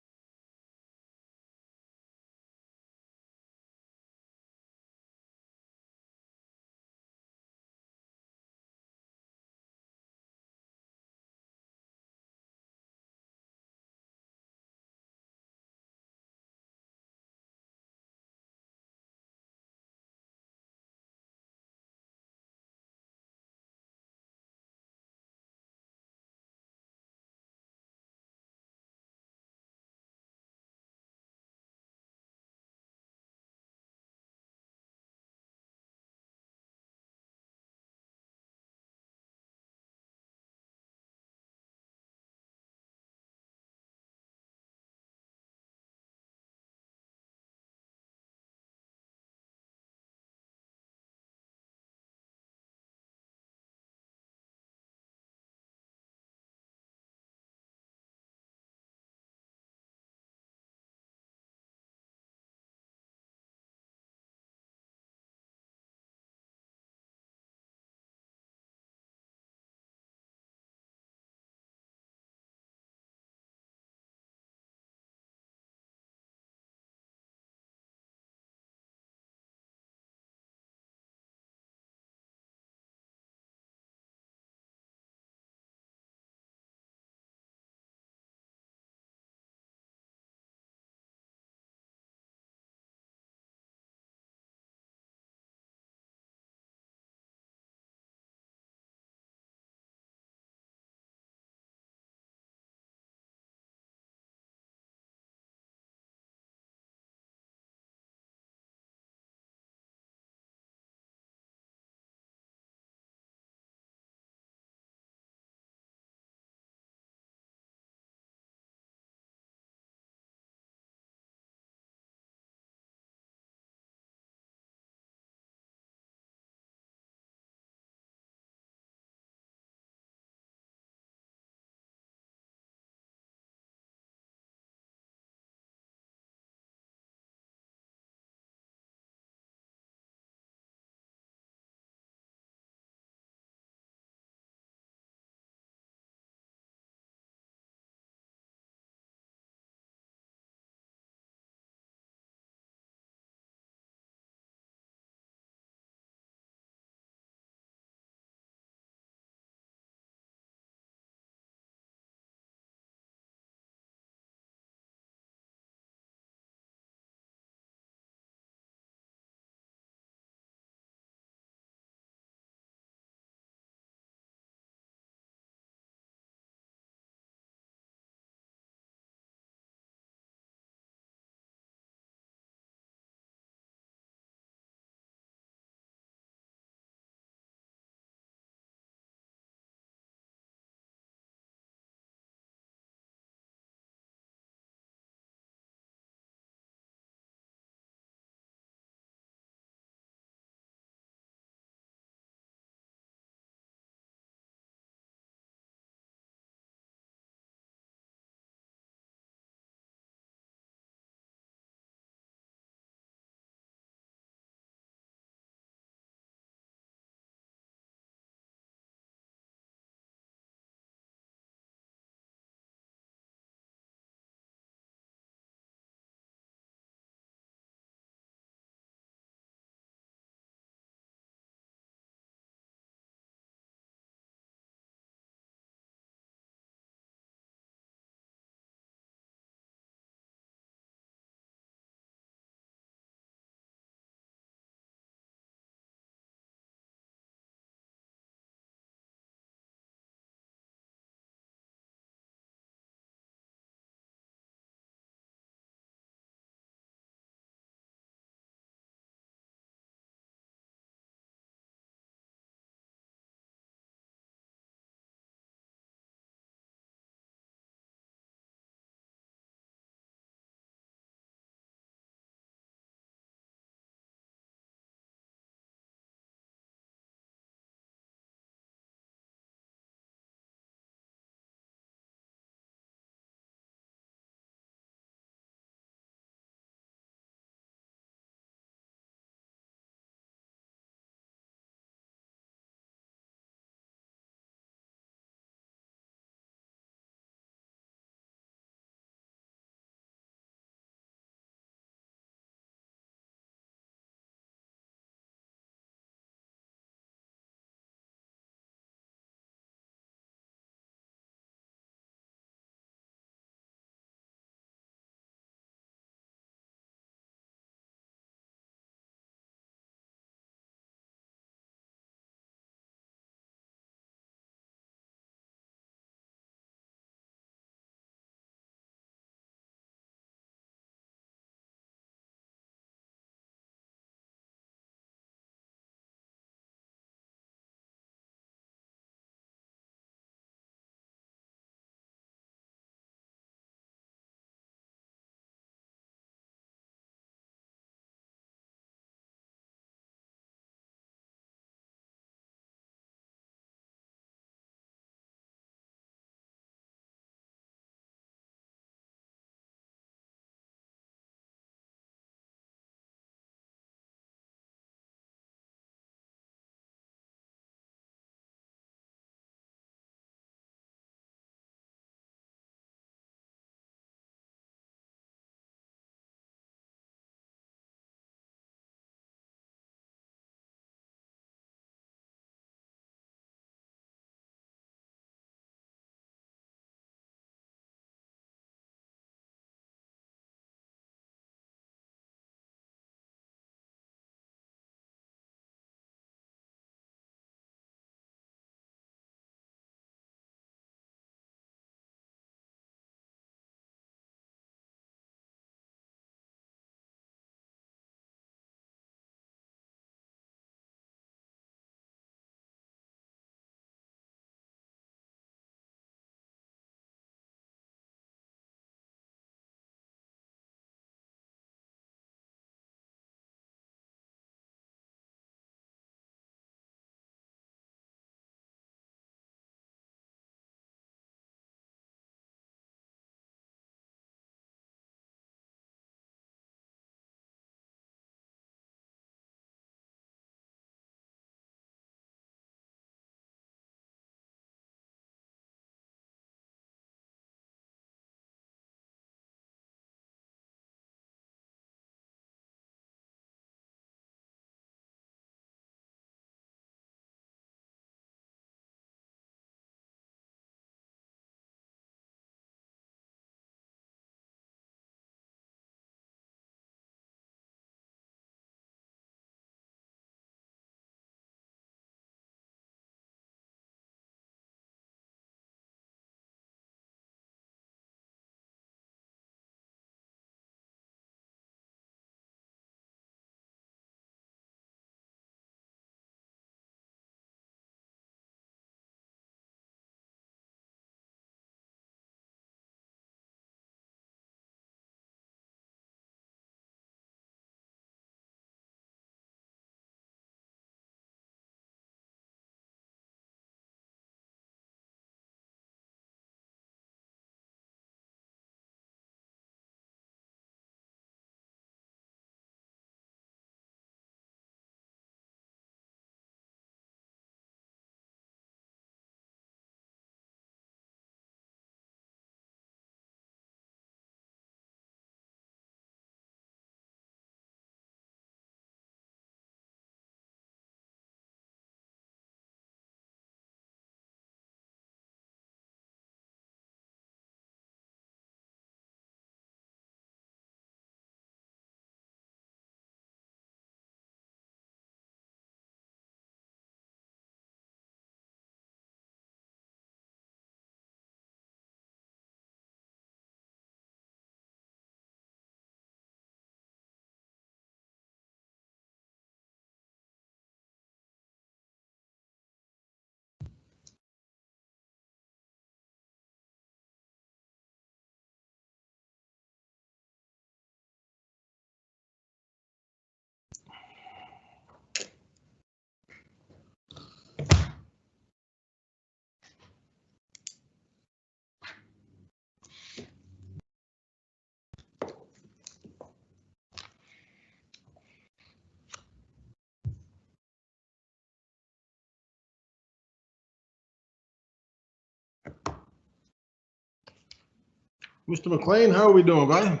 Mr. McLean, how are we doing, buddy?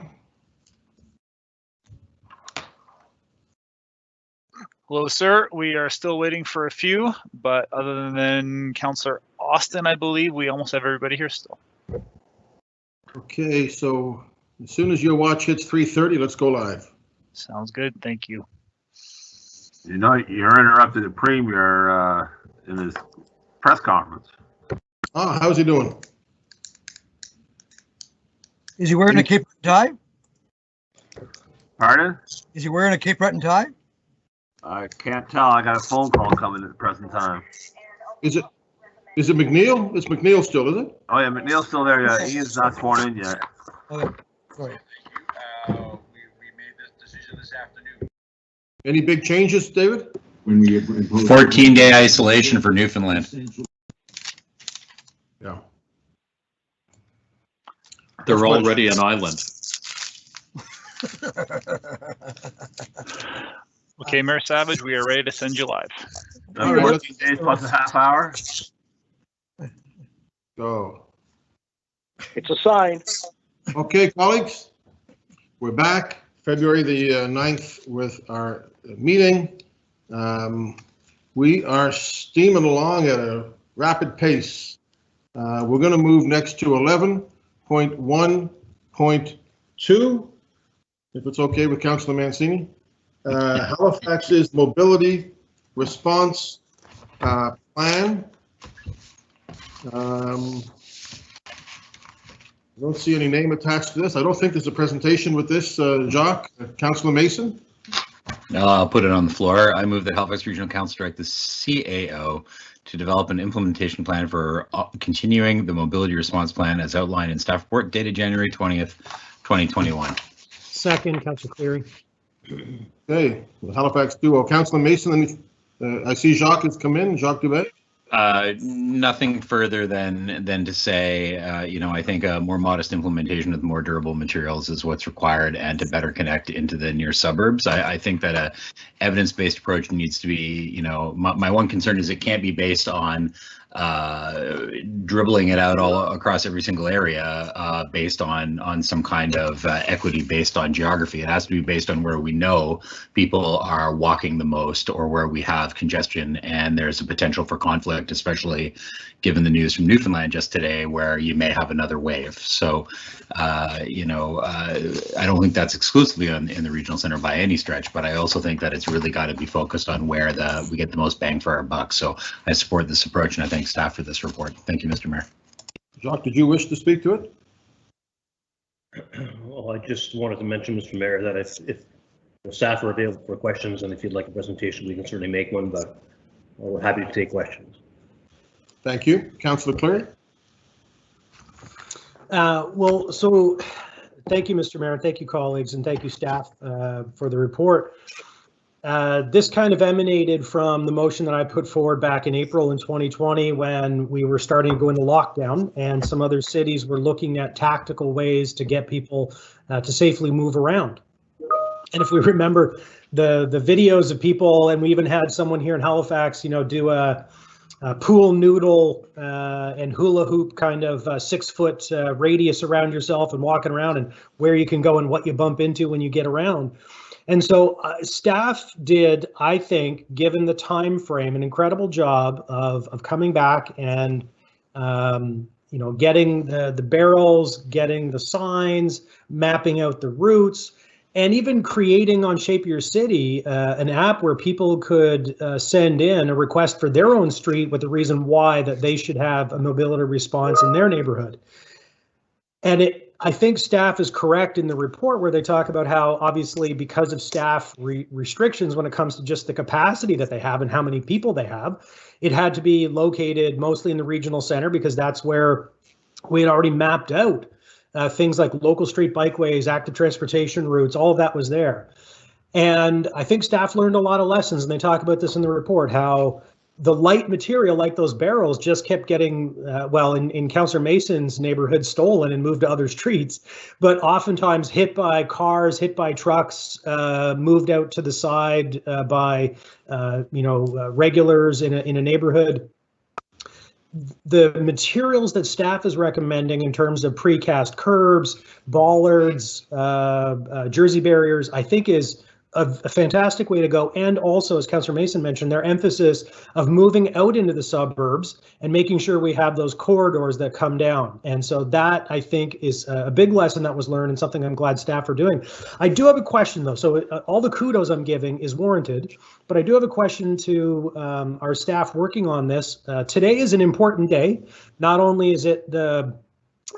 Hello, sir. We are still waiting for a few, but other than Councillor Austin, I believe we almost have everybody here still. Okay, so as soon as your watch hits 3:30, let's go live. Sounds good. Thank you. You know, you're interrupted the Premier in his press conference. Oh, how's he doing? Is he wearing a Cape Breton tie? Pardon? Is he wearing a Cape Breton tie? I can't tell. I got a phone call coming at the present time. Is it McNeil? It's McNeil still, is it? Oh yeah, McNeil's still there. Yeah, Ian's not sworn in yet. Okay. Sorry. We made this decision this afternoon. Any big changes, David? 14-day isolation for Newfoundland. Yeah. They're already an island. Okay, Mayor Savage, we are ready to send you live. 14 days plus a half hour. Go. It's a sign. Okay, colleagues, we're back February the 9th with our meeting. We are steaming along at a rapid pace. We're going to move next to 11.1.2, if it's okay with Councillor Mancini. Halifax's mobility response plan. I don't see any name attached to this. I don't think there's a presentation with this, Jacques. Councillor Mason? No, I'll put it on the floor. I move that Halifax Regional Council direct the CAO to develop an implementation plan for continuing the mobility response plan as outlined in staff report dated January 20th, 2021. Second, Councillor Cleary. Okay, the Halifax duo. Councillor Mason, I see Jacques has come in. Jacques Dubé? Nothing further than to say, I think a more modest implementation with more durable materials is what's required, and to better connect into the near suburbs. I think that a evidence-based approach needs to be, my one concern is it can't be based on dribbling it out all across every single area based on some kind of equity based on geography. It has to be based on where we know people are walking the most, or where we have congestion and there's a potential for conflict, especially given the news from Newfoundland just today where you may have another wave. So I don't think that's exclusively in the regional center by any stretch, but I also think that it's really got to be focused on where we get the most bang for our buck. So I support this approach, and I thank staff for this report. Thank you, Mr. Mayor. Jacques, did you wish to speak to it? Well, I just wanted to mention, Mr. Mayor, that if staff are available for questions, and if you'd like a presentation, we can certainly make one, but we're happy to take questions. Thank you. Councillor Cleary? So thank you, Mr. Mayor, and thank you, colleagues, and thank you, staff, for the report. This kind of emanated from the motion that I put forward back in April in 2020 when we were starting to go into lockdown, and some other cities were looking at tactical ways to get people to safely move around. And if we remember the videos of people, and we even had someone here in Halifax, do a pool noodle and hula hoop kind of 6-foot radius around yourself and walking around, and where you can go and what you bump into when you get around. And so staff did, I think, given the time frame, an incredible job of coming back and getting the barrels, getting the signs, mapping out the routes, and even creating on Shape Your City an app where people could send in a request for their own street with the reason why that they should have a mobility response in their neighborhood. And I think staff is correct in the report where they talk about how, obviously, because of staff restrictions when it comes to just the capacity that they have and how many people they have, it had to be located mostly in the regional center, because that's where we had already mapped out things like local street bikeways, active transportation routes, all of that was there. And I think staff learned a lot of lessons, and they talk about this in the report, how the light material like those barrels just kept getting, in Councillor Mason's neighborhood, stolen and moved to other streets, but oftentimes hit by cars, hit by trucks, moved out to the side by, regulars in a neighborhood. the materials that staff is recommending in terms of precast curbs, bollards, jersey barriers, I think is a fantastic way to go. And also, as Councillor Mason mentioned, their emphasis of moving out into the suburbs and making sure we have those corridors that come down. And so that, I think, is a big lesson that was learned and something I'm glad staff are doing. I do have a question, though. So all the kudos I'm giving is warranted, but I do have a question to our staff working on this. Today is an important day. Not only is it the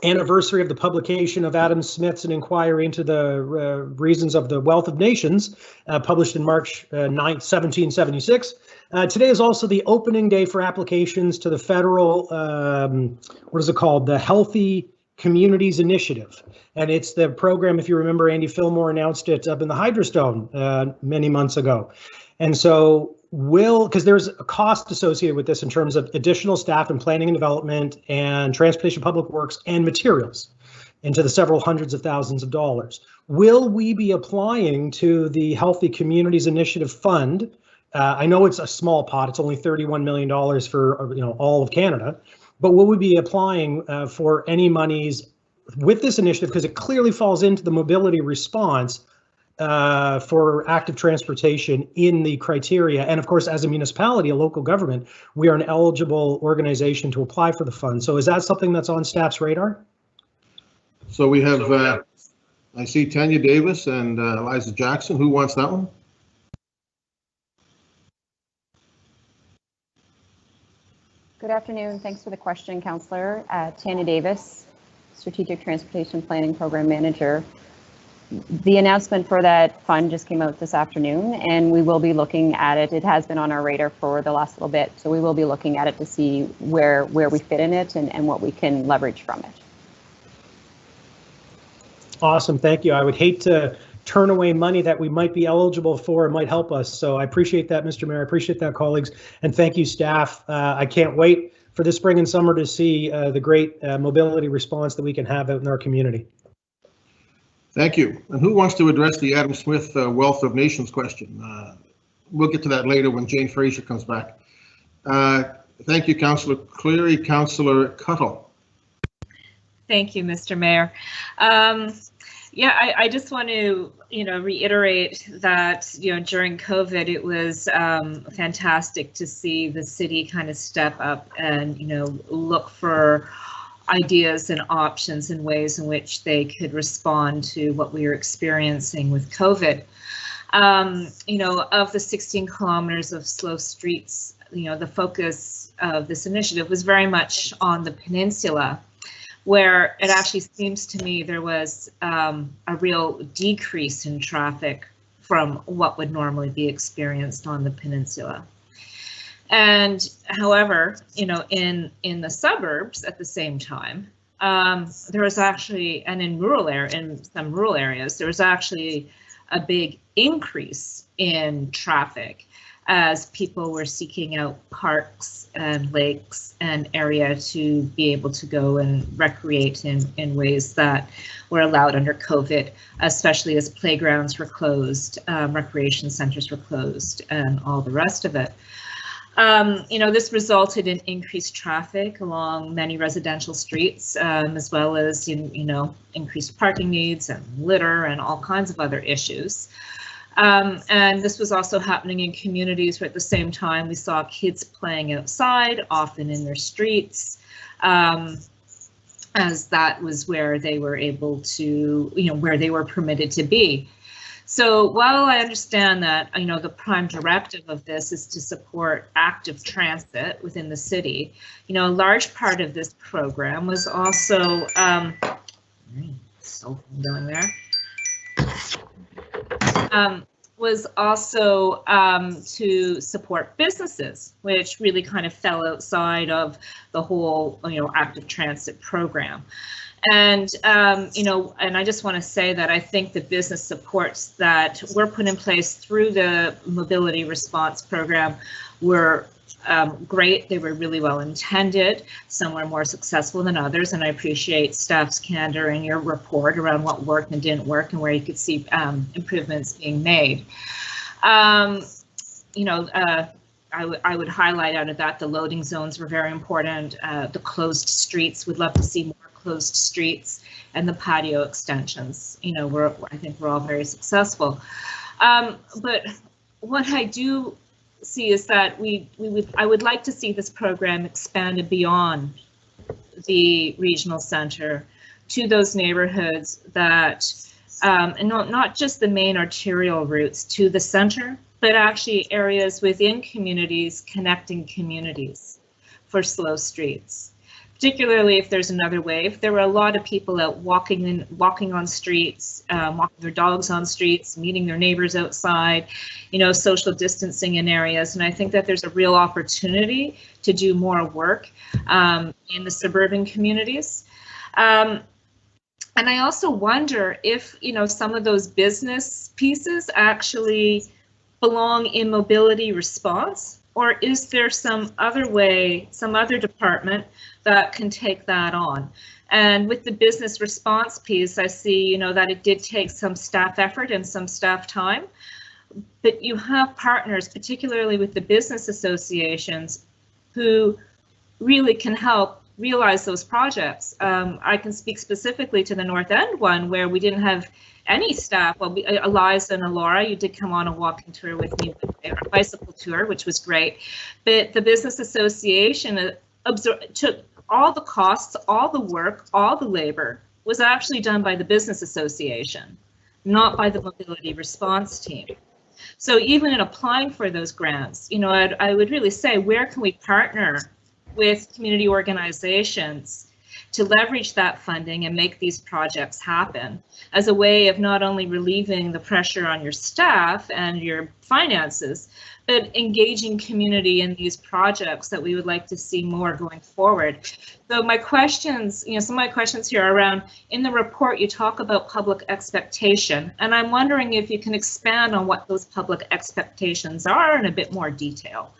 anniversary of the publication of Adam Smith's An Inquiry into the Reasons of the Wealth of Nations, published in March 9th, 1776. Today is also the opening day for applications to the federal, what is it called? The Healthy Communities Initiative. And it's the program, if you remember, Andy Fillmore announced it up in the Hydrostone many months ago. And so because there's a cost associated with this in terms of additional staff and planning and development and transportation, public works, and materials into the several hundreds of thousands of dollars. Will we be applying to the Healthy Communities Initiative Fund? I know it's a small pot, it's only $31 million for all of Canada, but will we be applying for any monies with this initiative, because it clearly falls into the mobility response for active transportation in the criteria. And of course, as a municipality, a local government, we are an eligible organization to apply for the fund. So is that something that's on staff's radar? So we have, I see Tanya Davis and Eliza Jackson. Who wants that one? Good afternoon. Thanks for the question, Councillor. Tanya Davis, Strategic Transportation Planning Program Manager. The announcement for that fund just came out this afternoon, and we will be looking at it. It has been on our radar for the last little bit, so we will be looking at it to see where we fit in it and what we can leverage from it. Awesome, thank you. I would hate to turn away money that we might be eligible for and might help us. So I appreciate that, Mr. Mayor. I appreciate that, colleagues, and thank you, staff. I can't wait for this spring and summer to see the great mobility response that we can have out in our community. Thank you. And who wants to address the Adam Smith Wealth of Nations question? We'll get to that later when Jane Fraser comes back. Thank you, Councillor Cleary. Councillor Cuttle. Thank you, Mr. Mayor. Yeah, I just want to, reiterate that, during COVID, it was fantastic to see the city kind of step up and, look for ideas and options and ways in which they could respond to what we were experiencing with COVID. Of the 16 kilometers of slow streets, the focus of this initiative was very much on the peninsula, where it actually seems to me there was a real decrease in traffic from what would normally be experienced on the peninsula. And however, in the suburbs at the same time, there was actually, and in some rural areas, there was actually a big increase in traffic as people were seeking out parks and lakes and area to be able to go and recreate in ways that were allowed under COVID, especially as playgrounds were closed, recreation centers were closed, and all the rest of it. This resulted in increased traffic along many residential streets, as well as, increased parking needs and litter and all kinds of other issues. And this was also happening in communities where at the same time we saw kids playing outside, often in their streets, as that was where they were able to, where they were permitted to be. So while I understand that, the prime directive of this is to support active transit within the city, a large part of this program was also, to support businesses, which really kind of fell outside of the whole, active transit program. And, and I just want to say that I think the business supports that were put in place through the mobility response program were great. They were really well intended. Some were more successful than others, and I appreciate staff's candor in your report around what worked and didn't work and where you could see improvements being made. I would highlight out of that the loading zones were very important. The closed streets, we'd love to see more closed streets, and the patio extensions. You know, I think we're all very successful. But what I do see is that I would like to see this program expanded beyond the regional center to those neighborhoods that, and not just the main arterial routes to the center, but actually areas within communities connecting communities for slow streets. Particularly if there's another wave. There were a lot of people out walking on streets, walking their dogs on streets, meeting their neighbors outside, you know, social distancing in areas. And I think that there's a real opportunity to do more work in the suburban communities. And I also wonder if, you know, some of those business pieces actually belong in mobility response, or is there some other way, some other department that can take that on? And with the business response piece, I see, you know, that it did take some staff effort and some staff time, but you have partners, particularly with the business associations, who really can help realize those projects. I can speak specifically to the North End one, where we didn't have any staff. Well, Eliza and Laura, you did come on a walking tour with me, a bicycle tour, which was great. But the business association took all the costs, all the work, all the labor was actually done by the business association, not by the mobility response team. So even in applying for those grants, you know, I would really say, where can we partner with community organizations to leverage that funding and make these projects happen as a way of not only relieving the pressure on your staff and your finances, but engaging community in these projects that we would like to see more going forward. So my questions, you know, some of my questions here are around, in the report you talk about public expectation, and I'm wondering if you can expand on what those public expectations are in a bit more detail.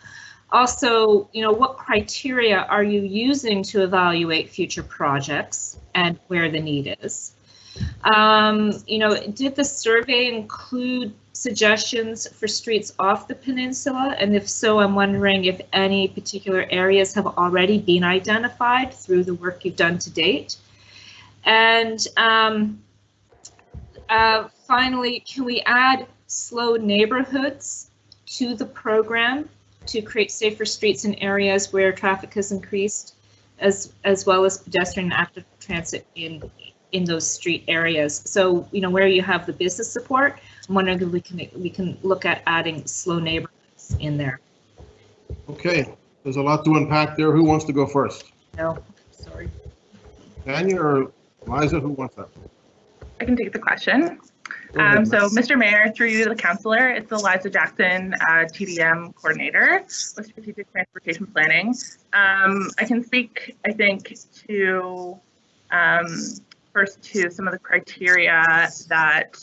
Also, you know, what criteria are you using to evaluate future projects and where the need is? You know, did the survey include suggestions for streets off the peninsula? And if so, I'm wondering if any particular areas have already been identified through the work you've done to date. And finally, can we add slow neighborhoods to the program to create safer streets in areas where traffic has increased, as well as pedestrian and active transit in those street areas? So, you know, where you have the business support, I'm wondering if we can look at adding slow neighborhoods in there. Okay, there's a lot to unpack there. Who wants to go first? No, sorry. Tanya or Liza, who wants that? I can take the question. So, Mr. Mayor, through you to the councillor, it's Eliza Jackson, TDM coordinator with Strategic Transportation Planning. I can speak, I think, to first to some of the criteria that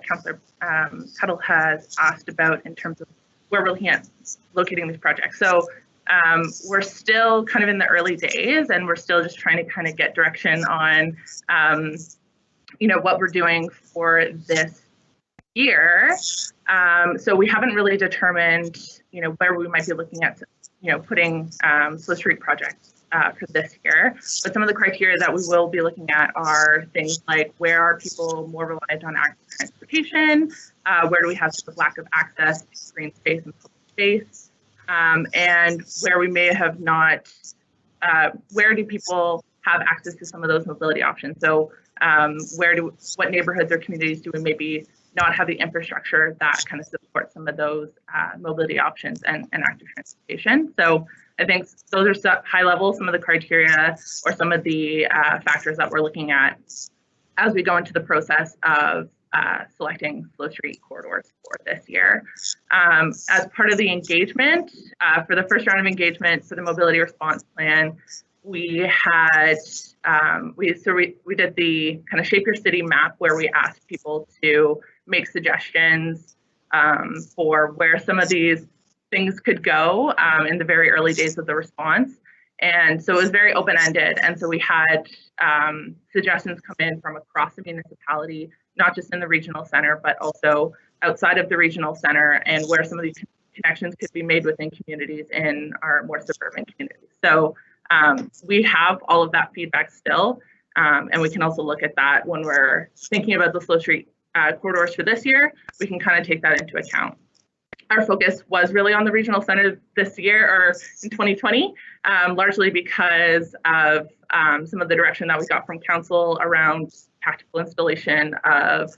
Councillor Tuttle has asked about in terms of where we're looking at locating these projects. So we're still kind of in the early days, and we're still just trying to kind of get direction on you know, what we're doing for this year. So we haven't really determined, you know, where we might be looking at, you know, putting slow street projects for this year. But some of the criteria that we will be looking at are things like, where are people more reliant on active transportation? Where do we have sort of lack of access to green space and public space? And where we may have not, where do people have access to some of those mobility options? So what neighborhoods or communities do we maybe not have the infrastructure that kind of supports some of those mobility options and active transportation? So I think those are high level, some of the criteria or some of the factors that we're looking at as we go into the process of selecting slow street corridors for this year. As part of the engagement, for the first round of engagement for the mobility response plan, we had we did the kind of Shape Your City map, where we asked people to make suggestions for where some of these things could go in the very early days of the response. And so it was very open-ended. And so we had suggestions come in from across the municipality, not just in the regional center, but also outside of the regional center, and where some of these connections could be made within communities in our more suburban communities. So we have all of that feedback still, and we can also look at that when we're thinking about the slow street corridors for this year. We can kind of take that into account. Our focus was really on the regional center this year, or in 2020, largely because of some of the direction that we got from council around tactical installation of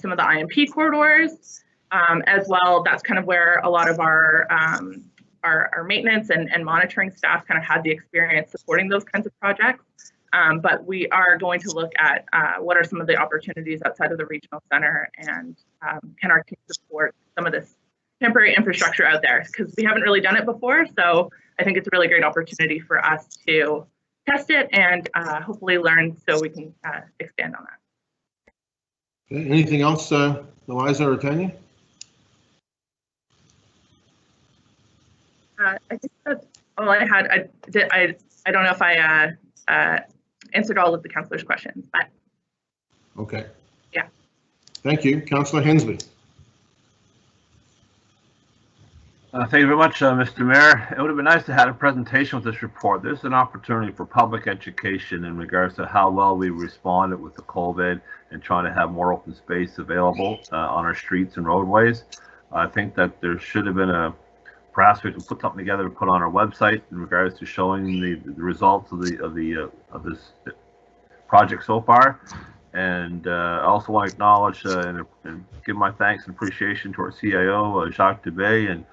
some of the IMP corridors. As well, that's kind of where a lot of our maintenance and monitoring staff kind of had the experience supporting those kinds of projects. But we are going to look at what are some of the opportunities outside of the regional center, and can our team support some of this temporary infrastructure out there, because we haven't really done it before. So I think it's a really great opportunity for us to test it and hopefully learn so we can expand on that. Okay. Anything else, Eliza or Tanya? I think that's all I had. I don't know if I answered all of the councillors' questions, but okay. Yeah. Thank you, Councillor Hensley. Thank you very much, Mr. Mayor. It would have been nice to have a presentation with this report. There's an opportunity for public education in regards to how well we responded with the COVID and trying to have more open space available on our streets and roadways. I think that there should have been perhaps we can put something together to put on our website in regards to showing the results of this project so far. And I also want to acknowledge and give my thanks and appreciation to our CIO, Jacques Dubé, and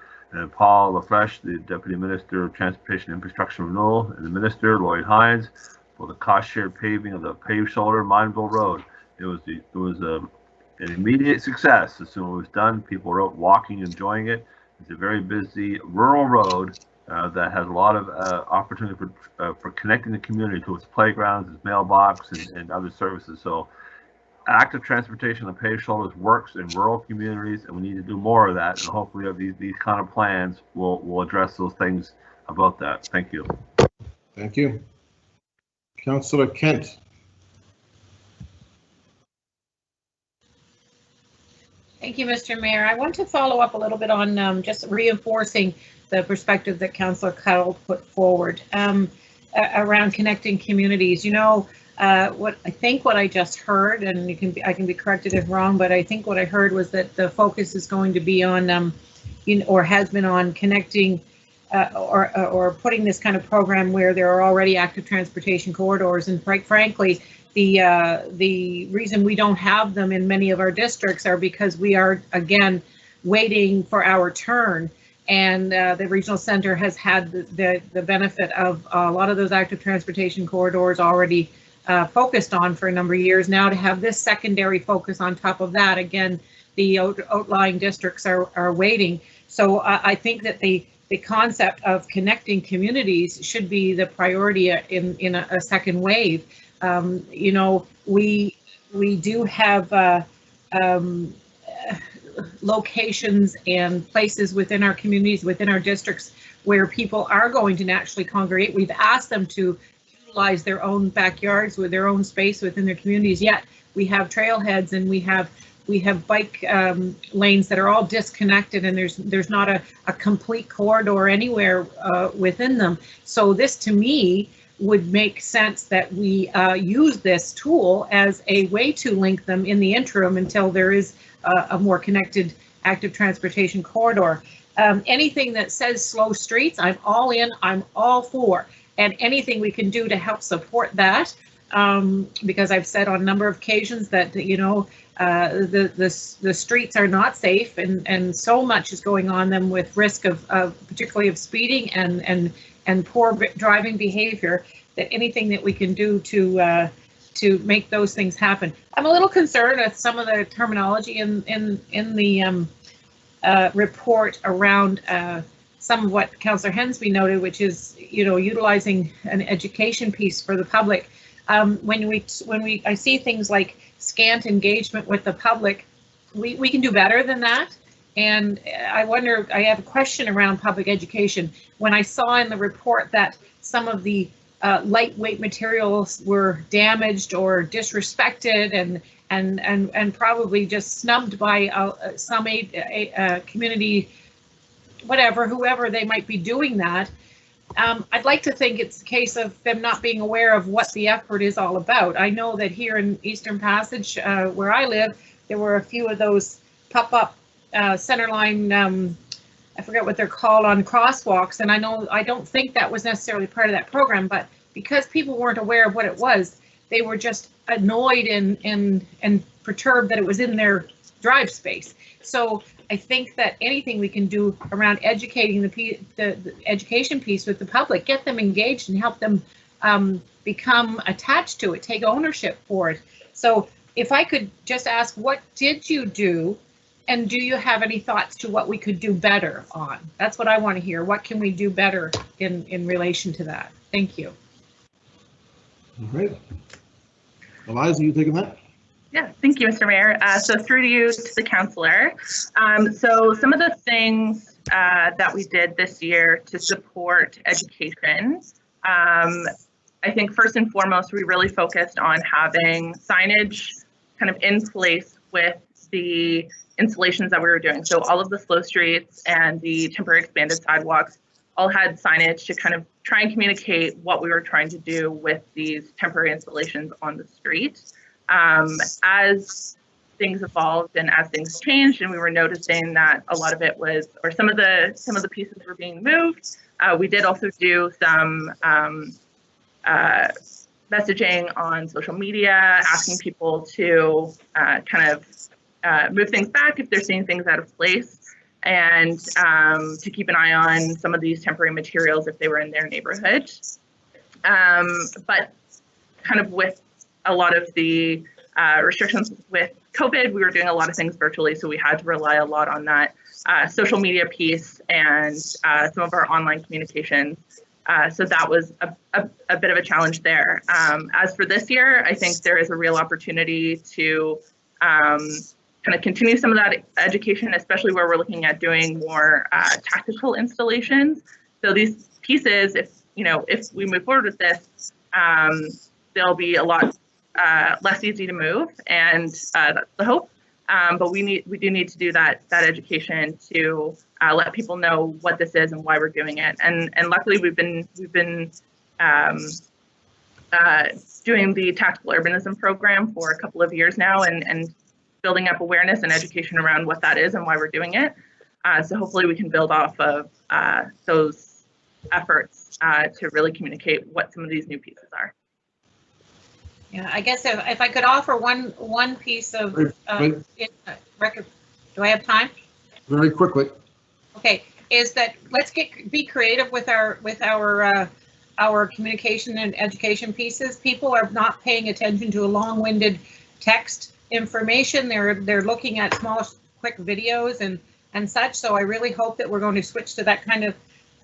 Paul Lafresh, the Deputy Minister of Transportation and Infrastructure Renewal, and the Minister, Lloyd Hines, for the cost-shared paving of the paved shoulder Mineville Road. It was an immediate success. As soon as it was done, people were out walking, enjoying it. It's a very busy rural road that has a lot of opportunity for connecting the community to its playgrounds, its mailbox, and other services. So active transportation on paved shoulders works in rural communities, and we need to do more of that. And hopefully these kind of plans will address those things about that. Thank you. Thank you. Councillor Kent. Thank you, Mr. Mayor. I want to follow up a little bit on just reinforcing the perspective that Councillor Cuddle put forward around connecting communities. You know, what I just heard, and I can be corrected if wrong, but I think what I heard was that the focus is going to be on, or has been on connecting or putting this kind of program where there are already active transportation corridors. And quite frankly, the reason we don't have them in many of our districts are because we are, again, waiting for our turn. And the regional center has had the benefit of a lot of those active transportation corridors already focused on for a number of years. Now to have this secondary focus on top of that, again, the outlying districts are waiting. So I think that the concept of connecting communities should be the priority in a second wave. You know, we do have locations and places within our communities, within our districts, where people are going to naturally congregate. We've asked them to utilize their own backyards with their own space within their communities, yet we have trailheads and we have bike lanes that are all disconnected, and there's not a complete corridor anywhere within them. So this, to me, would make sense that we use this tool as a way to link them in the interim until there is a more connected active transportation corridor. Anything that says slow streets, I'm all in, I'm all for, and anything we can do to help support that, because I've said on a number of occasions that, you know, the streets are not safe, and so much is going on them with risk of particularly of speeding and poor driving behavior, that anything that we can do to make those things happen. I'm a little concerned with some of the terminology in the report around some of what Councillor Hensby noted, which is, you know, utilizing an education piece for the public. When I see things like scant engagement with the public, we can do better than that. And I wonder, I have a question around public education. When I saw in the report that some of the lightweight materials were damaged or disrespected and probably just snubbed by some community whatever, whoever they might be doing that, I'd like to think it's a case of them not being aware of what the effort is all about. I know that here in Eastern Passage, where I live, there were a few of those pop-up centerline, I forget what they're called, on crosswalks, and I don't think that was necessarily part of that program, but because people weren't aware of what it was, they were just annoyed and perturbed that it was in their drive space. So I think that anything we can do around educating the education piece with the public, get them engaged and help them become attached to it, take ownership for it. So if I could just ask, what did you do? And do you have any thoughts to what we could do better on? That's what I want to hear. What can we do better in relation to that? Thank you. All right. Eliza, you taking that? Yeah, thank you, Mr. Mayor. So through to you, to the councillor. So some of the things that we did this year to support education, I think first and foremost, we really focused on having signage kind of in place with the installations that we were doing. So all of the slow streets and the temporary expanded sidewalks all had signage to kind of try and communicate what we were trying to do with these temporary installations on the street. As things evolved and as things changed, and we were noticing that a lot of it was, or some of the pieces were being moved, we did also do some messaging on social media, asking people to kind of move things back if they're seeing things out of place, and to keep an eye on some of these temporary materials if they were in their neighborhood. But kind of with a lot of the restrictions with COVID, we were doing a lot of things virtually, so we had to rely a lot on that social media piece and some of our online communications. So that was a bit of a challenge there. As for this year, I think there is a real opportunity to kind of continue some of that education, especially where we're looking at doing more tactical installations. So these pieces, if we move forward with this, they'll be a lot less easy to move, and that's the hope. But we do need to do that education to let people know what this is and why we're doing it. And luckily we've been doing the tactical urbanism program for a couple of years now, and building up awareness and education around what that is and why we're doing it. So hopefully we can build off of those efforts to really communicate what some of these new pieces are. Yeah, I guess if I could offer one piece of record, do I have time? Very quickly. Okay, is that let's be creative with our communication and education pieces. People are not paying attention to a long-winded text information. They're looking at small, quick videos and such. So I really hope that we're going to switch to that kind of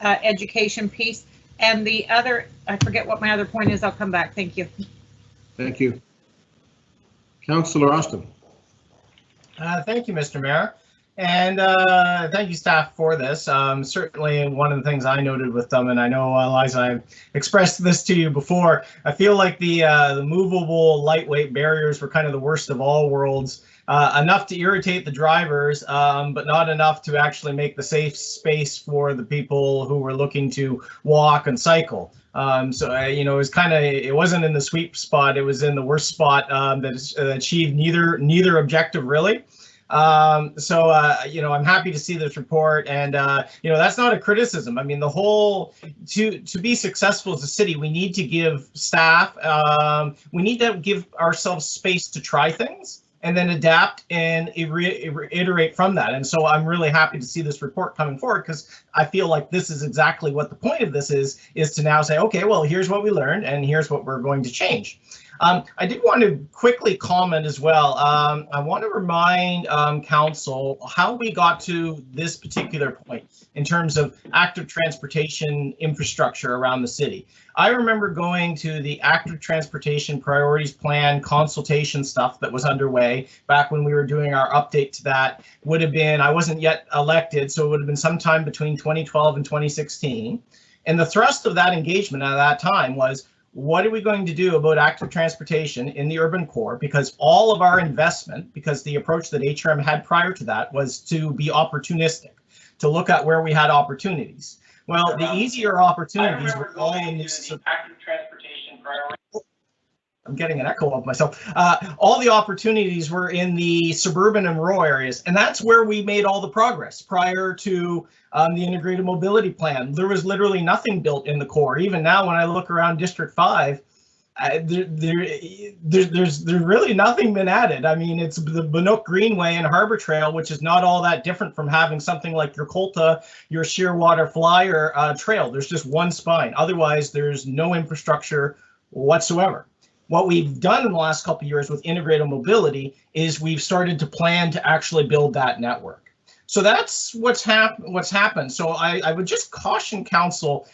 education piece. And the other, I forget what my other point is. I'll come back. Thank you. Thank you. Councillor Austin. Thank you, Mr. Mayor. And thank you, staff, for this. Certainly one of the things I noted with them, and I know, Eliza, I expressed this to you before, I feel like the movable lightweight barriers were kind of the worst of all worlds. Enough to irritate the drivers, but not enough to actually make the safe space for the people who were looking to walk and cycle. So it was it wasn't in the sweet spot, it was in the worst spot that achieved neither objective really. I'm happy to see this report, and that's not a criticism. I mean, the whole to be successful as a city, we need to give staff, we need to give ourselves space to try things and then adapt and iterate from that. And so I'm really happy to see this report coming forward, because I feel like this is exactly what the point of this is to now say, okay, well, here's what we learned and here's what we're going to change. I did want to quickly comment as well. I want to remind council how we got to this particular point in terms of active transportation infrastructure around the city. I remember going to the active transportation priorities plan consultation stuff that was underway back when we were doing our update to that. Would have been, I wasn't yet elected, so it would have been sometime between 2012 and 2016. And the thrust of that engagement at that time was, what are we going to do about active transportation in the urban core? Because all of our investment, because the approach that HRM had prior to that was to be opportunistic, to look at where we had opportunities. Well, the easier opportunities were all in this active transportation priority. I'm getting an echo of myself. All the opportunities were in the suburban and rural areas, and that's where we made all the progress. Prior to the integrated mobility plan, there was literally nothing built in the core. Even now, when I look around District 5, there's really nothing been added. I mean, it's the Banook Greenway and Harbor Trail, which is not all that different from having something like your Colta, your Shearwater Flyer trail. There's just one spine. Otherwise, there's no infrastructure whatsoever. What we've done in the last couple of years with integrated mobility is we've started to plan to actually build that network. So that's what's happened. So I would just caution council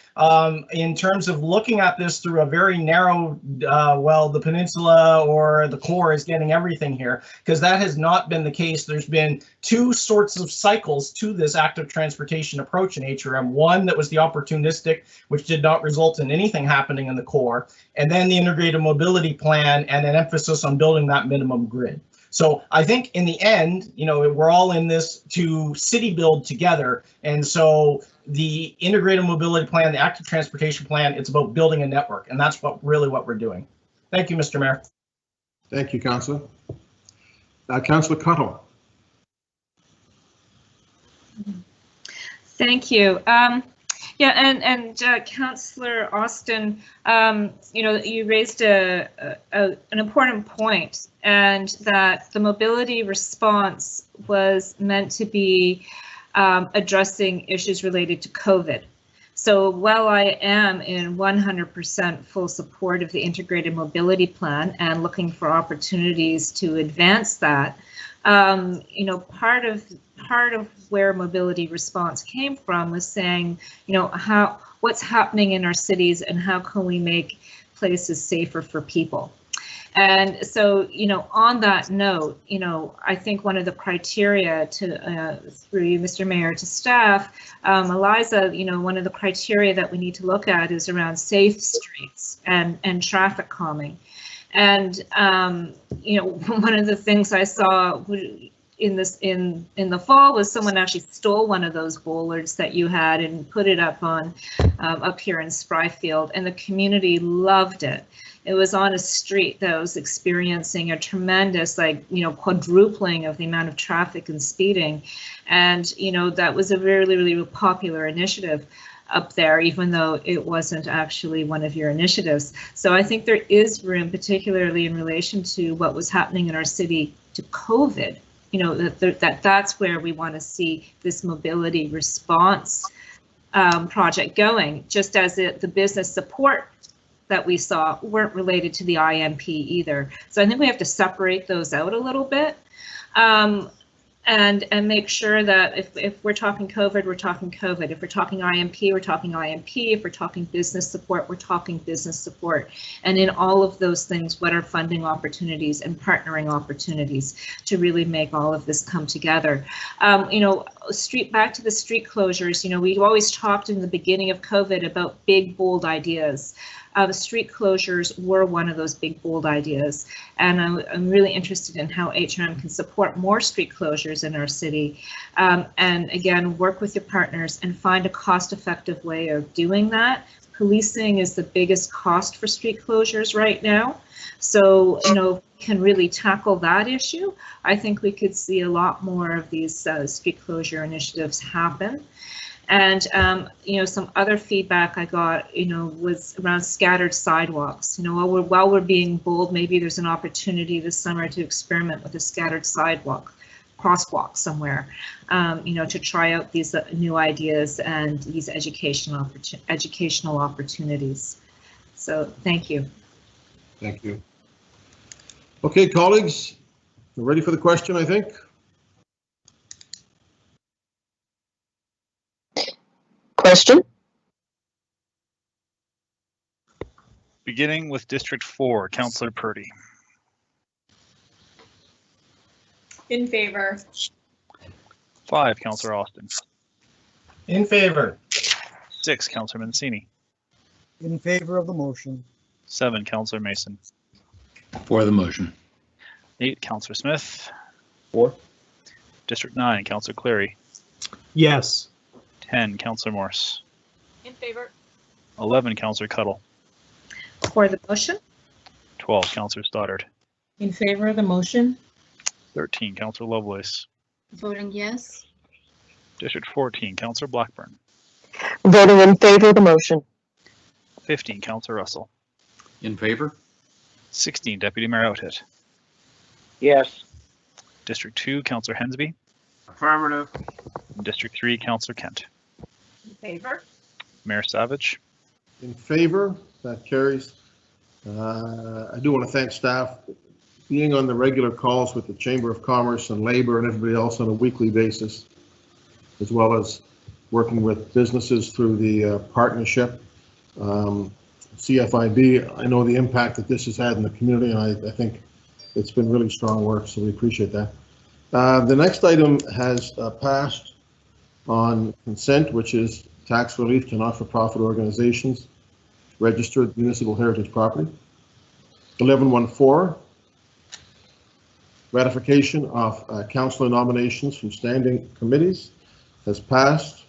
in terms of looking at this through a very narrow, well, the peninsula or the core is getting everything here, because that has not been the case. There's been two sorts of cycles to this active transportation approach in HRM. One that was the opportunistic, which did not result in anything happening in the core, and then the integrated mobility plan and an emphasis on building that minimum grid. So I think in the end, you know, we're all in this to city build together. And so the integrated mobility plan, the active transportation plan, it's about building a network. And that's really what we're doing. Thank you, Mr. Mayor. Thank you, Councillor. Councillor Cuttle. Thank you. Yeah, and Councillor Austin, you know, you raised an important point, and that the mobility response was meant to be addressing issues related to COVID. So while I am in 100% full support of the integrated mobility plan and looking for opportunities to advance that, you know, part of where mobility response came from was saying, you know, what's happening in our cities and how can we make places safer for people. And so, you know, on that note, you know, I think one of the criteria to, through you, Mr. Mayor, to staff, Eliza, you know, one of the criteria that we need to look at is around safe streets and traffic calming. And, you know, one of the things I saw in the fall was someone actually stole one of those bollards that you had and put it up on up here in Spryfield, and the community loved it. It was on a street that was experiencing a tremendous, like, you know, quadrupling of the amount of traffic and speeding, and you know, that was a really, really popular initiative up there, even though it wasn't actually one of your initiatives. So I think there is room, particularly in relation to what was happening in our city to COVID, you know, that's where we want to see this mobility response project going, just as the business support that we saw weren't related to the IMP either. So I think we have to separate those out a little bit. And make sure that if we're talking COVID, we're talking COVID. If we're talking IMP, we're talking IMP. If we're talking business support, we're talking business support. And in all of those things, what are funding opportunities and partnering opportunities to really make all of this come together? You know, back to the street closures, you know, we always talked in the beginning of COVID about big, bold ideas. The street closures were one of those big, bold ideas. And I'm really interested in how HRM can support more street closures in our city. And again, work with your partners and find a cost-effective way of doing that. Policing is the biggest cost for street closures right now. So, you know, can really tackle that issue. I think we could see a lot more of these street closure initiatives happen. And, you know, some other feedback I got, you know, was around scattered sidewalks. You know, while we're being bold, maybe there's an opportunity this summer to experiment with a scattered sidewalk, crosswalk somewhere, you know, to try out these new ideas and these educational opportunities. So thank you. Thank you. Okay, colleagues, we're ready for the question, I think. Question. Beginning with District 4, Councillor Purdy. In favor. 5, Councillor Austin. In favor. 6, Councillor Mancini. In favor of the motion. 7, Councillor Mason. For the motion. 8, Councillor Smith. For. District 9, Councillor Cleary. Yes. 10, Councillor Morse. In favor. 11, Councillor Cuddle. For the motion. 12, Councillor Stoddard. In favor of the motion? 13, Councillor Lovelace. Voting yes. District 14, Councillor Blackburn. Voting in favor of the motion. 15, Councillor Russell. In favor? 16, Deputy Mayor Outhitt. Yes. District 2, Councillor Hensby. Affirmative. District 3, Councillor Kent. In favor. Mayor Savage. In favor, that carries. I do want to thank staff being on the regular calls with the Chamber of Commerce and Labor and everybody else on a weekly basis, as well as working with businesses through the partnership. CFIB, I know the impact that this has had in the community, and I think it's been really strong work, so we appreciate that. The next item has passed on consent, which is tax relief to not-for-profit organizations, registered municipal heritage property. 1114, ratification of councillor nominations from standing committees has passed.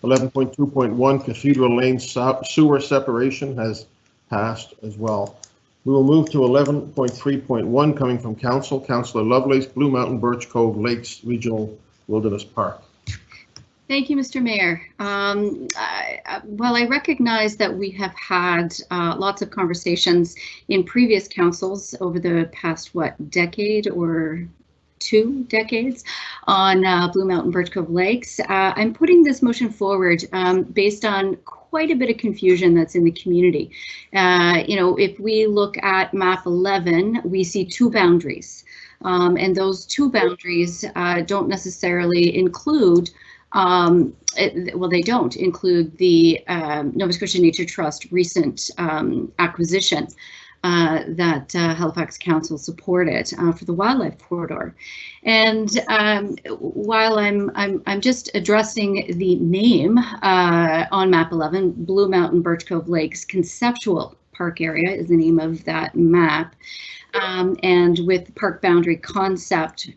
11.2.1, Cathedral Lane sewer separation has passed as well. We will move to 11.3.1 coming from Council. Councillor Lovelace, Blue Mountain Birch Cove Lakes Regional Wilderness Park. Thank you, Mr. Mayor. Well, I recognize that we have had lots of conversations in previous councils over the past, decade or 2 decades on Blue Mountain Birch Cove Lakes. I'm putting this motion forward based on quite a bit of confusion that's in the community. If we look at map 11, we see 2 boundaries, and those 2 boundaries don't necessarily include they don't include the Nova Scotia Nature Trust recent acquisition that Halifax Council supported for the wildlife corridor. And while I'm just addressing the name on map 11, Blue Mountain Birch Cove Lakes Conceptual Park Area is the name of that map. And with the park boundary concept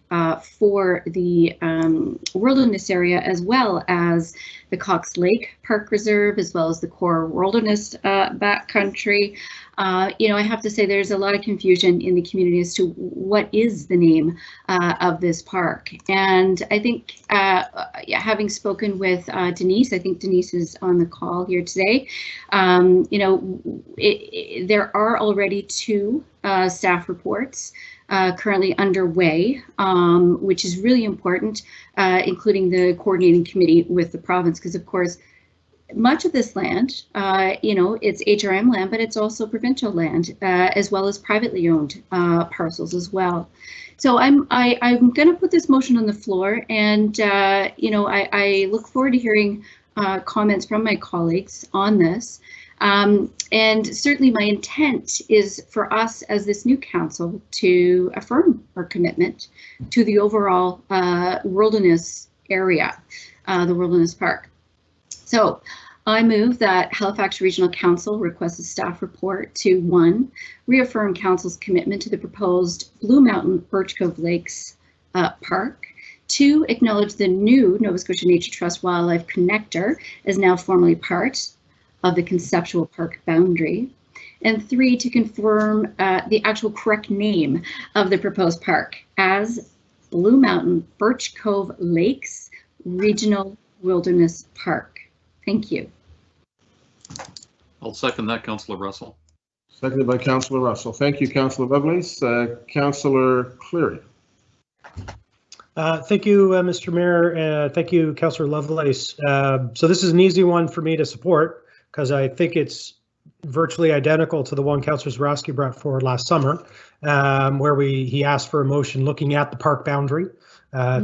for the wilderness area, as well as the Cox Lake Park Reserve, as well as the core wilderness backcountry. I have to say there's a lot of confusion in the community as to what is the name of this park. And I think having spoken with Denise, I think Denise is on the call here today, there are already 2 staff reports currently underway, which is really important, including the coordinating committee with the province, because of course, much of this land, it's HRM land, but it's also provincial land, as well as privately owned parcels as well. So I'm going to put this motion on the floor, and I look forward to hearing comments from my colleagues on this. And certainly my intent is for us as this new council to affirm our commitment to the overall wilderness area, the wilderness park. So I move that Halifax Regional Council requests a staff report to 1, reaffirm council's commitment to the proposed Blue Mountain Birch Cove Lakes Park. 2, acknowledge the new Nova Scotia Nature Trust Wildlife Connector is now formally part of the conceptual park boundary. And 3, to confirm the actual correct name of the proposed park as Blue Mountain Birch Cove Lakes Regional Wilderness Park. Thank you. I'll second that, Councillor Russell. Seconded by Councillor Russell. Thank you, Councillor Lovelace. Councillor Cleary. Thank you, Mr. Mayor. Thank you, Councillor Lovelace. So this is an easy one for me to support because I think it's virtually identical to the one Councillor Zarowski brought forward last summer, where he asked for a motion looking at the park boundary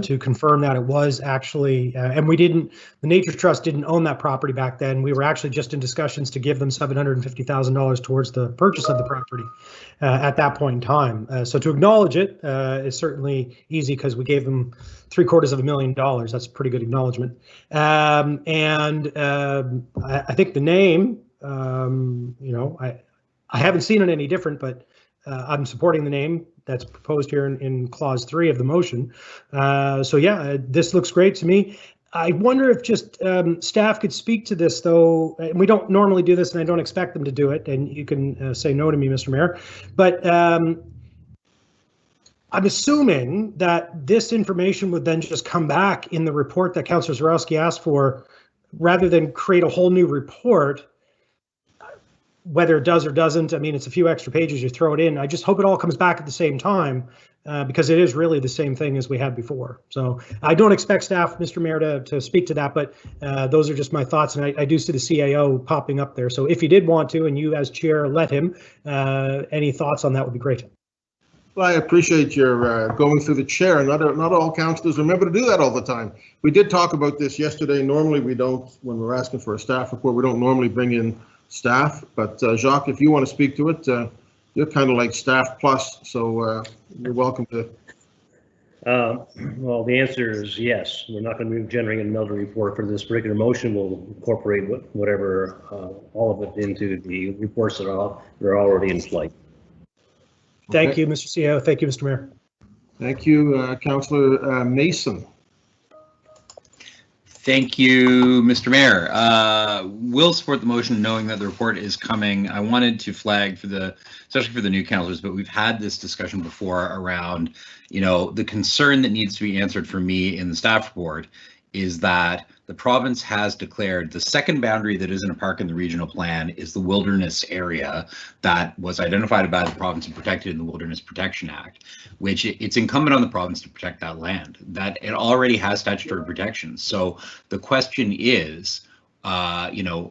to confirm that it was actually, and the Nature Trust didn't own that property back then. We were actually just in discussions to give them $750,000 towards the purchase of the property at that point in time. So to acknowledge it is certainly easy because we gave them $750,000. That's a pretty good acknowledgement. I think the name, I haven't seen it any different, but I'm supporting the name that's proposed here in clause 3 of the motion. So yeah, this looks great to me. I wonder if just staff could speak to this, though. And we don't normally do this, and I don't expect them to do it. And you can say no to me, Mr. Mayor. But I'm assuming that this information would then just come back in the report that Councillor Zarowski asked for, rather than create a whole new report. Whether it does or doesn't, I mean, it's a few extra pages, you throw it in. I just hope it all comes back at the same time, because it is really the same thing as we had before. So I don't expect staff, Mr. Mayor, to speak to that, but those are just my thoughts. And I do see the CAO popping up there. So if you did want to, and you as chair let him, any thoughts on that would be great. Well, I appreciate your going through the chair. Not all councillors remember to do that all the time. We did talk about this yesterday. Normally we don't, when we're asking for a staff report, we don't normally bring in staff, but Jacques, if you want to speak to it, you're kind of like staff plus, so you're welcome to. Well, the answer is yes. We're not going to be generating another report for this particular motion. We'll incorporate whatever, all of it into the reports that are already in flight. Thank you, Mr. CEO. Thank you, Mr. Mayor. Thank you, Councillor Mason. Thank you, Mr. Mayor. We'll support the motion knowing that the report is coming. I wanted to flag for especially for the new councillors, but we've had this discussion before around, the concern that needs to be answered for me in the staff report is that the province has declared the second boundary that isn't a park in the regional plan is the wilderness area that was identified by the province and protected in the Wilderness Protection Act, which it's incumbent on the province to protect that land, that it already has statutory protection. So the question is,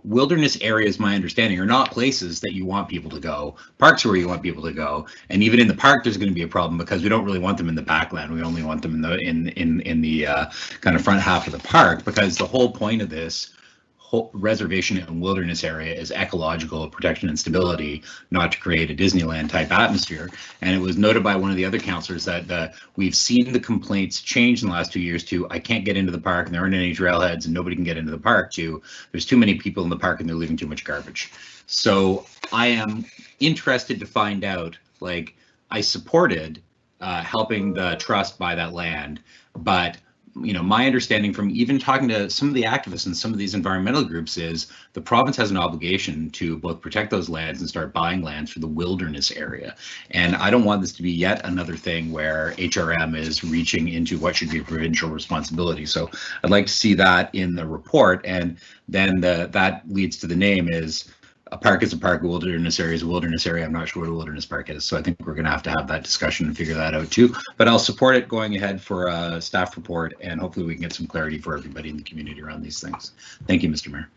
wilderness areas, my understanding, are not places that you want people to go. Parks are where you want people to go, and even in the park, there's going to be a problem because we don't really want them in the backland. We only want them in the kind of front half of the park, because the whole point of this whole reservation and wilderness area is ecological protection and stability, not to create a Disneyland type atmosphere. And it was noted by one of the other councillors that we've seen the complaints change in the last 2 years to I can't get into the park and there aren't any trailheads and nobody can get into the park, to there's too many people in the park and they're leaving too much garbage. So I am interested to find out, I supported helping the trust buy that land, but my understanding from even talking to some of the activists and some of these environmental groups is the province has an obligation to both protect those lands and start buying lands for the wilderness area. And I don't want this to be yet another thing where HRM is reaching into what should be a provincial responsibility. So I'd like to see that in the report. And then that leads to the name is a park is a park, a wilderness area is a wilderness area. I'm not sure what a wilderness park is. So I think we're going to have that discussion and figure that out too. But I'll support it going ahead for a staff report, and hopefully we can get some clarity for everybody in the community around these things. Thank you, Mr. Mayor.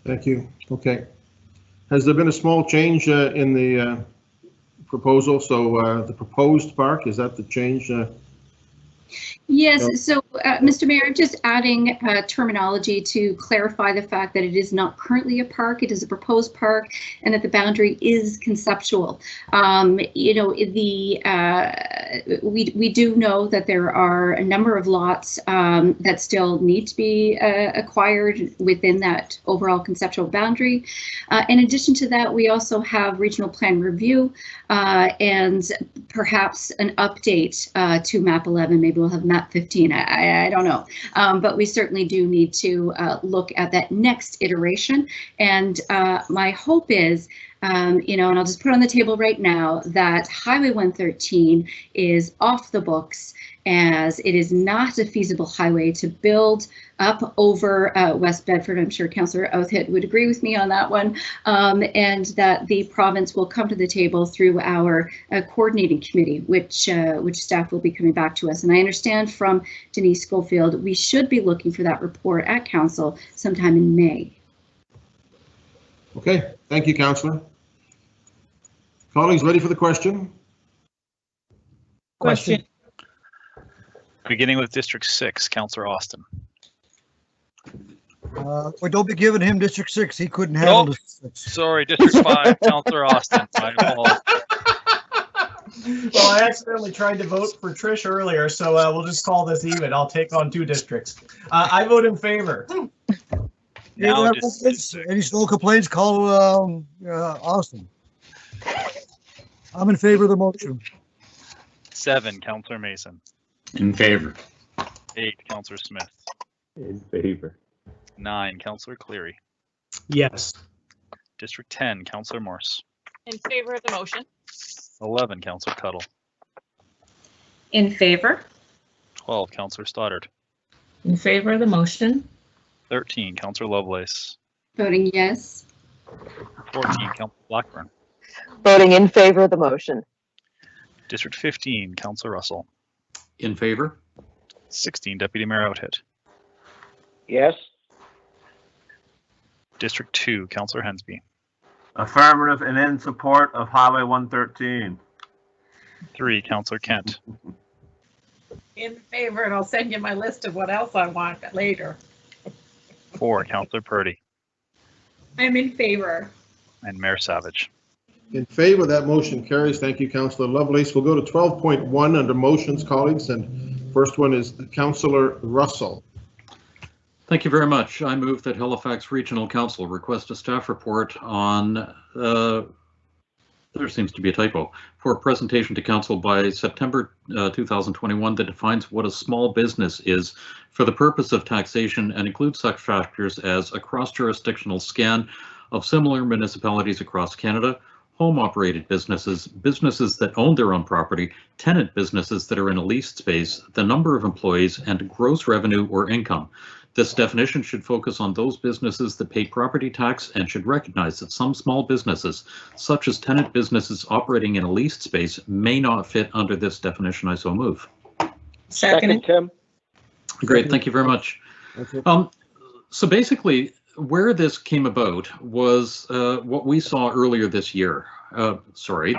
Thank you. Okay. Has there been a small change in the proposal? So the proposed park, is that the change? Yes, so Mr. Mayor, just adding terminology to clarify the fact that it is not currently a park, it is a proposed park, and that the boundary is conceptual. We do know that there are a number of lots that still need to be acquired within that overall conceptual boundary. In addition to that, we also have regional plan review and perhaps an update to map 11. Maybe we'll have map 15. I don't know, but we certainly do need to look at that next iteration. And my hope is, and I'll just put on the table right now that Highway 113 is off the books, as it is not a feasible highway to build up over West Bedford. I'm sure Councillor Outhit would agree with me on that one, and that the province will come to the table through our coordinating committee, which staff will be coming back to us. And I understand from Denise Schofield, we should be looking for that report at council sometime in May. Okay, thank you, Councillor. Colleagues, ready for the question? Question. Beginning with District 6, Councillor Austin. Well, don't be giving him District 6. He couldn't handle District 6. Sorry, District 5, Councillor Austin. My apologies. Well, I accidentally tried to vote for Trish earlier, so we'll just call this even. I'll take on 2 districts. I vote in favor. Now Any snow complaints, call Austin. I'm in favor of the motion. 7, Councillor Mason. In favor. 8, Councillor Smith. In favor. 9, Councillor Cleary. Yes. District 10, Councillor Morse. In favor of the motion. 11, Councillor Cuttle. In favor. 12, Councillor Stoddard. In favor of the motion. 13, Councillor Lovelace. Voting yes. 14, Councillor Blackburn. Voting in favor of the motion. District 15, Councillor Russell. In favor. 16, Deputy Mayor Outhit. Yes. District 2, Councillor Hensby. Affirmative and in support of Highway 113. 3, Councillor Kent. In favor, and I'll send you my list of what else I want later. 4, Councillor Purdy. I'm in favor. And Mayor Savage. In favor, that motion carries. Thank you, Councillor Lovelace. We'll go to 12.1 under motions, colleagues, and first one is Councillor Russell. Thank you very much. I move that Halifax Regional Council request a staff report on, there seems to be a typo, for a presentation to council by September 2021 that defines what a small business is for the purpose of taxation and includes such factors as a cross-jurisdictional scan of similar municipalities across Canada, home-operated businesses, businesses that own their own property, tenant businesses that are in a leased space, the number of employees, and gross revenue or income. This definition should focus on those businesses that pay property tax and should recognize that some small businesses, such as tenant businesses operating in a leased space, may not fit under this definition. I so move. Second, Tim. Great, thank you very much. So basically, where this came about was what we saw earlier this year.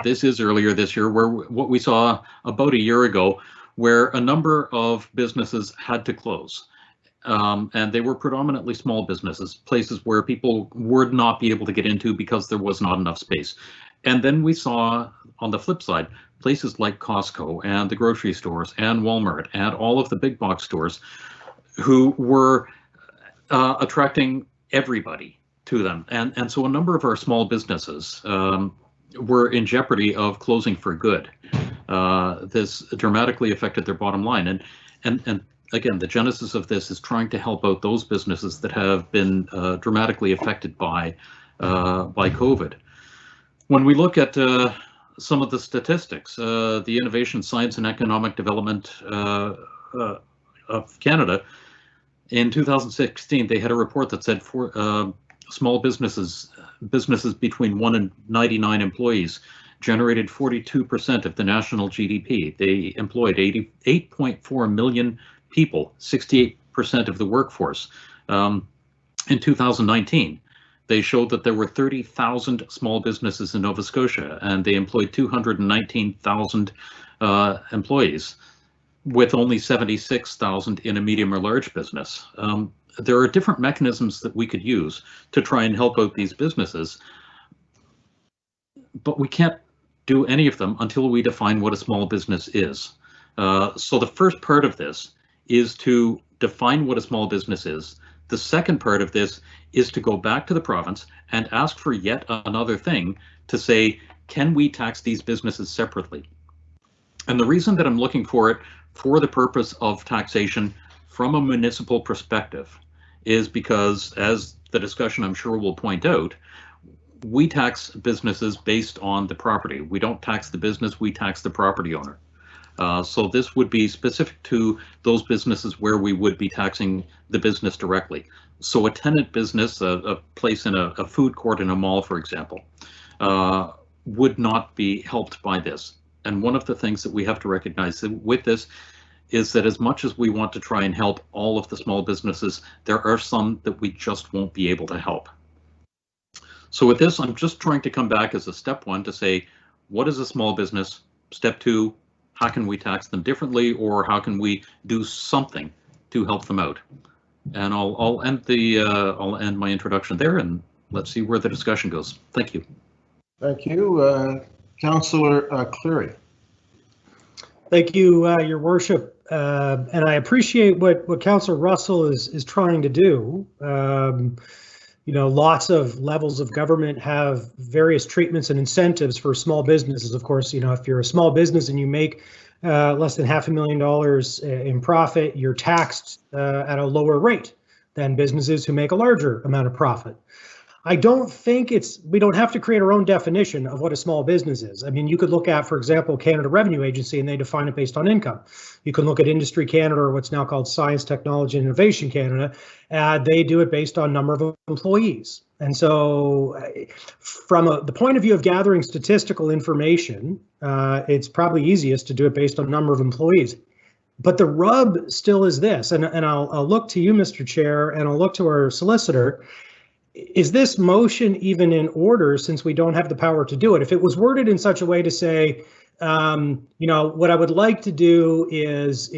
This is earlier this year, where what we saw about a year ago, where a number of businesses had to close. And they were predominantly small businesses, places where people would not be able to get into because there was not enough space. And then we saw, on the flip side, places like Costco and the grocery stores and Walmart and all of the big box stores who were attracting everybody to them. And so a number of our small businesses were in jeopardy of closing for good. This dramatically affected their bottom line. And again, the genesis of this is trying to help out those businesses that have been dramatically affected by COVID. When we look at some of the statistics, the Innovation, Science and Economic Development of Canada, in 2016, they had a report that said for small businesses between 1 and 99 employees generated 42% of the national GDP. They employed 8.4 million people, 68% of the workforce. In 2019, they showed that there were 30,000 small businesses in Nova Scotia, and they employed 219,000 employees, with only 76,000 in a medium or large business. There are different mechanisms that we could use to try and help out these businesses, but we can't do any of them until we define what a small business is. So the first part of this is to define what a small business is. The second part of this is to go back to the province and ask for yet another thing to say, can we tax these businesses separately? And the reason that I'm looking for it for the purpose of taxation from a municipal perspective is because, as the discussion I'm sure will point out, we tax businesses based on the property. We don't tax the business, we tax the property owner. So this would be specific to those businesses where we would be taxing the business directly. So a tenant business, a place in a food court in a mall, for example, would not be helped by this. And one of the things that we have to recognize with this is that as much as we want to try and help all of the small businesses, there are some that we just won't be able to help. So with this, I'm just trying to come back as a step one to say, what is a small business? Step two, how can we tax them differently, or how can we do something to help them out? And I'll end my introduction there, and let's see where the discussion goes. Thank you. Thank you, Councillor Cleary. Thank you, Your Worship, and I appreciate what Councillor Russell is trying to do. You know, lots of levels of government have various treatments and incentives for small businesses. Of course, you know, if you're a small business and you make less than $500,000 in profit, you're taxed at a lower rate than businesses who make a larger amount of profit. I don't think we don't have to create our own definition of what a small business is. I mean, you could look at, for example, Canada Revenue Agency, and they define it based on income. You can look at Industry Canada, or what's now called Science, Technology, and Innovation Canada. They do it based on number of employees. And so from the point of view of gathering statistical information, it's probably easiest to do it based on number of employees. But the rub still is this, and I'll look to you, Mr. Chair, and I'll look to our solicitor. Is this motion even in order, since we don't have the power to do it? If it was worded in such a way to say, what I would like to do is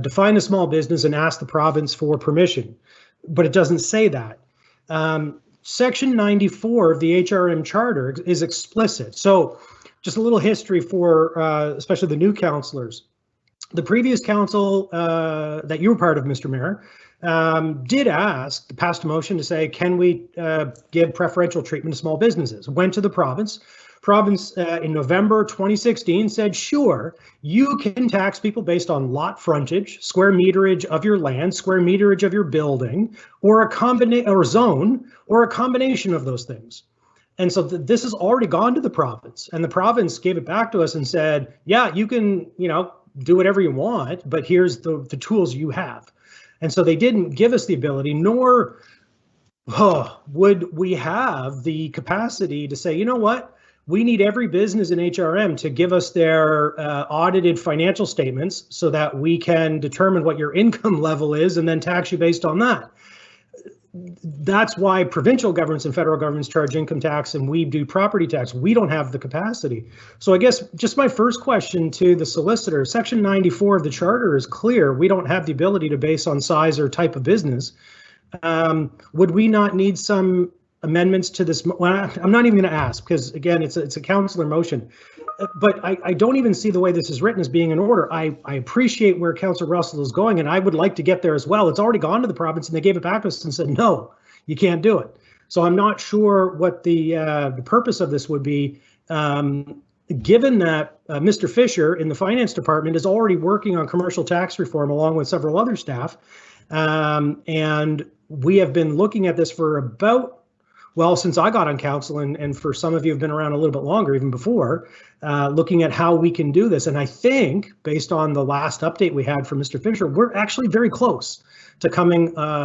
define a small business and ask the province for permission, but it doesn't say that. Section 94 of the HRM Charter is explicit. So just a little history for especially the new councillors. The previous council that you were part of, Mr. Mayor, did passed a motion to say, can we give preferential treatment to small businesses? Went to the province. Province in November 2016 said, sure, you can tax people based on lot frontage, square meterage of your land, square meterage of your building, or a zone, or a combination of those things. And so this has already gone to the province, and the province gave it back to us and said, yeah, you can, do whatever you want, but here's the tools you have. And so they didn't give us the ability, nor would we have the capacity to say, you know what, we need every business in HRM to give us their audited financial statements so that we can determine what your income level is and then tax you based on that. That's why provincial governments and federal governments charge income tax and we do property tax. We don't have the capacity. So I guess just my first question to the solicitor, Section 94 of the Charter is clear. We don't have the ability to base on size or type of business. Would we not need some amendments to this? Well, I'm not even going to ask because, again, it's a councillor motion. But I don't even see the way this is written as being in order. I appreciate where Councillor Russell is going, and I would like to get there as well. It's already gone to the province, and they gave it back to us and said, no, you can't do it. So I'm not sure what the purpose of this would be, given that Mr. Fisher in the Finance Department is already working on commercial tax reform along with several other staff. And we have been looking at this for about, well, since I got on council, and for some of you have been around a little bit longer, even before, looking at how we can do this. And I think, based on the last update we had from Mr. Fisher, we're actually very close to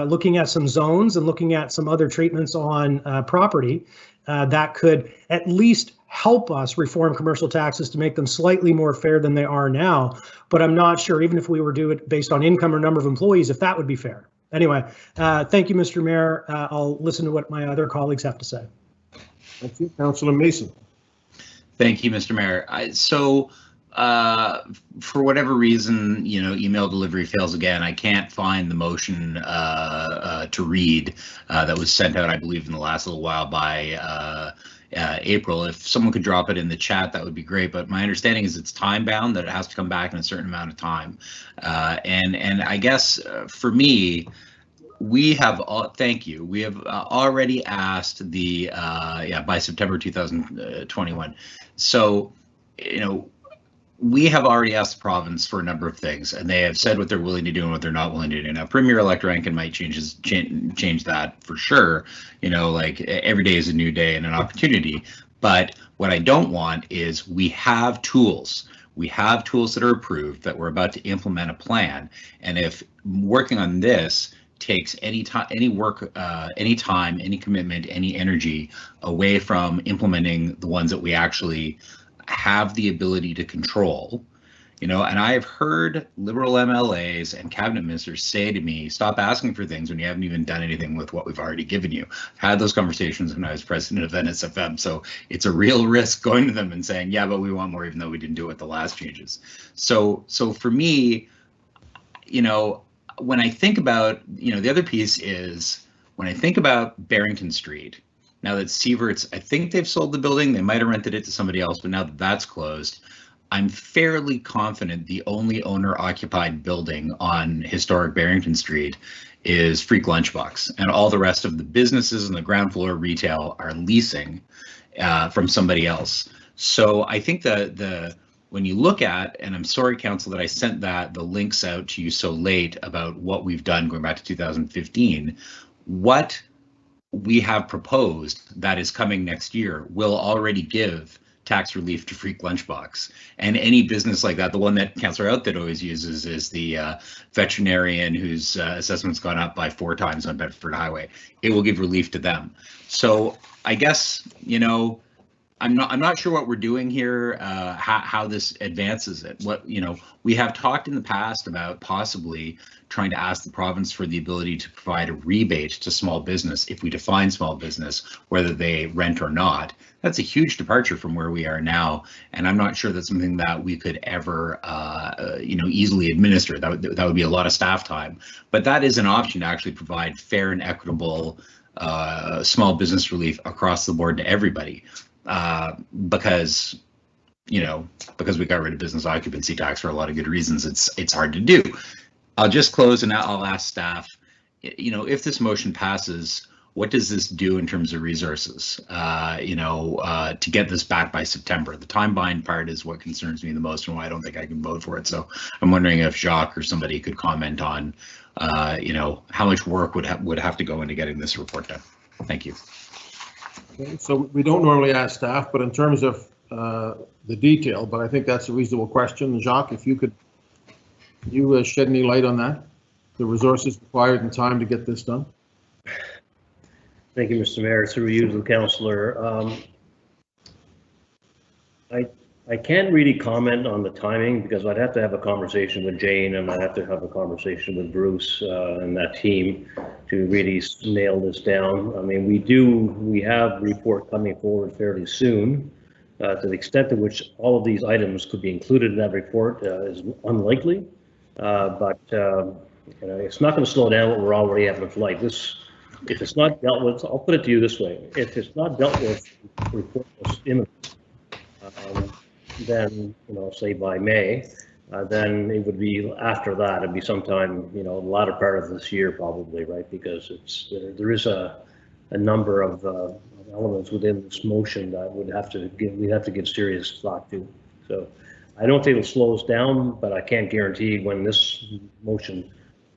looking at some zones and looking at some other treatments on property that could at least help us reform commercial taxes to make them slightly more fair than they are now. But I'm not sure, even if we were to do it based on income or number of employees, if that would be fair. Anyway, thank you, Mr. Mayor. I'll listen to what my other colleagues have to say. Thank you, Councillor Mason. Thank you, Mr. Mayor. For whatever reason, email delivery fails again. I can't find the motion to read that was sent out, I believe, in the last little while by April. If someone could drop it in the chat, that would be great. But my understanding is it's time bound, that it has to come back in a certain amount of time. And I guess for me, we have already asked by September 2021. So, we have already asked the province for a number of things, and they have said what they're willing to do and what they're not willing to do. Now, Premier-elect Rankin might change that for sure. Like every day is a new day and an opportunity. But what I don't want is we have tools. We have tools that are approved that we're about to implement a plan. And if working on this takes any time, any commitment, any energy away from implementing the ones that we actually have the ability to control, and I have heard Liberal MLAs and cabinet ministers say to me, stop asking for things when you haven't even done anything with what we've already given you. I've had those conversations when I was president of NSFM, so it's a real risk going to them and saying, yeah, but we want more, even though we didn't do it with the last changes. So for me, when I think about, the other piece is when I think about Barrington Street, now that Sieverts, I think they've sold the building, they might have rented it to somebody else, but now that that's closed, I'm fairly confident the only owner-occupied building on historic Barrington Street is Freak Lunchbox, and all the rest of the businesses and the ground floor retail are leasing from somebody else. So I think the when you look at, and I'm sorry, Council, that I sent the links out to you so late about what we've done going back to 2015, what we have proposed that is coming next year will already give tax relief to Freak Lunchbox. And any business like that, the one that Councillor Outfit always uses is the veterinarian whose assessment's gone up by 4 times on Bedford Highway. It will give relief to them. So I guess, you know, I'm not sure what we're doing here, how this advances it. What, you know, we have talked in the past about possibly trying to ask the province for the ability to provide a rebate to small business if we define small business, whether they rent or not. That's a huge departure from where we are now, and I'm not sure that's something that we could ever, you know, easily administer. That would be a lot of staff time, but that is an option to actually provide fair and equitable small business relief across the board to everybody. Because, you know, because we got rid of business occupancy tax for a lot of good reasons, it's hard to do. I'll just close and I'll ask staff, you know, if this motion passes, what does this do in terms of resources, you know, to get this back by September? The time bind part is what concerns me the most and why I don't think I can vote for it. So I'm wondering if Jacques or somebody could comment on, you know, how much work would have to go into getting this report done. Thank you. Okay, so we don't normally ask staff, but in terms of the detail, but I think that's a reasonable question. Jacques, if you could, you shed any light on that, the resources required and time to get this done? Thank you, Mr. Mayor. Through you to the councillor. I can't really comment on the timing because I'd have to have a conversation with Jane and I'd have to have a conversation with Bruce and that team to really nail this down. I mean, we have a report coming forward fairly soon. To the extent to which all of these items could be included in that report is unlikely, but you know, it's not going to slow down what we're already having in flight. This, if it's not dealt with, I'll put it to you this way: if it's not dealt with, the report is imminent. Then, you know, say by May, then it would be after that. It'd be sometime, you know, the latter part of this year probably, right? Because it's there is a number of elements within this motion that we'd have to give serious thought to. So I don't think it'll slow us down, but I can't guarantee when this motion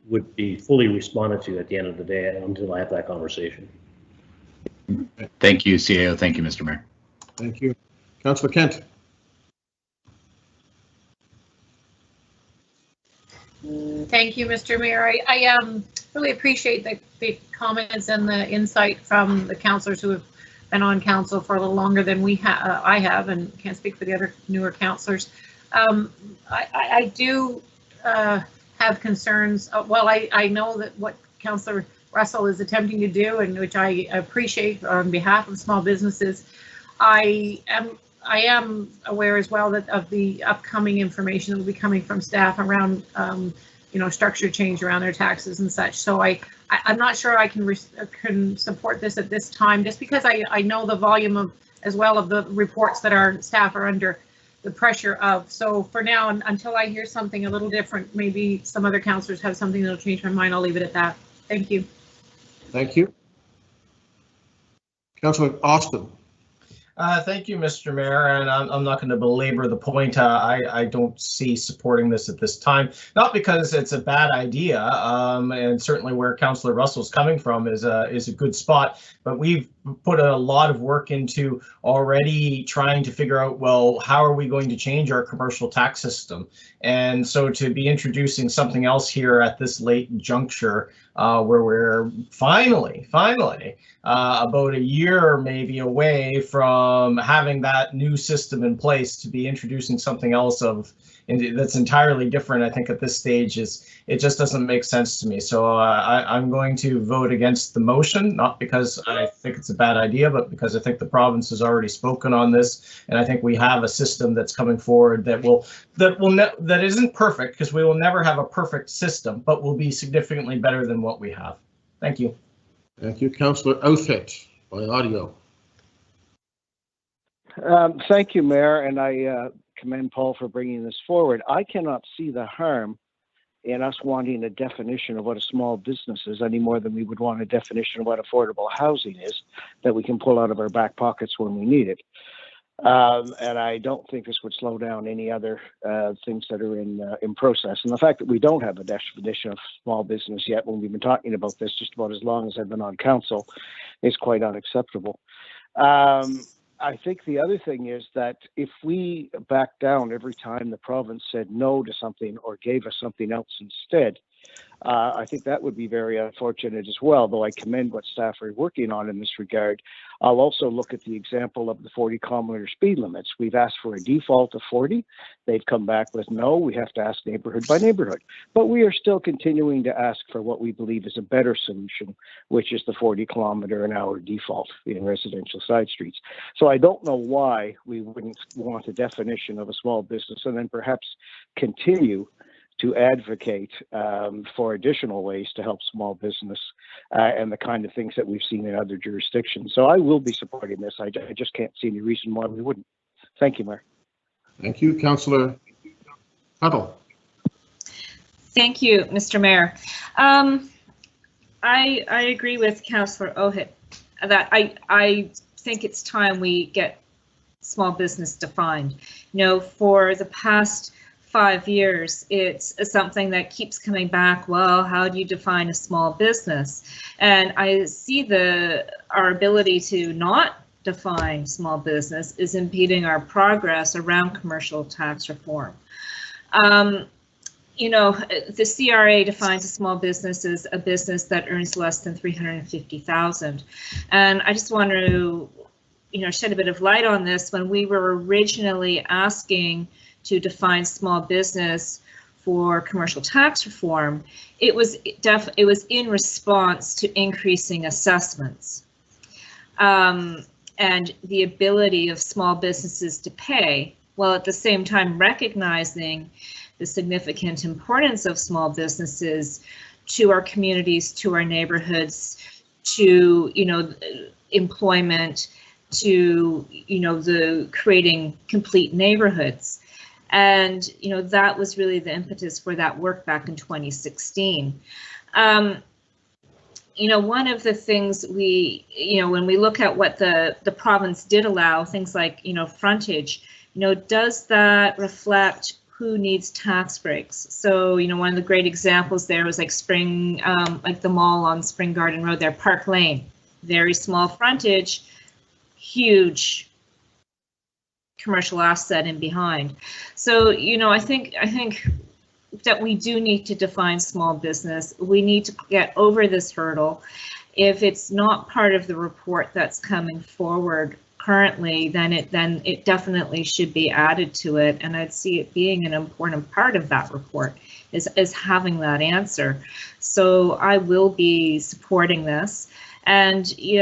would be fully responded to at the end of the day until I have that conversation. Thank you, CAO. Thank you, Mr. Mayor. Thank you. Councillor Kent. Thank you, Mr. Mayor. I really appreciate the comments and the insight from the councillors who have been on council for a little longer than I have, and can't speak for the other newer councillors. I do have concerns. Well, I know that what Councillor Russell is attempting to do, and which I appreciate on behalf of small businesses. I am aware as well that of the upcoming information that will be coming from staff around, you know, structure change around their taxes and such. So I'm not sure I can support this at this time, just because I know the volume of as well of the reports that our staff are under the pressure of. So for now, until I hear something a little different, maybe some other councillors have something that'll change my mind. I'll leave it at that. Thank you. Thank you. Councillor Austin. Thank you, Mr. Mayor, and I'm not going to belabor the point. I don't see supporting this at this time, not because it's a bad idea, and certainly where Councillor Russell's coming from is a good spot, but we've put a lot of work into already trying to figure out, well, how are we going to change our commercial tax system? And so to be introducing something else here at this late juncture, where we're finally about a year maybe away from having that new system in place, to be introducing something else that's entirely different, I think at this stage it just doesn't make sense to me. So I'm going to vote against the motion, not because I think it's a bad idea, but because I think the province has already spoken on this, and I think we have a system that's coming forward that isn't perfect, because we will never have a perfect system, but will be significantly better than what we have. Thank you. Thank you. Councillor Outfit by audio. Thank you, Mayor, and I commend Paul for bringing this forward. I cannot see the harm in us wanting a definition of what a small business is any more than we would want a definition of what affordable housing is that we can pull out of our back pockets when we need it. And I don't think this would slow down any other things that are in process. And the fact that we don't have a definition of small business yet, when we've been talking about this just about as long as I've been on council, is quite unacceptable. I think the other thing is that if we back down every time the province said no to something or gave us something else instead, I think that would be very unfortunate as well, though I commend what staff are working on in this regard. I'll also look at the example of the 40 kilometer speed limits. We've asked for a default of 40. They've come back with no, we have to ask neighborhood by neighborhood. But we are still continuing to ask for what we believe is a better solution, which is the 40 kilometer an hour default in residential side streets. So I don't know why we wouldn't want a definition of a small business and then perhaps continue to advocate for additional ways to help small business and the kind of things that we've seen in other jurisdictions. So I will be supporting this. I just can't see any reason why we wouldn't. Thank you, Mayor. Thank you, Councillor Huddle. Thank you, Mr. Mayor. I agree with Councillor Ohit that I think it's time we get small business defined. You know, for the past 5 years, it's something that keeps coming back. Well, how do you define a small business? And I see our ability to not define small business is impeding our progress around commercial tax reform. You know, the CRA defines a small business as a business that earns less than $350,000. And I just want to, you know, shed a bit of light on this. When we were originally asking to define small business for commercial tax reform, it was in response to increasing assessments and the ability of small businesses to pay, while at the same time recognizing the significant importance of small businesses to our communities, to our neighborhoods, to, you know, employment, to, you know, the creating complete neighborhoods. And, you know, that was really the impetus for that work back in 2016. You know, one of the things we, you know, when we look at what the province did allow, things like, you know, frontage, you know, does that reflect who needs tax breaks? So, you know, one of the great examples there was like like the mall on Spring Garden Road there, Park Lane, very small frontage, huge commercial asset in behind. So, you know, I think that we do need to define small business. We need to get over this hurdle. If it's not part of the report that's coming forward currently, then it definitely should be added to it. And I'd see it being an important part of that report is having that answer. So I will be supporting this. And, you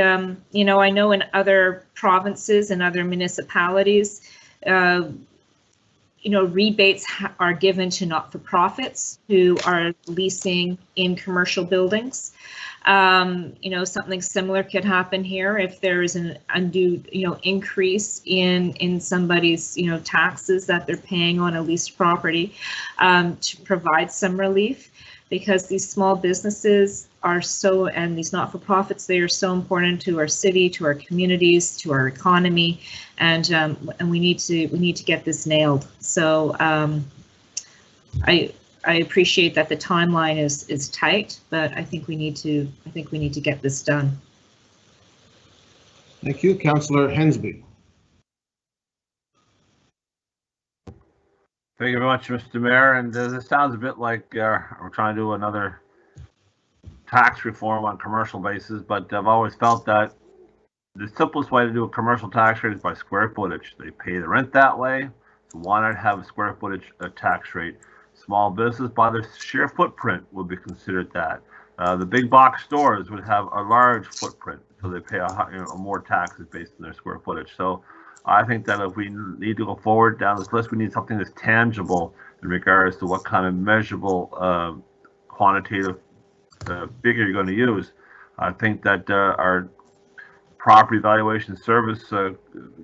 know, I know in other provinces and other municipalities, you know, rebates are given to not-for-profits who are leasing in commercial buildings. You know, something similar could happen here if there is an undue, you know, increase in somebody's, you know, taxes that they're paying on a leased property, to provide some relief, because these small businesses are so, and these not-for-profits, they are so important to our city, to our communities, to our economy, and we need to get this nailed. So I appreciate that the timeline is tight, but I think we need to get this done. Thank you, Councillor Hensby. Thank you very much, Mr. Mayor. And this sounds a bit like we're trying to do another tax reform on commercial basis, but I've always felt that the simplest way to do a commercial tax rate is by square footage. They pay the rent that way, so why not have a square footage tax rate? Small business by their sheer footprint would be considered that. The big box stores would have a large footprint, so they pay more taxes based on their square footage. So I think that if we need to go forward down this list, we need something that's tangible in regards to what kind of measurable quantitative figure you're going to use. I think that our property valuation service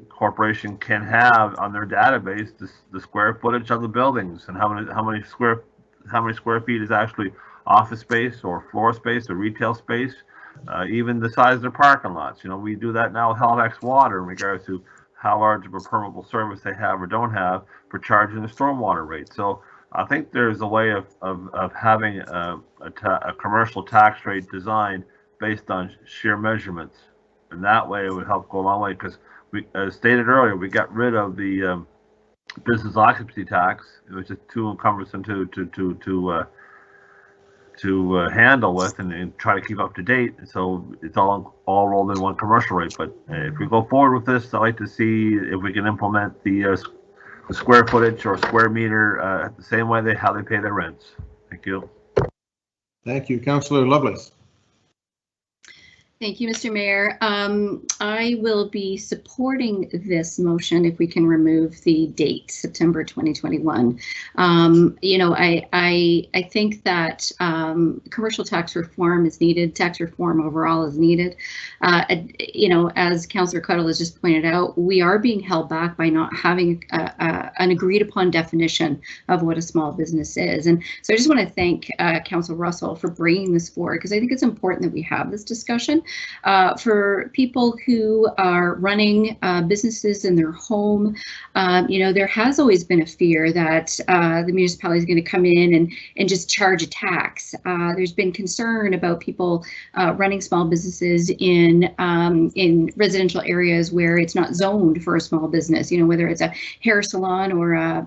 corporation can have on their database the square footage of the buildings and how many square feet is actually office space or floor space or retail space, even the size of their parking lots. You know, we do that now with Halifax Water in regards to how large of a permeable surface they have or don't have for charging the stormwater rate. So I think there's a way of having a commercial tax rate designed based on sheer measurements, and that way it would help go a long way. Because we, as stated earlier, we got rid of the business occupancy tax. It was just too cumbersome to handle with and try to keep up to date. So it's all rolled in one commercial rate. But if we go forward with this, I'd like to see if we can implement the square footage or square meter the same way how they pay their rents. Thank you. Thank you, Councillor Lovelace. Thank you, Mr. Mayor. I will be supporting this motion if we can remove the date, September 2021. You know, I think that commercial tax reform is needed. Tax reform overall is needed. You know, as Councillor Cuddle has just pointed out, we are being held back by not having an agreed upon definition of what a small business is. And so I just want to thank Councillor Russell for bringing this forward, because I think it's important that we have this discussion. For people who are running businesses in their home, you know, there has always been a fear that the municipality is going to come in and just charge a tax. There's been concern about people running small businesses in residential areas where it's not zoned for a small business, you know, whether it's a hair salon or a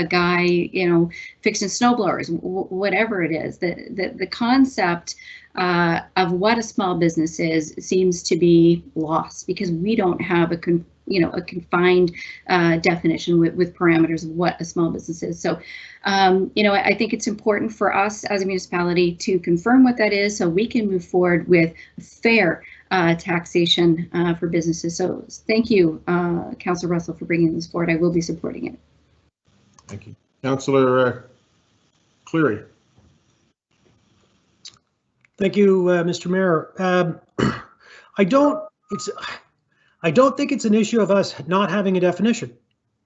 guy, you know, fixing snowblowers, whatever it is. The concept of what a small business is seems to be lost because we don't have a confined definition with parameters of what a small business is. So, you know, I think it's important for us as a municipality to confirm what that is so we can move forward with fair taxation for businesses. So thank you, Councillor Russell, for bringing this forward. I will be supporting it. Thank you. Councillor Cleary. Thank you, Mr. Mayor. I don't think it's an issue of us not having a definition.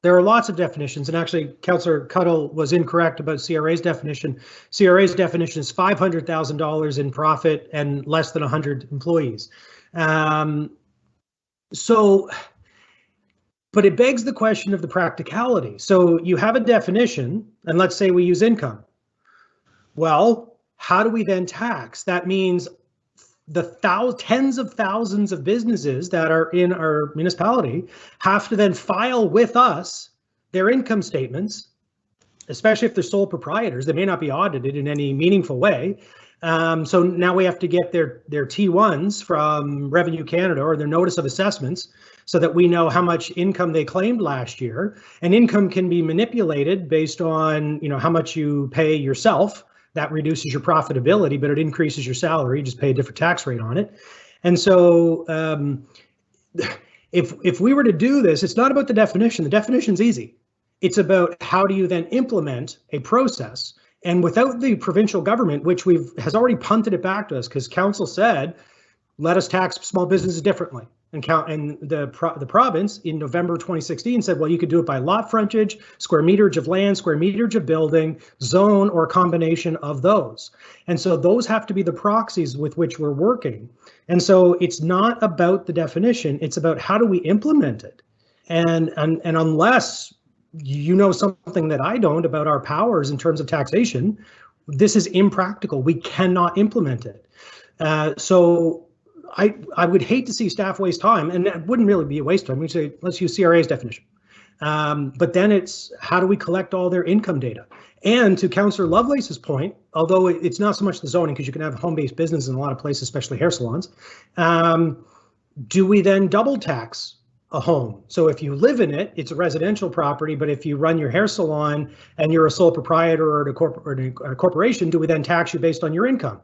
There are lots of definitions, and actually, Councillor Cuddle was incorrect about CRA's definition. CRA's definition is $500,000 in profit and less than 100 employees. But it begs the question of the practicality. So you have a definition, and let's say we use income. Well, how do we then tax? That means the tens of thousands of businesses that are in our municipality have to then file with us their income statements, especially if they're sole proprietors. They may not be audited in any meaningful way. So now we have to get their T1s from Revenue Canada or their notice of assessments so that we know how much income they claimed last year. And income can be manipulated based on, you know, how much you pay yourself. That reduces your profitability, but it increases your salary. You just pay a different tax rate on it. And so if we were to do this, it's not about the definition. The definition's easy. It's about how do you then implement a process. And without the provincial government, which has already punted it back to us, because council said, let us tax small businesses differently. And the province in November 2016 said, well, you could do it by lot frontage, square meterage of land, square meterage of building, zone, or a combination of those. And so those have to be the proxies with which we're working. And so it's not about the definition, it's about how do we implement it. And unless you know something that I don't about our powers in terms of taxation, this is impractical. We cannot implement it. So I would hate to see staff waste time, and it wouldn't really be a waste of time. We'd say, let's use CRA's definition. But then it's how do we collect all their income data? And to Councillor Lovelace's point, although it's not so much the zoning, because you can have home-based business in a lot of places, especially hair salons, do we then double tax a home? So if you live in it, it's a residential property, but if you run your hair salon and you're a sole proprietor or a corporation, do we then tax you based on your income?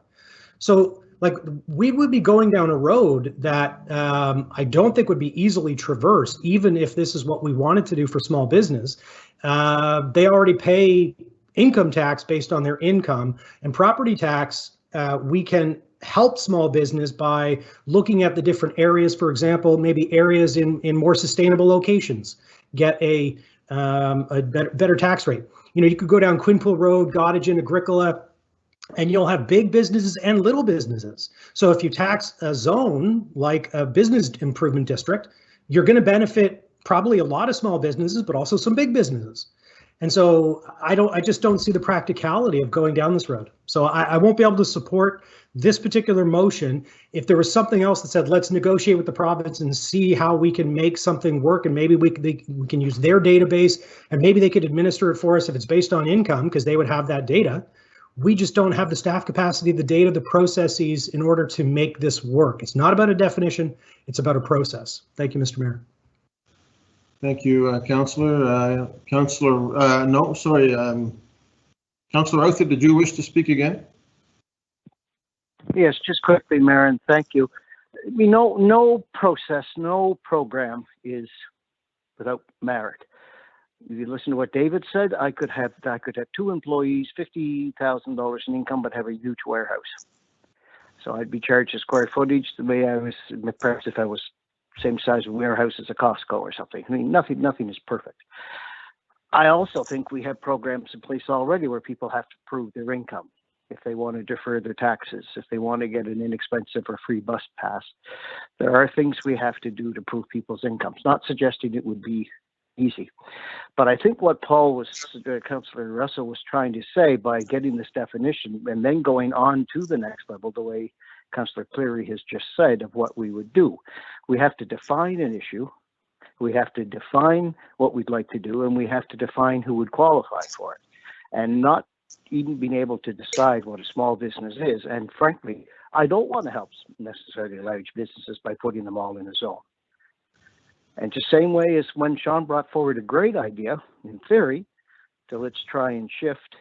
So like we would be going down a road that I don't think would be easily traversed, even if this is what we wanted to do for small business. They already pay income tax based on their income, and property tax, we can help small business by looking at the different areas. For example, maybe areas in more sustainable locations get a better tax rate. You know, you could go down Quinpool Road, Gottingen, Agricola, and you'll have big businesses and little businesses. So if you tax a zone like a business improvement district, you're going to benefit probably a lot of small businesses, but also some big businesses. And so I just don't see the practicality of going down this road. So I won't be able to support this particular motion. If there was something else that said, let's negotiate with the province and see how we can make something work, and maybe we can use their database, and maybe they could administer it for us if it's based on income, because they would have that data. We just don't have the staff capacity, the data, the processes in order to make this work. It's not about a definition, it's about a process. Thank you, Mr. Mayor. Thank you, Councillor. Councillor Arthur, did you wish to speak again? Yes, just quickly, Mayor, and thank you. We know no process, no program is without merit. If you listen to what David said, I could have 2 employees, $50,000 in income, but have a huge warehouse. So I'd be charged a square footage the way I was, perhaps if I was same size of warehouse as a Costco or something. I mean, nothing is perfect. I also think we have programs in place already where people have to prove their income. If they want to defer their taxes, if they want to get an inexpensive or free bus pass, there are things we have to do to prove people's incomes. Not suggesting it would be easy, but I think what Councillor Russell was trying to say by getting this definition and then going on to the next level, the way Councillor Cleary has just said, of what we would do. We have to define an issue, we have to define what we'd like to do, and we have to define who would qualify for it. And not even being able to decide what a small business is. And frankly, I don't want to help necessarily large businesses by putting them all in a zone. And just same way as when Sean brought forward a great idea, in theory, to let's try and shift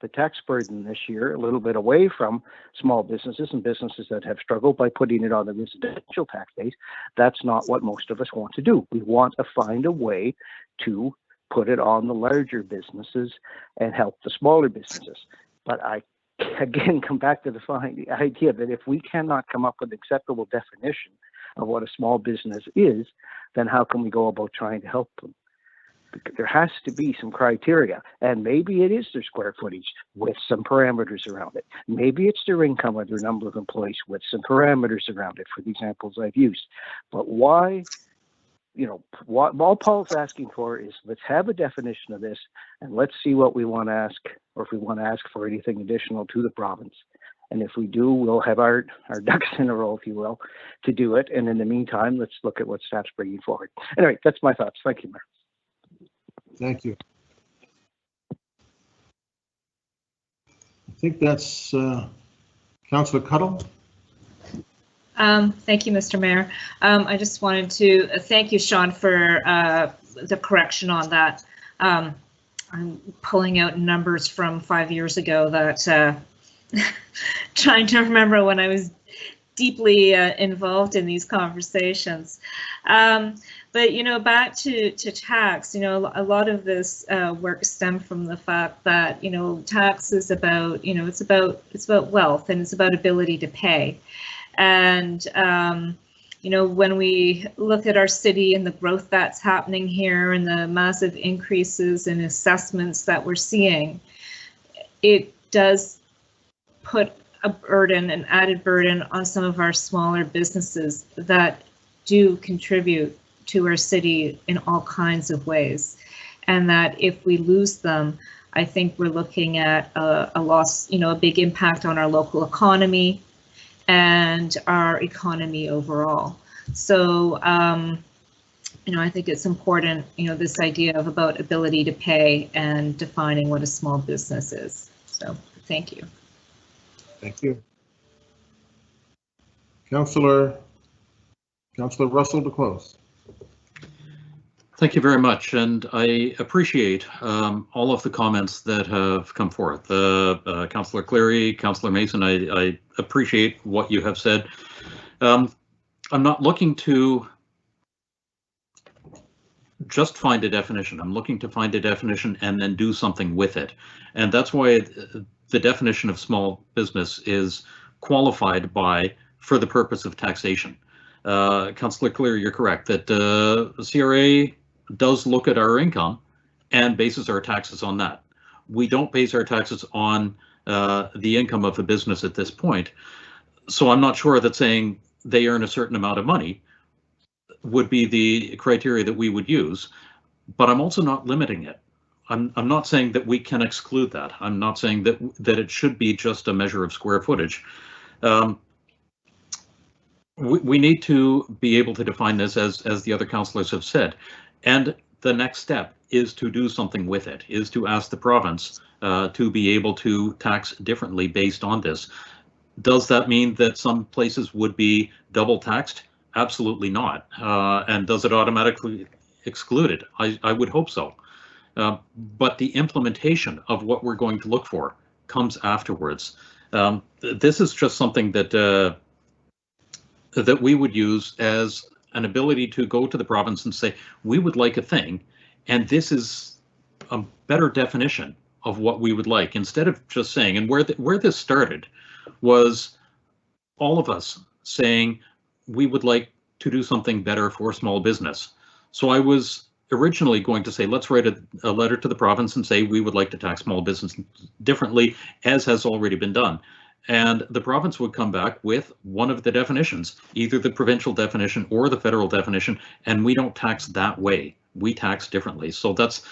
the tax burden this year a little bit away from small businesses and businesses that have struggled by putting it on the residential tax base. That's not what most of us want to do. We want to find a way to put it on the larger businesses and help the smaller businesses. But I again come back to the idea that if we cannot come up with an acceptable definition of what a small business is, then how can we go about trying to help them? There has to be some criteria, and maybe it is their square footage with some parameters around it. Maybe it's their income or their number of employees with some parameters around it for the examples I've used. But why, what all Paul's asking for is let's have a definition of this and let's see what we want to ask, or if we want to ask for anything additional to the province. And if we do, we'll have our ducks in a row, if you will, to do it. And in the meantime, let's look at what staff's bringing forward. Anyway, that's my thoughts. Thank you, Mayor. Thank you. I think that's Councillor Cuddle. Thank you, Mr. Mayor. I just wanted to thank you, Sean, for the correction on that. I'm pulling out numbers from 5 years ago that trying to remember when I was deeply involved in these conversations. But back to tax, a lot of this work stemmed from the fact that tax is about it's about wealth, and it's about ability to pay. And when we look at our city and the growth that's happening here and the massive increases in assessments that we're seeing, it does put a burden, an added burden, on some of our smaller businesses that do contribute to our city in all kinds of ways. And that if we lose them, I think we're looking at a loss, a big impact on our local economy and our economy overall. So, I think it's important, this idea of about ability to pay and defining what a small business is. So, thank you. Thank you. Councillor Russell to close. Thank you very much, and I appreciate all of the comments that have come forth. Councillor Cleary, Councillor Mason, I appreciate what you have said. I'm not looking to just find a definition. I'm looking to find a definition and then do something with it. And that's why the definition of small business is qualified by for the purpose of taxation. Councillor Cleary, you're correct that CRA does look at our income and bases our taxes on that. We don't base our taxes on the income of a business at this point. So I'm not sure that saying they earn a certain amount of money would be the criteria that we would use, but I'm also not limiting it. I'm not saying that we can exclude that. I'm not saying that it should be just a measure of square footage. We need to be able to define this as the other councillors have said. And the next step is to do something with it, is to ask the province to be able to tax differently based on this. Does that mean that some places would be double taxed? Absolutely not. And does it automatically exclude it? I would hope so. But the implementation of what we're going to look for comes afterwards. This is just something that that we would use as an ability to go to the province and say, we would like a thing, and this is a better definition of what we would like, instead of just saying, and where this started was all of us saying we would like to do something better for small business. So I was originally going to say, let's write a letter to the province and say we would like to tax small business differently, as has already been done. And the province would come back with one of the definitions, either the provincial definition or the federal definition, and we don't tax that way. We tax differently. So that's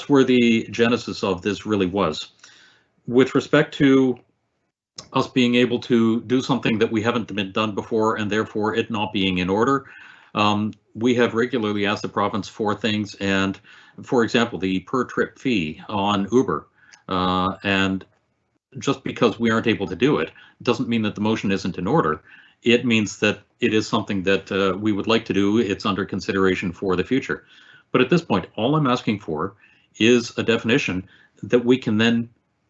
where the genesis of this really was. With respect to us being able to do something that we haven't been done before, and therefore it not being in order, we have regularly asked the province for things, and for example, the per trip fee on Uber, and just because we aren't able to do it doesn't mean that the motion isn't in order. It means that it is something that we would like to do. It's under consideration for the future. But at this point, all I'm asking for is a definition that we can then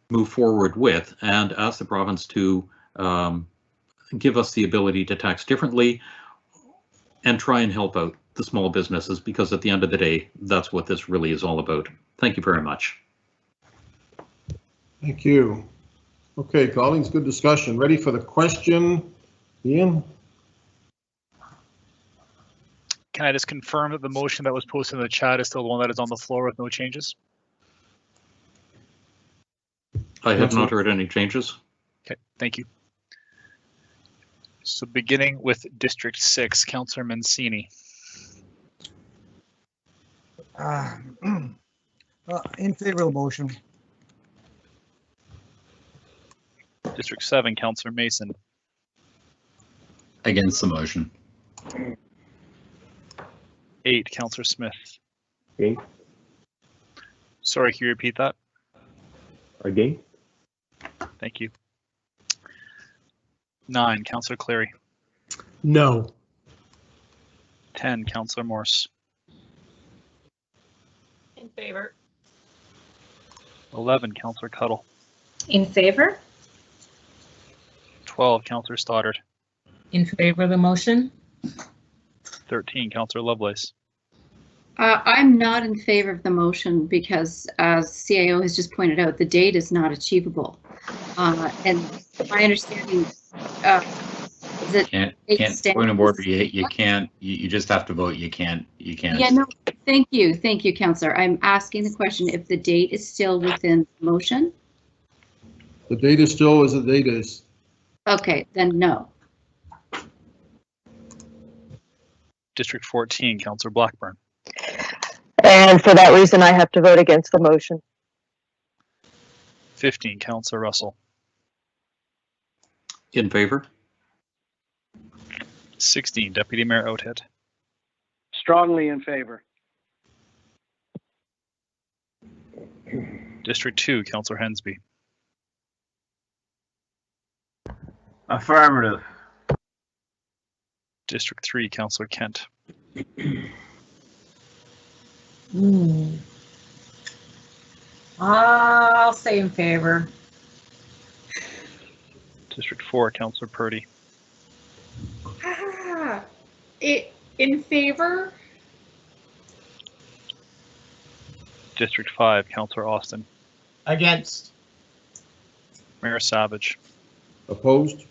move forward with and ask the province to give us the ability to tax differently and try and help out the small businesses, because at the end of the day, that's what this really is all about. Thank you very much. Thank you. Okay, colleagues, good discussion. Ready for the question, Ian? Can I just confirm that the motion that was posted in the chat is still the one that is on the floor with no changes? I have not heard any changes. Okay, thank you. So beginning with District 6, Councillor Mancini. In favor of the motion. District 7, Councillor Mason. Against the motion. 8, Councillor Smith. Against. Sorry, can you repeat that? Against. Thank you. 9, Councillor Cleary. No. 10, Councillor Morse. In favor. 11, Councillor Cuddle. In favor? 12, Councillor Stoddard. In favor of the motion? 13, Councillor Lovelace. I'm not in favor of the motion because, as CAO has just pointed out, the date is not achievable. And my understanding is that can't point of order. You can't. You just have to vote. You can't. Yeah, no. Thank you, Councillor. I'm asking the question if the date is still within the motion. The date is still as the date is. Okay, then no. District 14, Councillor Blackburn. And for that reason, I have to vote against the motion. 15, Councillor Russell. In favor. 16, Deputy Mayor Oathead. Strongly in favor. District 2, Councillor Hensby. Affirmative. District 3, Councillor Kent. I'll say in favor. District 4, Councillor Purdy. In favor? District 5, Councillor Austin. Against. Mayor Savage. Opposed?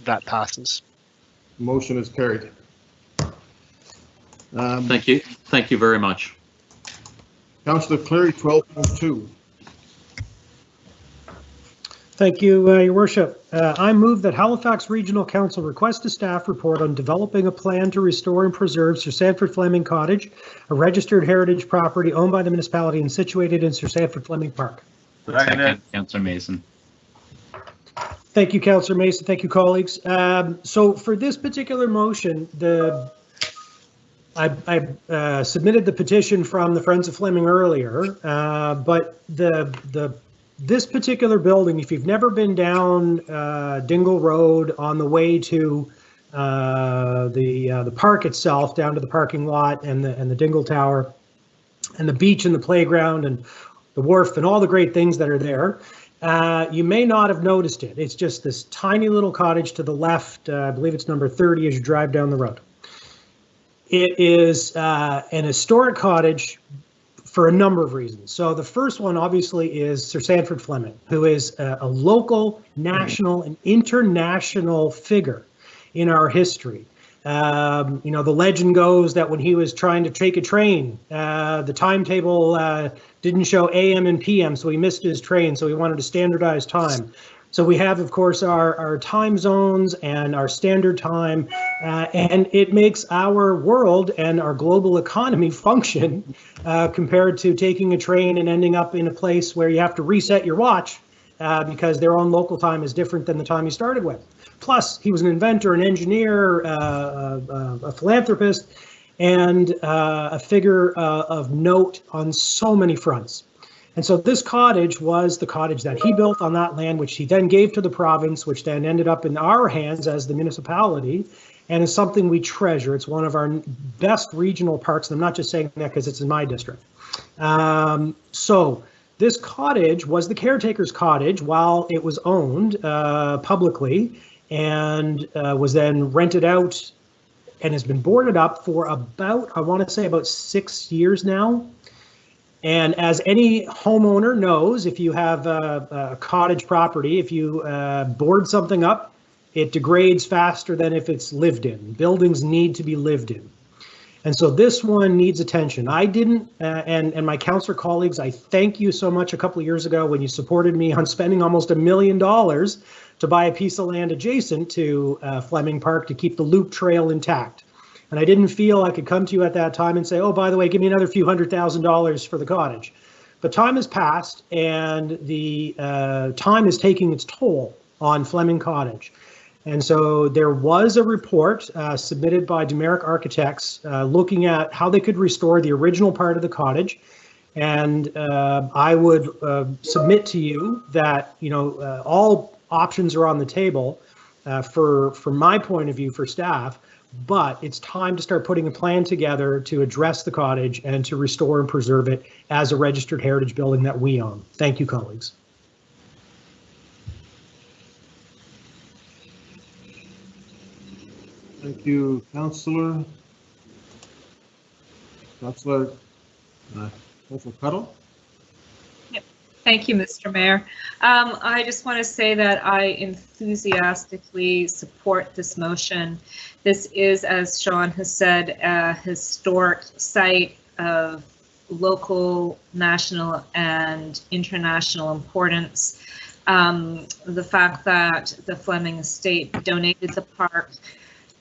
That passes. Motion is carried. Thank you. Thank you very much. Councillor Cleary, 12.2. Thank you, Your Worship. I move that Halifax Regional Council request a staff report on developing a plan to restore and preserve Sir Sanford Fleming Cottage, a registered heritage property owned by the municipality and situated in Sir Sanford Fleming Park. Second, Councillor Mason. Thank you, Councillor Mason. Thank you, colleagues. So for this particular motion, I submitted the petition from the Friends of Fleming earlier, but this particular building, if you've never been down Dingle Road on the way to the park itself, down to the parking lot and the Dingle Tower and the beach and the playground and the wharf and all the great things that are there, you may not have noticed it. It's just this tiny little cottage to the left. I believe it's number 30 as you drive down the road. It is an historic cottage for a number of reasons. So the first one obviously is Sir Sanford Fleming, who is a local, national, and international figure in our history. You know, the legend goes that when he was trying to take a train, the timetable didn't show AM and PM, so he missed his train, so he wanted to standardize time. So we have, of course, our time zones and our standard time, and it makes our world and our global economy function compared to taking a train and ending up in a place where you have to reset your watch because their own local time is different than the time you started with. Plus, he was an inventor, an engineer, a philanthropist, and a figure of note on so many fronts. And so this cottage was the cottage that he built on that land, which he then gave to the province, which then ended up in our hands as the municipality, and is something we treasure. It's one of our best regional parks, and I'm not just saying that because it's in my district. So this cottage was the caretaker's cottage while it was owned publicly, and was then rented out and has been boarded up for about, I want to say about 6 years now. And as any homeowner knows, if you have a cottage property, if you board something up, it degrades faster than if it's lived in. Buildings need to be lived in. And so this one needs attention. I didn't, and my councillor colleagues, I thank you so much a couple of years ago when you supported me on spending almost $1 million to buy a piece of land adjacent to Fleming Park to keep the loop trail intact. And I didn't feel I could come to you at that time and say, oh, by the way, give me another few $100,000 for the cottage. But time has passed and the time is taking its toll on Fleming Cottage. And so there was a report submitted by Demeric Architects looking at how they could restore the original part of the cottage. And I would submit to you that, you know, all options are on the table from my point of view for staff. But it's time to start putting a plan together to address the cottage and to restore and preserve it as a registered heritage building that we own. Thank you, colleagues. Thank you, Councillor. Councillor Cuddle. Thank you, Mr. Mayor. I just want to say that I enthusiastically support this motion. This is, as Sean has said, a historic site of local, national, and international importance. The fact that the Fleming estate donated the park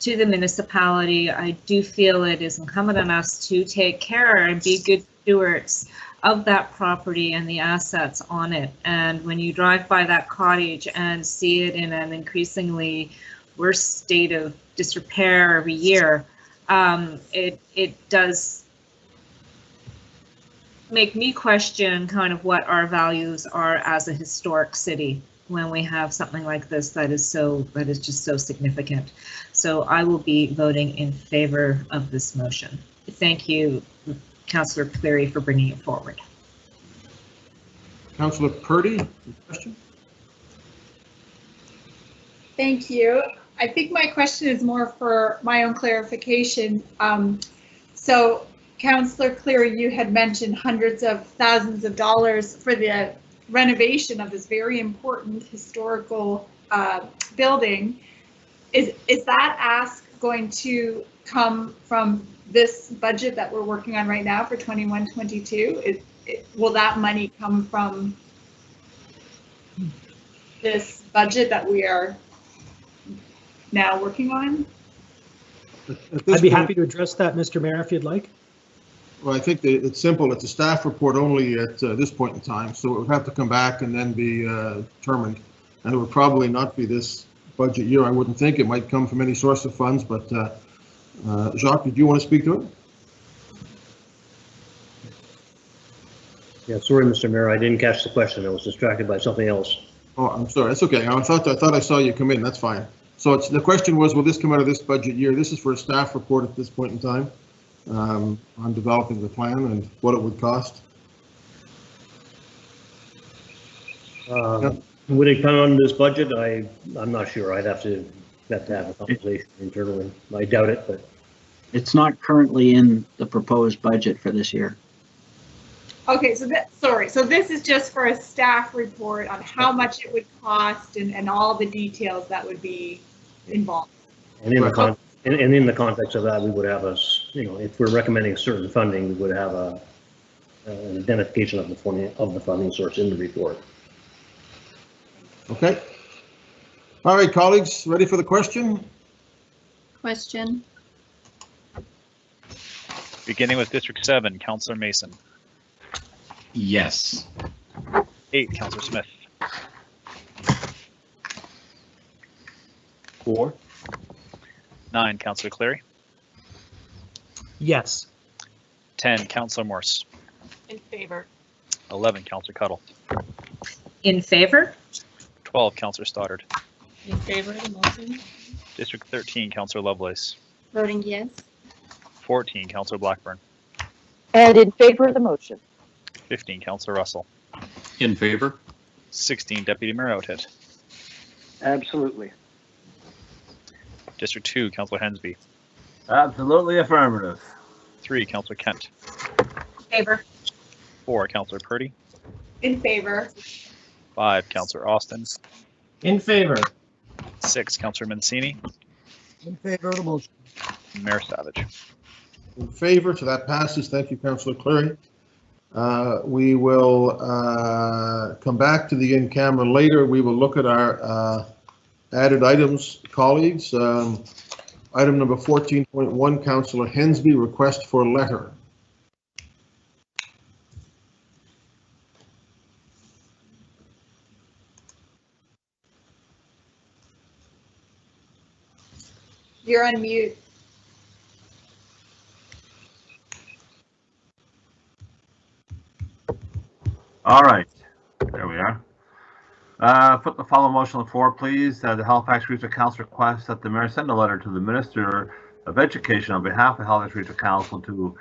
to the municipality, I do feel it is incumbent on us to take care and be good stewards of that property and the assets on it. And when you drive by that cottage and see it in an increasingly worse state of disrepair every year, it does make me question kind of what our values are as a historic city when we have something like this that is just so significant. So I will be voting in favor of this motion. Thank you, Councillor Cleary, for bringing it forward. Councillor Purdy, question? Thank you. I think my question is more for my own clarification. So, Councillor Cleary, you had mentioned hundreds of thousands of dollars for the renovation of this very important historical building. Is that ask going to come from this budget that we're working on right now for 21-22? Will that money come from this budget that we are now working on? I'd be happy to address that, Mr. Mayor, if you'd like. Well, I think that it's simple. It's a staff report only at this point in time, so it would have to come back and then be determined. And it would probably not be this budget year, I wouldn't think. It might come from any source of funds, but Jacques, did you want to speak to it? Yeah, sorry, Mr. Mayor, I didn't catch the question. I was distracted by something else. Oh, I'm sorry. That's okay. I thought I saw you come in. That's fine. So the question was, will this come out of this budget year? This is for a staff report at this point in time on developing the plan and what it would cost. Would it come on this budget? I'm not sure. I'd have to have a conversation internally. I doubt it, but it's not currently in the proposed budget for this year. Okay, so so this is just for a staff report on how much it would cost and all the details that would be involved. And in the context of that, we would have if we're recommending certain funding, we would have an identification of the funding source in the report. Okay. All right, colleagues, ready for the question? Question. Beginning with District 7, Councillor Mason. Yes. 8, Councillor Smith. 4. 9, Councillor Cleary. Yes. 10, Councillor Morse. In favor. 11, Councillor Cuddle. In favor? 12, Councillor Stoddard. In favor of the motion. District 13, Councillor Lovelace. Voting yes. 14, Councillor Blackburn. And in favor of the motion. 15, Councillor Russell. In favor. 16, Deputy Mayor Outhet. Absolutely. District 2, Councillor Hensby. Absolutely affirmative. 3, Councillor Kent. Favor. 4, Councillor Purdy. In favor. 5, Councillor Austin. In favor. 6, Councillor Mancini. In favor of the motion. Mayor Savage. In favor, so that passes. Thank you, Councillor Cleary. We will come back to the in-camera later. We will look at our added items, colleagues. Item number 14.1, Councillor Hensby, request for letter. You're on mute. All right, there we are. Put the following motion on the floor, please. The Halifax Regional Council requests that the mayor send a letter to the Minister of Education on behalf of Halifax Regional Council to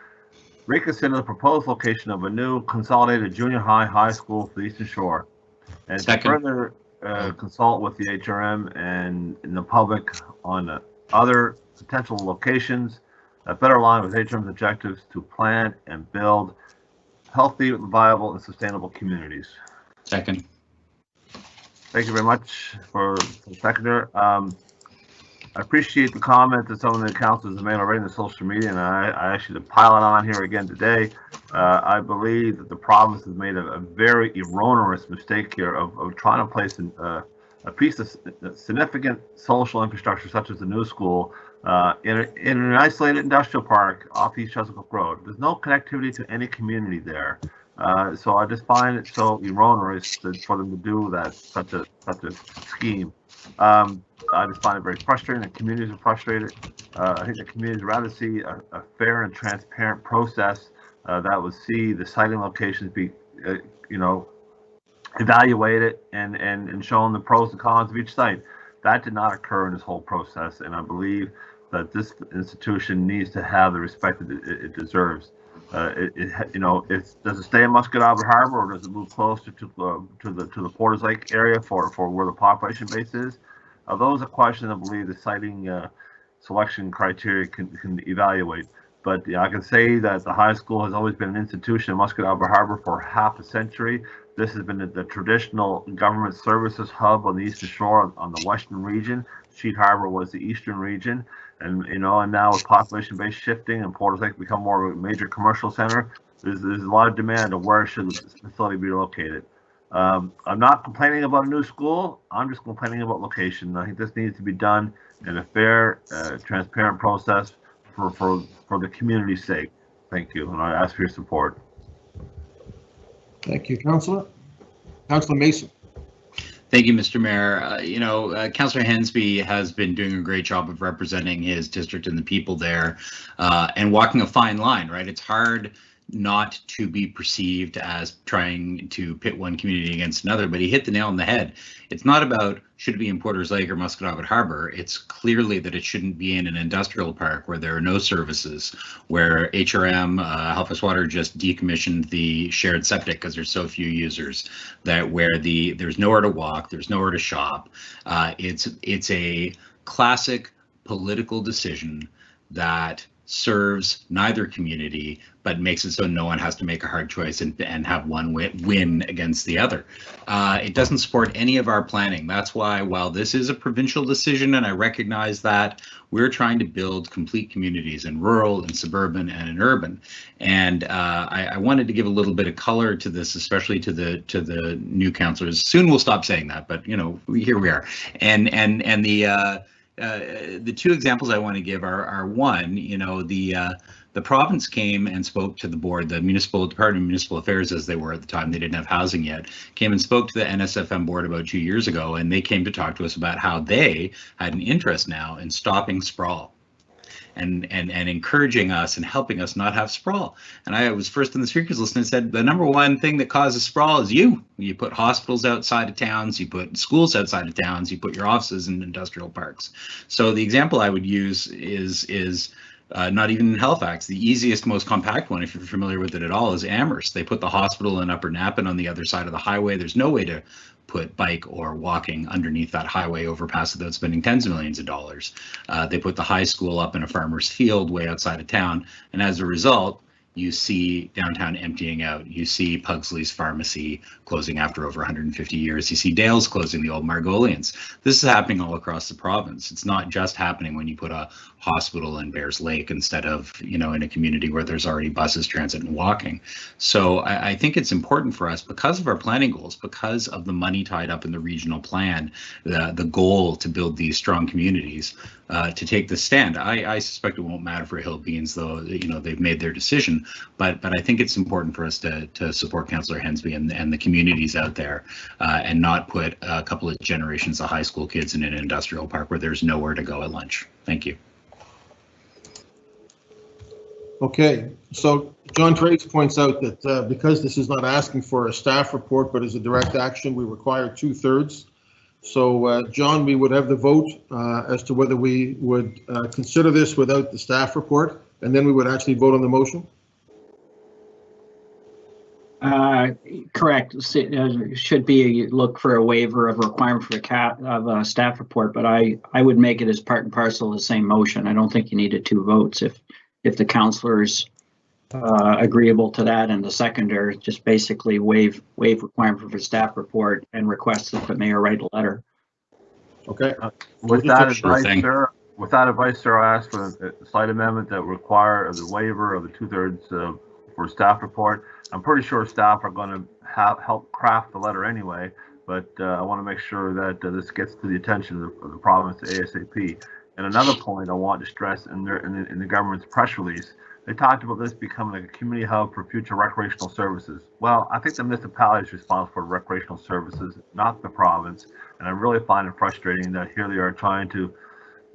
reconsider the proposed location of a new consolidated junior high school for the Eastern Shore, and to further consult with the HRM and in the public on other potential locations that better align with HRM's objectives to plan and build healthy, viable, and sustainable communities. Second. Thank you very much for the seconder. I appreciate the comment that some of the councilors have made already in the social media, and I actually to pile it on here again today. I believe that the province has made a very erroneous mistake here of trying to place a piece of significant social infrastructure such as the new school in an isolated industrial park off East Chesapeake Road. There's no connectivity to any community there. So I just find it so erroneous for them to do that, such a scheme. I just find it very frustrating. The communities are frustrated. I think the communities rather see a fair and transparent process that would see the siting locations be, evaluated and shown the pros and cons of each site. That did not occur in this whole process, and I believe that this institution needs to have the respect that it deserves. Does it stay in Muscat Harbor, or does it move closer to the Porters Lake area for where the population base is? Those are questions I believe the siting selection criteria can evaluate. But I can say that the high school has always been an institution in Muscat Harbor for half a century. This has been the traditional government services hub on the Eastern Shore on the western region. Sheet Harbor was the eastern region. And now with population base shifting and Porters Lake become more of a major commercial center, there's a lot of demand of where should the facility be located. I'm not complaining about a new school. I'm just complaining about location. I think this needs to be done in a fair, transparent process for the community's sake. Thank you, and I ask for your support. Thank you, Councillor. Councillor Mason. Thank you, Mr. Mayor. Councillor Hensby has been doing a great job of representing his district and the people there, and walking a fine line, right? It's hard not to be perceived as trying to pit one community against another, but he hit the nail on the head. It's not about should it be in Porter's Lake or Musquodoboit Harbor. It's clearly that it shouldn't be in an industrial park where there are no services, where HRM, Halifax Water just decommissioned the shared septic because there's so few users, that where there's nowhere to walk, there's nowhere to shop. It's a classic political decision that serves neither community, but makes it so no one has to make a hard choice and have one win against the other. It doesn't support any of our planning. That's why, while this is a provincial decision, and I recognize that, we're trying to build complete communities in rural and suburban and in urban. And I wanted to give a little bit of color to this, especially to the new councillors. Soon we'll stop saying that, but you know, here we are. And the two examples I want to give are one, you know, the province came and spoke to the board, the municipal Department of Municipal Affairs, as they were at the time, they didn't have housing yet, came and spoke to the NSFM board about 2 years ago, and they came to talk to us about how they had an interest now in stopping sprawl and encouraging us and helping us not have sprawl. And I was first in the speakers list and said, the number one thing that causes sprawl is you. You put hospitals outside of towns, you put schools outside of towns, you put your offices in industrial parks. So the example I would use is not even in Halifax. The easiest, most compact one, if you're familiar with it at all, is Amherst. They put the hospital in Upper Napan on the other side of the highway. There's no way to put bike or walking underneath that highway overpass without spending tens of millions of dollars. They put the high school up in a farmer's field way outside of town. And as a result, you see downtown emptying out. You see Pugsley's Pharmacy closing after over 150 years. You see Dale's closing, the old Margolians. This is happening all across the province. It's not just happening when you put a hospital in Bears Lake instead of, you know, in a community where there's already buses, transit, and walking. So I think it's important for us, because of our planning goals, because of the money tied up in the regional plan, the goal to build these strong communities, to take the stand. I suspect it won't matter for Hill Beans, though, you know, they've made their decision, but I think it's important for us to support Councillor Hensby and the communities out there, and not put a couple of generations of high school kids in an industrial park where there's nowhere to go at lunch. Thank you. Okay, so John Trace points out that because this is not asking for a staff report, but is a direct action, we require 2/3. So John, we would have the vote as to whether we would consider this without the staff report, and then we would actually vote on the motion. Correct. Should be look for a waiver of requirement for a staff report, but I would make it as part and parcel of the same motion. I don't think you needed 2 votes if the councillors agreeable to that, and the seconder just basically waive requirement for a staff report and request that the mayor write a letter. Okay. With that advice, sir, I ask for a slight amendment that require the waiver of the 2/3 for staff report. I'm pretty sure staff are going to help craft the letter anyway, but I want to make sure that this gets to the attention of the province ASAP. And another point I want to stress in the government's press release, they talked about this becoming a community hub for future recreational services. Well, I think the municipality is responsible for recreational services, not the province. And I really find it frustrating that here they are trying to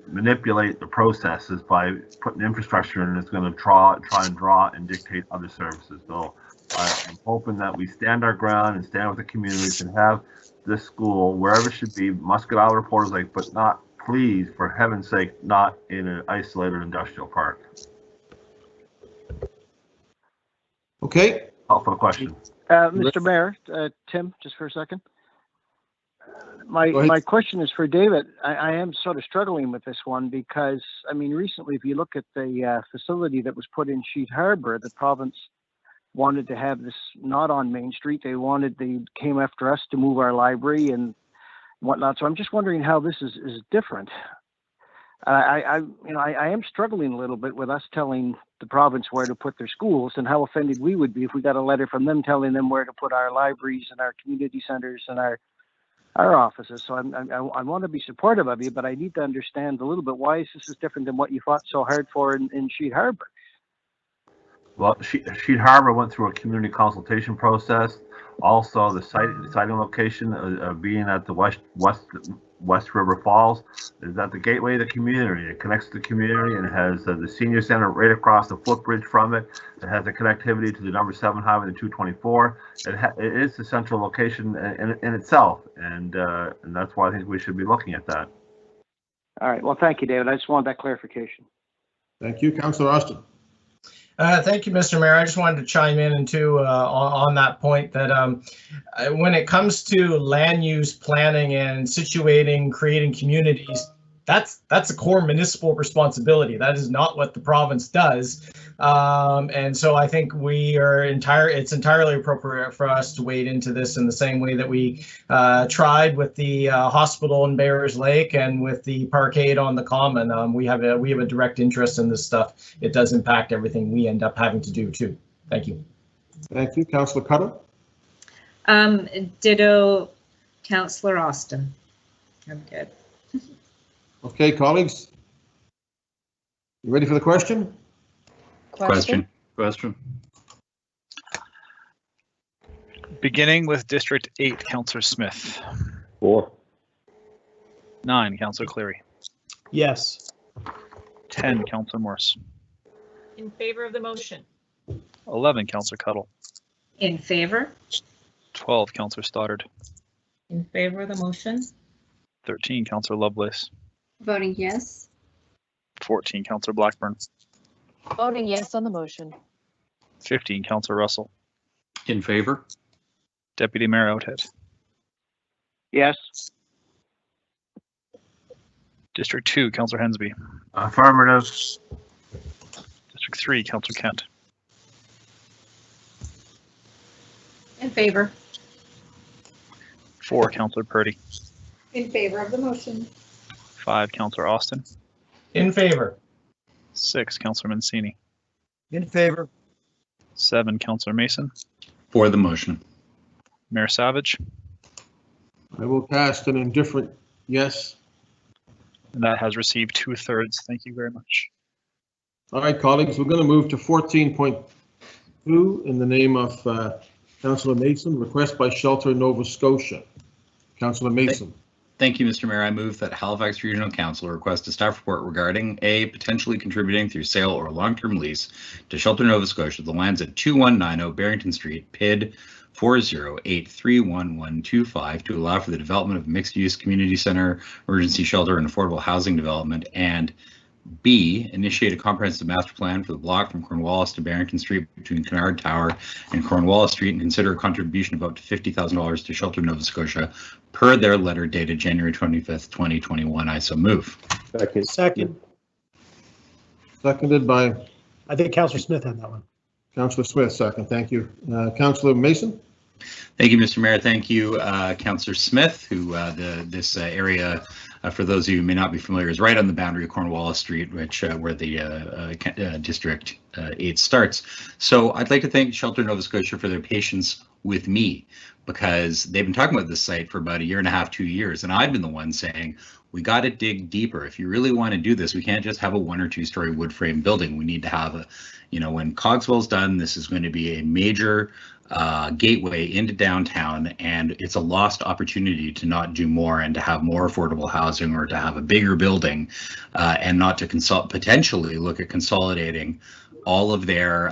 manipulate the processes by putting infrastructure in that's going to try and draw and dictate other services. So I'm hoping that we stand our ground and stand with the communities and have this school wherever it should be, Musquodoboit or Porter's Lake, but not, please, for heaven's sake, not in an isolated industrial park. Okay. Call for the question. Mr. Mayor, Tim, just for a second. My question is for David. I am sort of struggling with this one because, I mean, recently, if you look at the facility that was put in Sheet Harbor, the province wanted to have this not on Main Street. They came after us to move our library and whatnot. So I'm just wondering how this is different. I am struggling a little bit with us telling the province where to put their schools, and how offended we would be if we got a letter from them telling them where to put our libraries and our community centers and our offices. So I want to be supportive of you, but I need to understand a little bit why this is different than what you fought so hard for in Sheet Harbor. Well, Sheet Harbor went through a community consultation process. Also, the siting location being at the West River Falls is at the gateway of the community. It connects to the community, and it has the senior center right across the footbridge from it. It has a connectivity to the number 7 highway and 224. It is the central location in itself, and that's why I think we should be looking at that. All right. Well, thank you, David. I just wanted that clarification. Thank you, Councillor Austin. Thank you, Mr. Mayor. I just wanted to chime in and too on that point that when it comes to land use planning and situating, creating communities, that's a core municipal responsibility. That is not what the province does. And so I think it's entirely appropriate for us to wade into this in the same way that we tried with the hospital in Bears Lake and with the parkade on the Common. We have a direct interest in this stuff. It does impact everything we end up having to do too. Thank you. Thank you, Councillor Cutter. Ditto, Councillor Austin. I'm good. Okay, colleagues. You ready for the question? Question. Beginning with District 8, Councillor Smith. 4. 9, Councillor Cleary. Yes. 10, Councillor Morse. In favor of the motion. 11, Councillor Cuttle. In favor? 12, Councillor Stoddard. In favor of the motion? 13, Councillor Lovelace. Voting yes. 14, Councillor Blackburn. Voting yes on the motion. 15, Councillor Russell. In favor? Deputy Mayor Outhead. Yes. District 2, Councillor Hensby. Affirmative. District 3, Councillor Kent. In favor. 4, Councillor Purdy. In favor of the motion. 5, Councillor Austin. In favor. 6, Councillor Mancini. In favor. 7, Councillor Mason. For the motion. Mayor Savage. I will cast an indifferent yes. And that has received 2/3. Thank you very much. All right, colleagues, we're going to move to 14.2 in the name of Councillor Mason, request by Shelter Nova Scotia. Councillor Mason. Thank you, Mr. Mayor. I move that Halifax Regional Council request a staff report regarding A, potentially contributing through sale or long-term lease to Shelter Nova Scotia the lands at 2190 Barrington Street, PID 408311125 to allow for the development of mixed-use community center, emergency shelter, and affordable housing development, and B, initiate a comprehensive master plan for the block from Cornwallis to Barrington Street between Kennard Tower and Cornwallis Street, and consider a contribution of up to $50,000 to Shelter Nova Scotia per their letter dated January 25th, 2021. I so move. Second. Seconded by? I think Councillor Smith had that one. Councillor Smith, second. Thank you. Councillor Mason. Thank you, Mr. Mayor. Thank you, Councillor Smith, who this area, for those of you who may not be familiar, is right on the boundary of Cornwallis Street, which where the District 8 starts. So I'd like to thank Shelter Nova Scotia for their patience with me, because they've been talking about this site for about 1.5 years, 2 years, and I've been the one saying, we got to dig deeper. If you really want to do this, we can't just have a 1 or 2 story wood frame building. We need to have a, when Cogswell's done, this is going to be a major gateway into downtown, and it's a lost opportunity to not do more and to have more affordable housing, or to have a bigger building, and not to potentially look at consolidating all of their,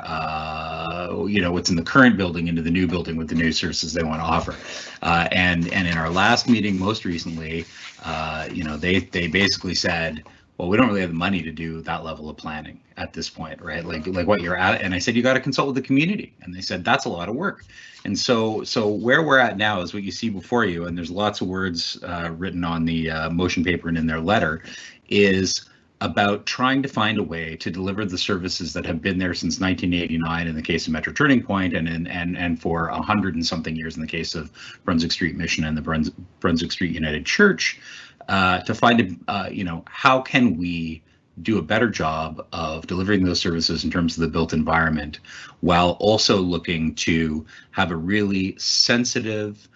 what's in the current building into the new building with the new services they want to offer. And in our last meeting, most recently, they basically said, well, we don't really have the money to do that level of planning at this point, right? Like what you're at. And I said, you got to consult with the community. And they said, that's a lot of work. And so where we're at now is what you see before you, and there's lots of words written on the motion paper and in their letter, is about trying to find a way to deliver the services that have been there since 1989 in the case of Metro Turning Point, and for 100 and something years in the case of Brunswick Street Mission and the Brunswick Street United Church, to find, how can we do a better job of delivering those services in terms of the built environment, while also looking to have a really sensitive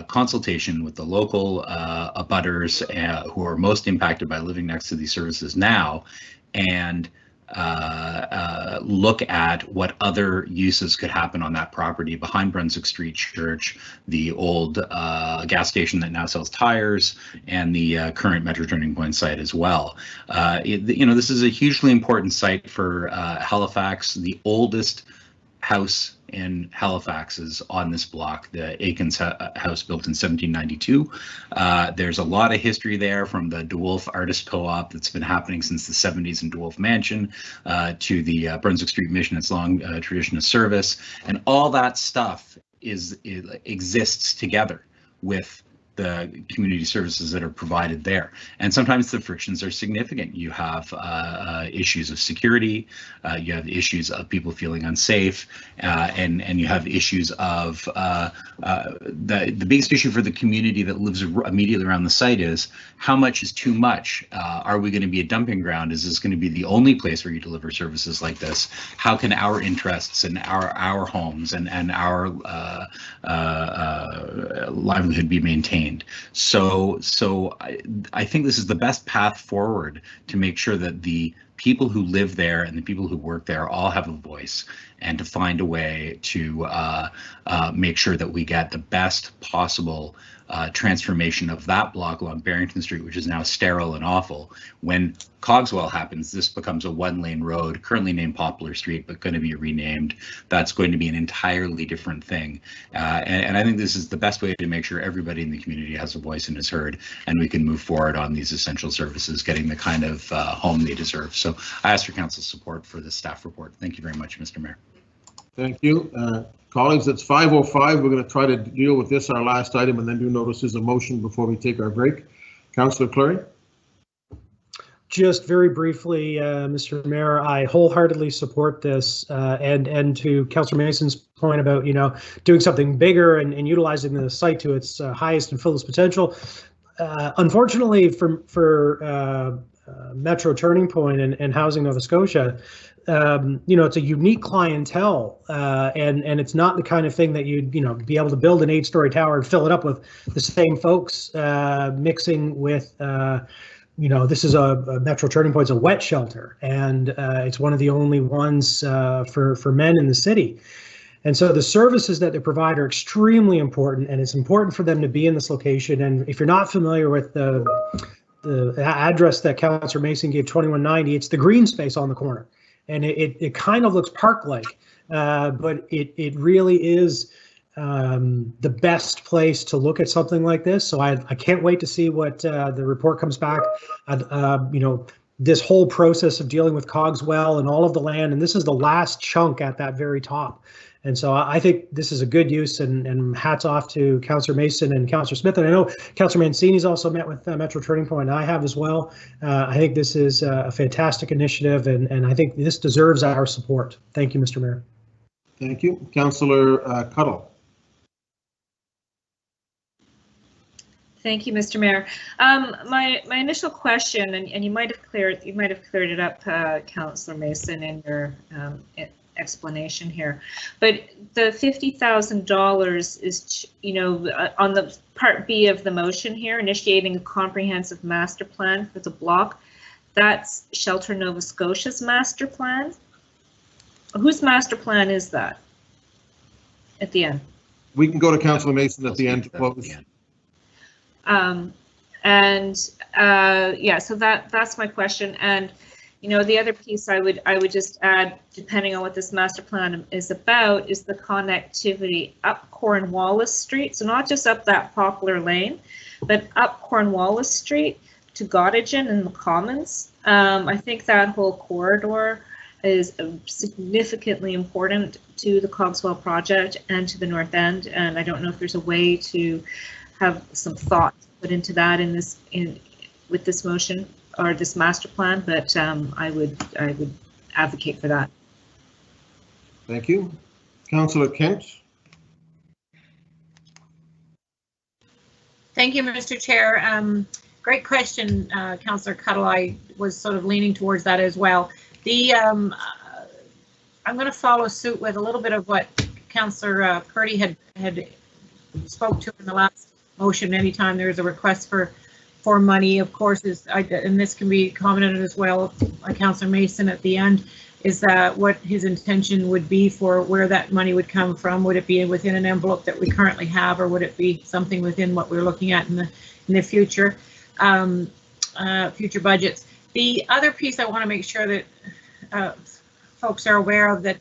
consultation with the local abutters who are most impacted by living next to these services now, and look at what other uses could happen on that property behind Brunswick Street Church, the old gas station that now sells tires, and the current Metro Turning Point site as well. This is a hugely important site for Halifax. The oldest house in Halifax is on this block, the Aikens house built in 1792. There's a lot of history there, from the DeWolf Artist Co-op that's been happening since the 70s in DeWolf Mansion, to the Brunswick Street Mission, its long tradition of service, and all that stuff exists together with the community services that are provided there. And sometimes the frictions are significant. You have issues of security, you have issues of people feeling unsafe, and you have issues of the biggest issue for the community that lives immediately around the site is, how much is too much? Are we going to be a dumping ground? Is this going to be the only place where you deliver services like this? How can our interests and our homes and our livelihood be maintained? So I think this is the best path forward to make sure that the people who live there and the people who work there all have a voice, and to find a way to make sure that we get the best possible transformation of that block along Barrington Street, which is now sterile and awful. When Cogswell happens, this becomes a one-lane road, currently named Poplar Street, but going to be renamed. That's going to be an entirely different thing. And I think this is the best way to make sure everybody in the community has a voice and is heard, and we can move forward on these essential services, getting the kind of home they deserve. So I ask for council's support for this staff report. Thank you very much, Mr. Mayor. Thank you. Colleagues, it's 5:05. We're going to try to deal with this, our last item, and then do notices of motion before we take our break. Councillor Cleary. Just very briefly, Mr. Mayor, I wholeheartedly support this, and to Councillor Mason's point about, doing something bigger and utilizing the site to its highest and fullest potential. Unfortunately for Metro Turning Point and Housing Nova Scotia, it's a unique clientele, and it's not the kind of thing that you'd be able to build an 8-story tower and fill it up with the same folks mixing with. This is a Metro Turning Point's a wet shelter, and it's one of the only ones for men in the city. And so the services that they provide are extremely important, and it's important for them to be in this location. And if you're not familiar with the address that Councillor Mason gave, 2190, it's the green space on the corner. And it kind of looks park-like, but it really is the best place to look at something like this. So I can't wait to see what the report comes back. This whole process of dealing with Cogswell and all of the land, and this is the last chunk at that very top. And so I think this is a good use, and hats off to Councillor Mason and Councillor Smith. And I know Councillor Mancini's also met with Metro Turning Point, and I have as well. I think this is a fantastic initiative, and I think this deserves our support. Thank you, Mr. Mayor. Thank you. Councillor Cuddle. Thank you, Mr. Mayor. My initial question, and you might have cleared it up, Councillor Mason, in your explanation here, but the $50,000 is, on the part B of the motion here, initiating a comprehensive master plan for the block. That's Shelter Nova Scotia's master plan. Whose master plan is that at the end? We can go to Councillor Mason at the end to close. Yeah, so that's my question. And the other piece I would just add, depending on what this master plan is about, is the connectivity up Cornwallis Street. So not just up that Poplar Lane, but up Cornwallis Street to Gottingen and the Commons. I think that whole corridor is significantly important to the Cogswell project and to the North End. And I don't know if there's a way to have some thought put into that with this motion or this master plan, but I would advocate for that. Thank you. Councillor Kent. Thank you, Mr. Chair. great question, Councillor Cuddle. I was sort of leaning towards that as well. I'm going to follow suit with a little bit of what Councillor Purdy had spoke to in the last motion. Anytime there is a request for money, of course, and this can be commented as well by Councillor Mason at the end, is that what his intention would be for where that money would come from. Would it be within an envelope that we currently have, or would it be something within what we're looking at in the future, future budgets? The other piece I want to make sure that folks are aware of, that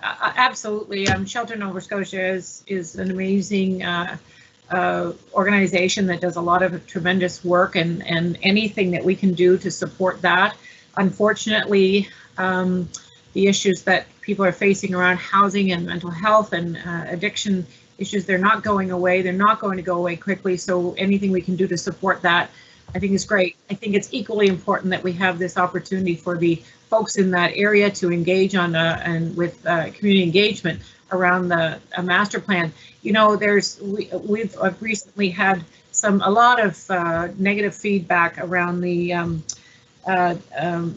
absolutely, Shelter Nova Scotia is an amazing organization that does a lot of tremendous work, and anything that we can do to support that. Unfortunately, the issues that people are facing around housing and mental health and addiction issues, they're not going away. They're not going to go away quickly. So anything we can do to support that, I think is great. I think it's equally important that we have this opportunity for the folks in that area to engage on and with community engagement around the master plan. You know, we've recently had a lot of negative feedback around the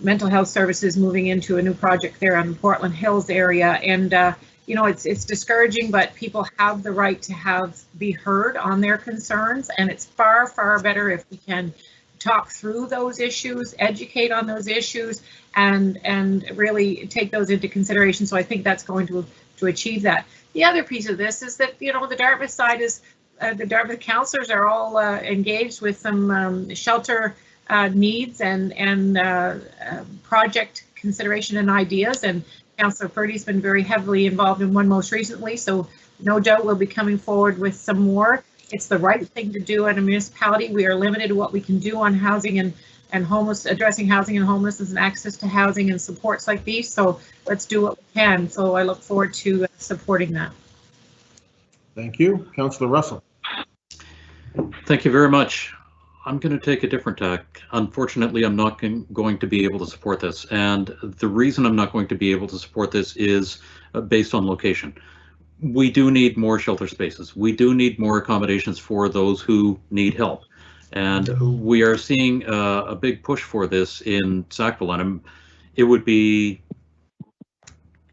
mental health services moving into a new project there in the Portland Hills area, and you know, it's discouraging, but people have the right to be heard on their concerns, and it's far better if we can talk through those issues, educate on those issues, and really take those into consideration. So I think that's going to achieve that. The other piece of this is that, you know, the Dartmouth side is the Dartmouth councillors are all engaged with some shelter needs and project consideration and ideas, and Councillor Purdy's been very heavily involved in one most recently, so no doubt we'll be coming forward with some more. It's the right thing to do at a municipality. We are limited to what we can do on housing and addressing housing and homelessness and access to housing and supports like these, so let's do what we can. So I look forward to supporting that. Thank you. Councillor Russell. Thank you very much. I'm going to take a different tack. Unfortunately, I'm not going to be able to support this. And the reason I'm not going to be able to support this is based on location. We do need more shelter spaces. We do need more accommodations for those who need help. And we are seeing a big push for this in Sackville. And it would be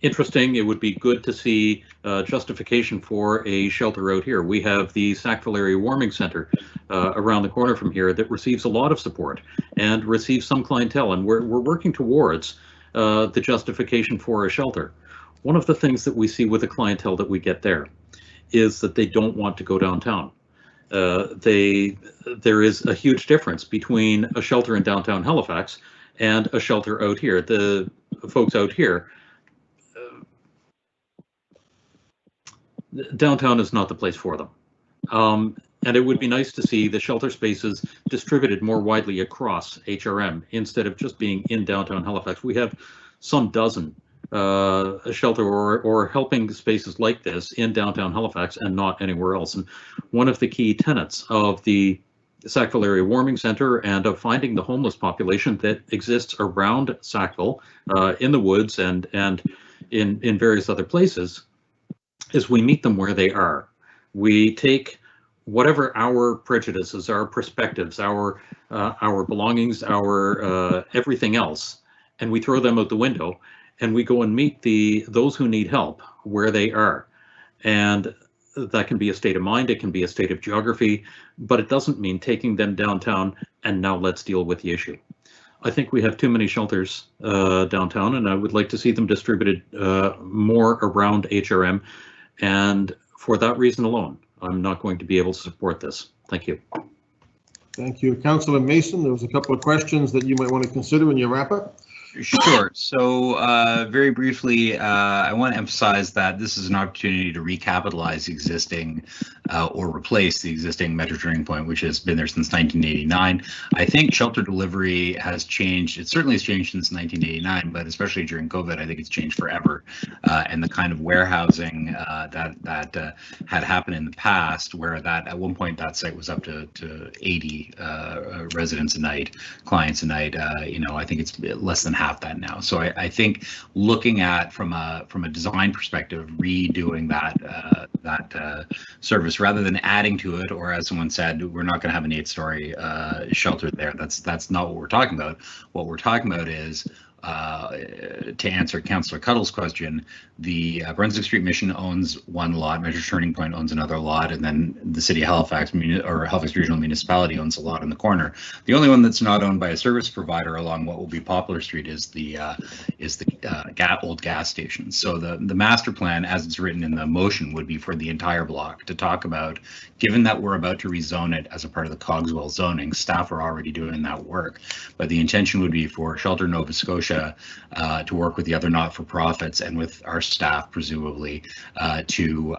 interesting. It would be good to see justification for a shelter out here. We have the Sackville Area Warming Center around the corner from here that receives a lot of support and receives some clientele, and we're working towards the justification for a shelter. One of the things that we see with the clientele that we get there is that they don't want to go downtown. There is a huge difference between a shelter in downtown Halifax and a shelter out here. The folks out here, downtown is not the place for them. And it would be nice to see the shelter spaces distributed more widely across HRM instead of just being in downtown Halifax. We have some dozen shelter or helping spaces like this in downtown Halifax and not anywhere else. And one of the key tenets of the Sackville Area Warming Center and of finding the homeless population that exists around Sackville in the woods and in various other places is we meet them where they are. We take whatever our prejudices, our perspectives, our belongings, our everything else, and we throw them out the window, and we go and meet those who need help where they are. And that can be a state of mind, it can be a state of geography, but it doesn't mean taking them downtown and now let's deal with the issue. I think we have too many shelters downtown, and I would like to see them distributed more around HRM. And for that reason alone, I'm not going to be able to support this. Thank you. Thank you. Councillor Mason, there was a couple of questions that you might want to consider in your wrap up. Sure. So very briefly, I want to emphasize that this is an opportunity to recapitalize existing or replace the existing Metro Turning Point, which has been there since 1989. I think shelter delivery has changed. It certainly has changed since 1989, but especially during COVID, I think it's changed forever. And the kind of warehousing that had happened in the past, where that at one point that site was up to 80 residents a night, clients a night. You know, I think it's less than half have that now. So I think looking at from a design perspective, redoing that service rather than adding to it, or as someone said, we're not going to have an 8-story shelter there. That's not what we're talking about. What we're talking about is, to answer Councillor Cuddle's question, the Brunswick Street Mission owns one lot, Measure Turning Point owns another lot, and then the City of Halifax or Halifax Regional Municipality owns a lot in the corner. The only one that's not owned by a service provider along what will be Poplar Street is the old gas station. So the master plan, as it's written in the motion, would be for the entire block to talk about. Given that we're about to rezone it as a part of the Cogswell zoning, staff are already doing that work, but the intention would be for Shelter Nova Scotia to work with the other not-for-profits and with our staff, presumably, to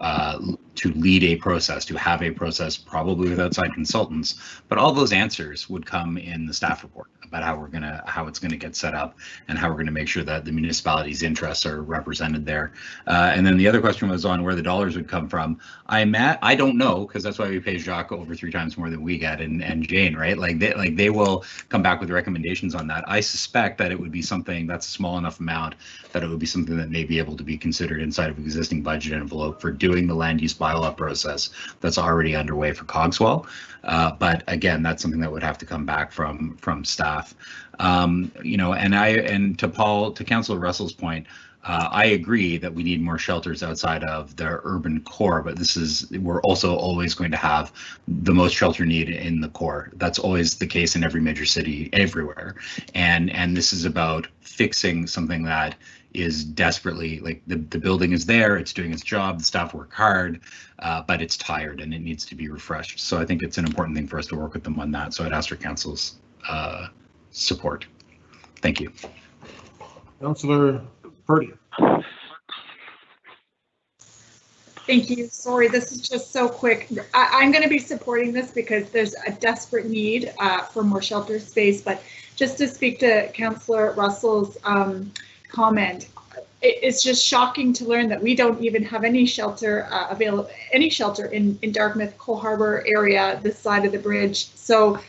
lead a process, to have a process, probably with outside consultants. But all those answers would come in the staff report about how it's gonna get set up and how we're gonna make sure that the municipality's interests are represented there. And then the other question was on where the dollars would come from. I don't know, because that's why we pay Jacques over 3 times more than we get, and Jane, right? They will come back with recommendations on that. I suspect that it would be something that's a small enough amount that it would be something that may be able to be considered inside of existing budget envelope for doing the land use bylaw process that's already underway for Cogswell. But again, that's something that would have to come back from staff. And to Councillor Russell's point, I agree that we need more shelters outside of the urban core, but we're also always going to have the most shelter need in the core. That's always the case in every major city everywhere. And this is about fixing something that is desperately, like, the building is there, it's doing its job, the staff work hard, but it's tired and it needs to be refreshed. So I think it's an important thing for us to work with them on that. So I'd ask for council's support. Thank you. Councillor Purdy. Thank you. Sorry, this is just so quick. I'm going to be supporting this because there's a desperate need for more shelter space. But just to speak to Councillor Russell's comment, it's just shocking to learn that we don't even have any shelter available, any shelter in Dartmouth, Cole Harbour area, this side of the bridge. So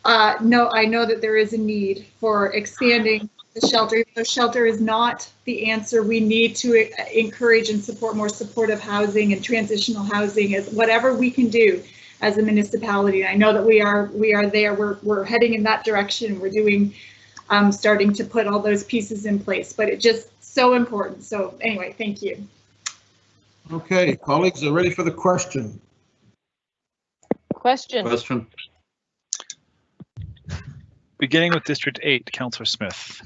no, I know that there is a need for expanding the shelter. Even though shelter is not the answer, we need to encourage and support more supportive housing and transitional housing, as whatever we can do as a municipality. I know that we are there. We're heading in that direction. We're doing starting to put all those pieces in place, but it's just so important. So anyway, thank you. Okay, colleagues are ready for the question. Question. Beginning with District 8, Councillor Smith.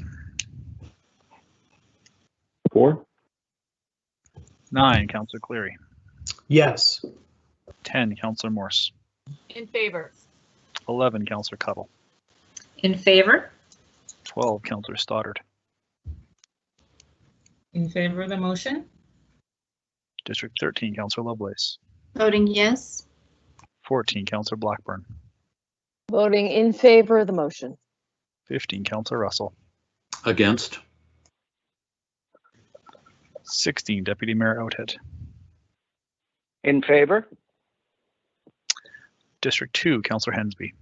4. 9, Councillor Cleary. Yes. 10, Councillor Morse. In favor. 11, Councillor Cuttle. In favor. 12, Councillor Stoddard. In favor of the motion? District 13, Councillor Lovelace. Voting yes. 14, Councillor Blackburn. Voting in favor of the motion. 15, Councillor Russell. Against. 16, Deputy Mayor Outhead. In favor. District 2, Councillor Hensby.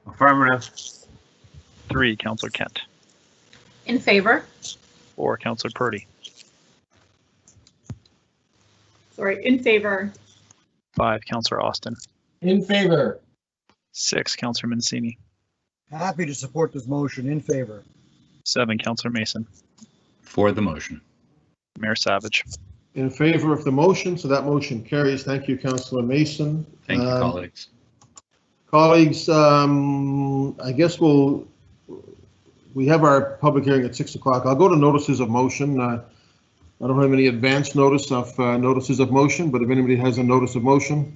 Affirmative. 3, Councillor Kent. In favor. 4, Councillor Purdy. Sorry, in favor. 5, Councillor Austin. In favor. 6, Councillor Mancini. Happy to support this motion. In favor. 7, Councillor Mason. For the motion. Mayor Savage. In favor of the motion, so that motion carries. Thank you, Councillor Mason. Thank you, colleagues. Colleagues, I guess we have our public hearing at 6 o'clock. I'll go to notices of motion. I don't have any advance notice of notices of motion, but if anybody has a notice of motion.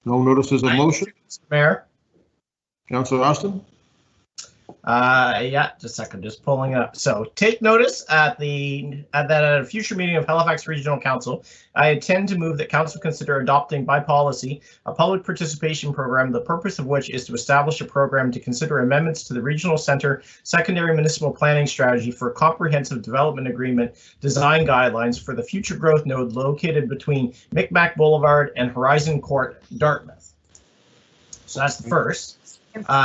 No notices of motion. Mayor. Councillor Austin. Yeah, just a second, just pulling up. So take notice at a future meeting of Halifax Regional Council, I intend to move that council consider adopting by policy a public participation program, the purpose of which is to establish a program to consider amendments to the Regional Center Secondary Municipal Planning Strategy for a comprehensive development agreement design guidelines for the future growth node located between Micmac Boulevard and Horizon Court, Dartmouth. So that's the first.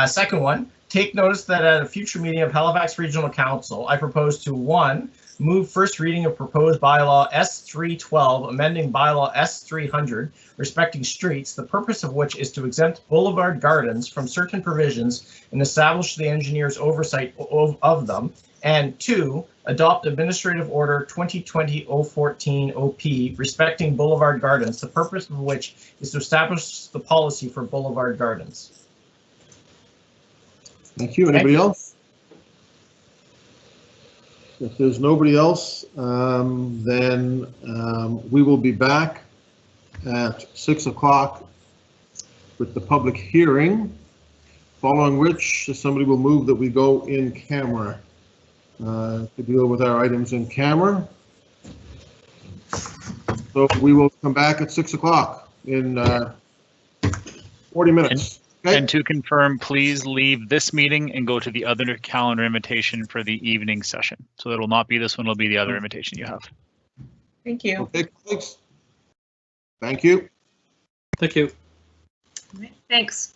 Second one, take notice that at a future meeting of Halifax Regional Council, I propose to 1, move first reading of proposed bylaw S312, amending bylaw S300, respecting streets, the purpose of which is to exempt boulevard gardens from certain provisions and establish the engineer's oversight of them. And 2, adopt Administrative Order 2020-014 OP, respecting boulevard gardens, the purpose of which is to establish the policy for boulevard gardens. Thank you. Anybody else? If there's nobody else, then we will be back at 6 o'clock with the public hearing, following which somebody will move that we go in camera to deal with our items in camera. So we will come back at 6 o'clock in 40 minutes. Okay. And to confirm, please leave this meeting and go to the other calendar invitation for the evening session. So it will not be this one, it'll be the other invitation you have. Thank you. Okay, thanks. Thank you. Thank you. Thanks.